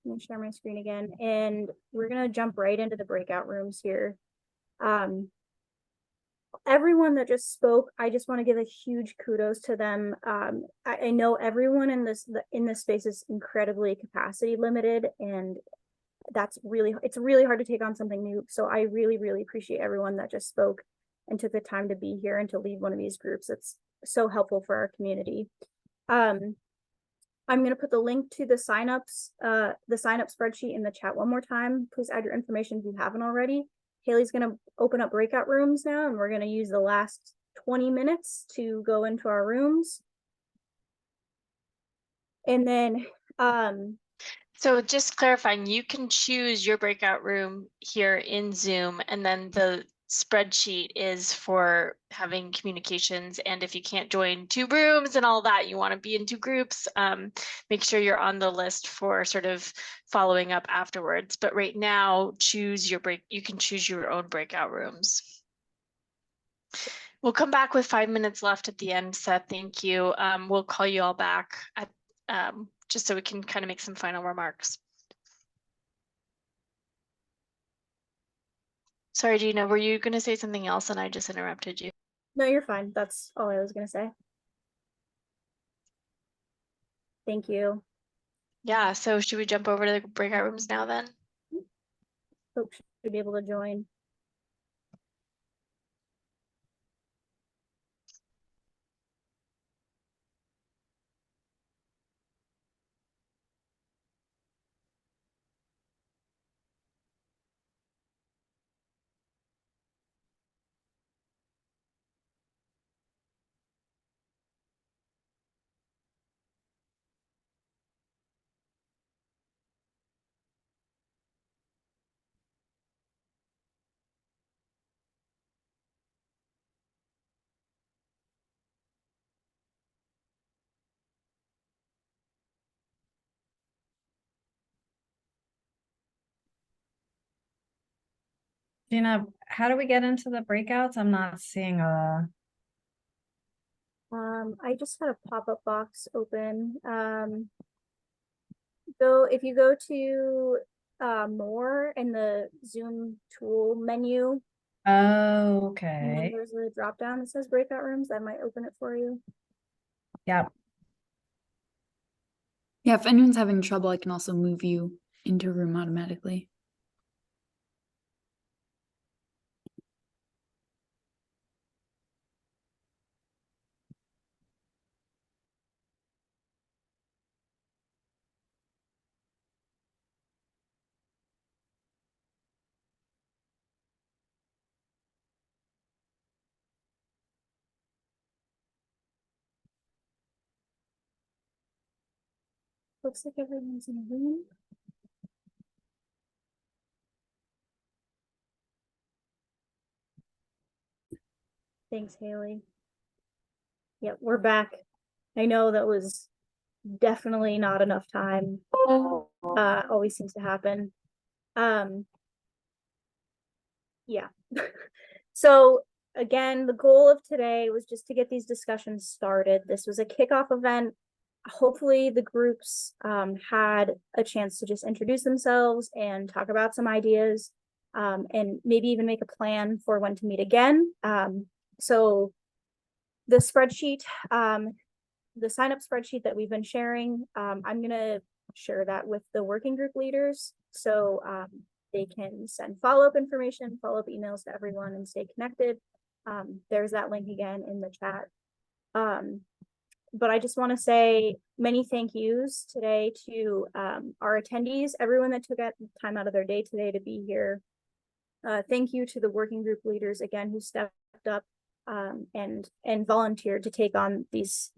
me share my screen again, and we're gonna jump right into the breakout rooms here. Everyone that just spoke, I just want to give a huge kudos to them. I know everyone in this space is incredibly capacity limited, and it's really hard to take on something new. So I really, really appreciate everyone that just spoke and took the time to be here and to lead one of these groups. It's so helpful for our community. I'm going to put the link to the sign up spreadsheet in the chat one more time. Please add your information if you haven't already. Haley's going to open up breakout rooms now, and we're going to use the last 20 minutes to go into our rooms. And then, so just clarifying, you can choose your breakout room here in Zoom, and then the spreadsheet is for having communications. And if you can't join 2 rooms and all that, you want to be in 2 groups, make sure you're on the list for sort of following up afterwards. But right now, you can choose your own breakout rooms. We'll come back with 5 minutes left at the end, Seth. Thank you. We'll call you all back at, just so we can kind of make some final remarks. Sorry, Gina, were you going to say something else and I just interrupted you? No, you're fine. That's all I was going to say. Thank you. Yeah, so should we jump over to the breakout rooms now then? Folks should be able to join. Gina, how do we get into the breakouts? I'm not seeing a. I just had a pop-up box open. So if you go to more in the Zoom tool menu. Oh, And then okay. there's a drop down that says breakout rooms. That might open it for you. Yep. Yeah, if anyone's having trouble, I can also move you into a room automatically. Looks like everyone's in a room. Thanks, Haley. Yep, we're back. I know that was definitely not enough time. Always seems to happen. Yeah. So again, the goal of today was just to get these discussions started. This was a kickoff event. Hopefully the groups had a chance to just introduce themselves and talk about some ideas, and maybe even make a plan for when to meet again. So the spreadsheet, the sign up spreadsheet that we've been sharing, I'm going to share that with the working group leaders. So they can send follow-up information, follow-up emails to everyone and stay connected. There's that link again in the chat. But I just want to say many thank yous today to our attendees, everyone that took time out of their day today to be here. Thank you to the working group leaders again who stepped up and volunteered to take on these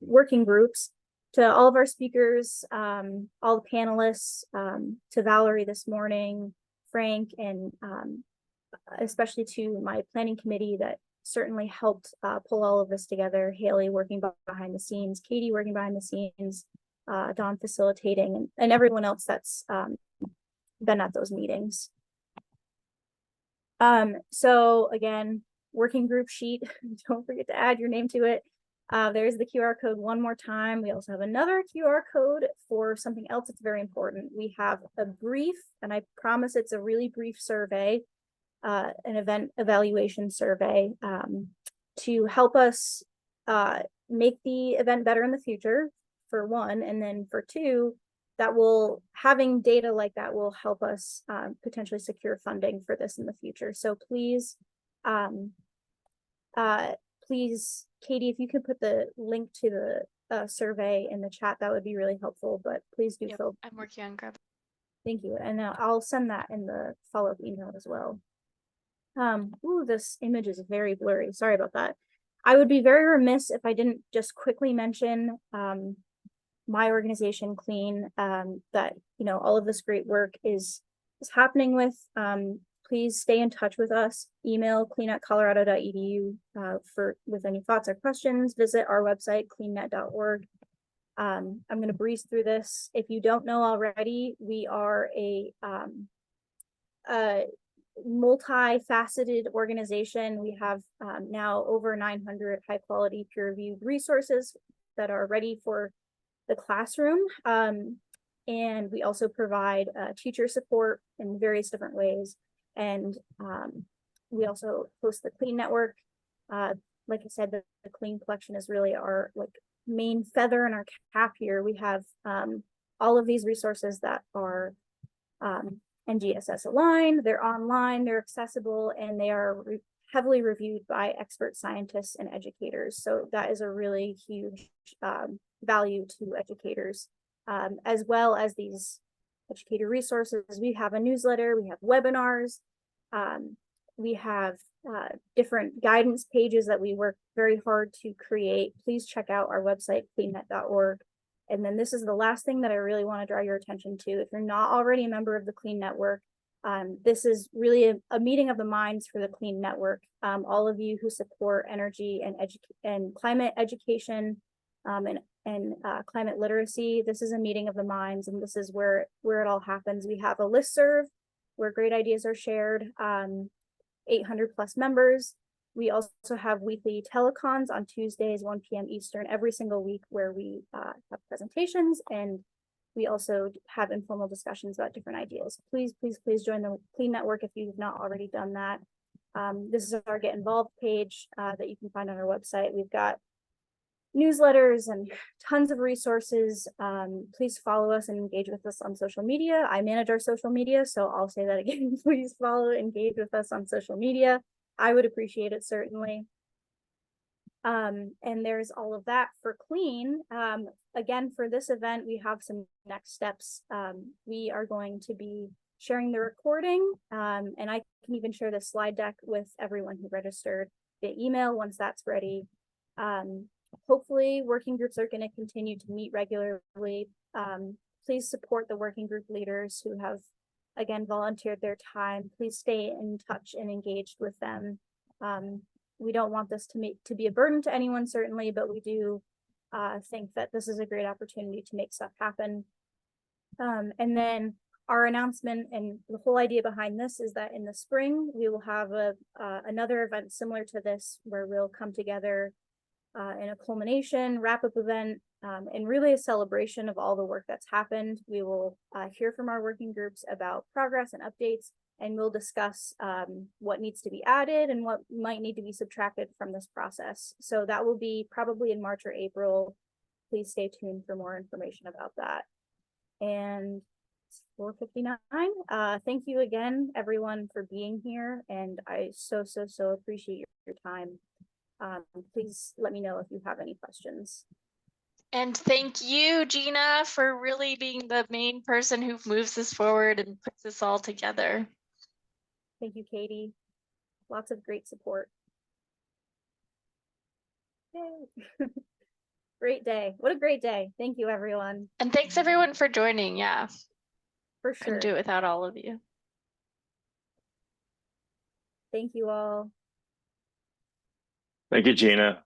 working groups. To all of our speakers, all the panelists, to Valerie this morning, Frank, and especially to my planning committee that certainly helped pull all of this together. Haley working behind the scenes, Katie working behind the scenes, Dawn facilitating, and everyone else that's been at those meetings. So again, working group sheet. Don't forget to add your name to it. There's the QR code one more time. We also have another QR code for something else that's very important. We have a brief, and I promise it's a really brief survey, an event evaluation survey, to help us make the event better in the future, for one, and then for two, having data like that will help us potentially secure funding for this in the future. So please, please, Katie, if you could put the link to the survey in the chat, that would be really helpful, but please do fill. I'm working on grabbing. Thank you. And I'll send that in the follow-up email as well. Ooh, this image is very blurry. Sorry about that. I would be very remiss if I didn't just quickly mention my organization, Clean, that, you know, all of this great work is happening with. Please stay in touch with us. Email clean@colorado.edu with any thoughts or questions. Visit our website, cleannet.org. I'm going to breeze through this. If you don't know already, we are a multifaceted organization. We have now over 900 high quality peer reviewed resources that are ready for the classroom. And we also provide teacher support in various different ways. And we also host the Clean Network. Like I said, the Clean collection is really our main feather in our cap here. We have all of these resources that are NGSS aligned, they're online, they're accessible, and they are heavily reviewed by expert scientists and educators. So that is a really huge value to educators, as well as these educator resources. We have a newsletter, we have webinars, we have different guidance pages that we work very hard to create. Please check out our website, cleannet.org. And then this is the last thing that I really want to draw your attention to. If you're not already a member of the Clean Network, this is really a meeting of the minds for the Clean Network. All of you who support energy and climate education and climate literacy, this is a meeting of the minds, and this is where it all happens. We have a listserv where great ideas are shared, 800 plus members. We also have weekly telecons on Tuesdays, 1 p.m. Eastern, every single week, where we have presentations, and we also have informal discussions about different ideas. Please, please, please join the Clean Network if you've not already done that. This is our Get Involved page that you can find on our website. We've got newsletters and tons of resources. Please follow us and engage with us on social media. I manage our social media, so I'll say that again. Please follow, engage with us on social media. I would appreciate it, certainly. And there's all of that for Clean. Again, for this event, we have some next steps. We are going to be sharing the recording, and I can even share the slide deck with everyone who registered via email once that's ready. Hopefully, working groups are going to continue to meet regularly. Please support the working group leaders who have, again, volunteered their time. Please stay in touch and engaged with them. We don't want this to be a burden to anyone, certainly, but we do think that this is a great opportunity to make stuff happen. And then our announcement and the whole idea behind this is that in the spring, we will have another event similar to this, where we'll come together in a culmination, wrap-up event, and really a celebration of all the work that's happened. We will hear from our working groups about progress and updates, and we'll discuss what needs to be added and what might need to be subtracted from this process. So that will be probably in March or April. Please stay tuned for more information about that. And it's 4:59. Thank you again, everyone, for being here, and I so appreciate your time. Please let me know if you have any questions. And thank you, Gina, for really being the main person who moves this forward and puts this all together. Thank you, Katie. Lots of great support. Yay. Great day. What a great day. Thank you, everyone. And thanks everyone for joining. Yeah, for sure. Couldn't do it without all of you. Thank you all. Thank you, Gina.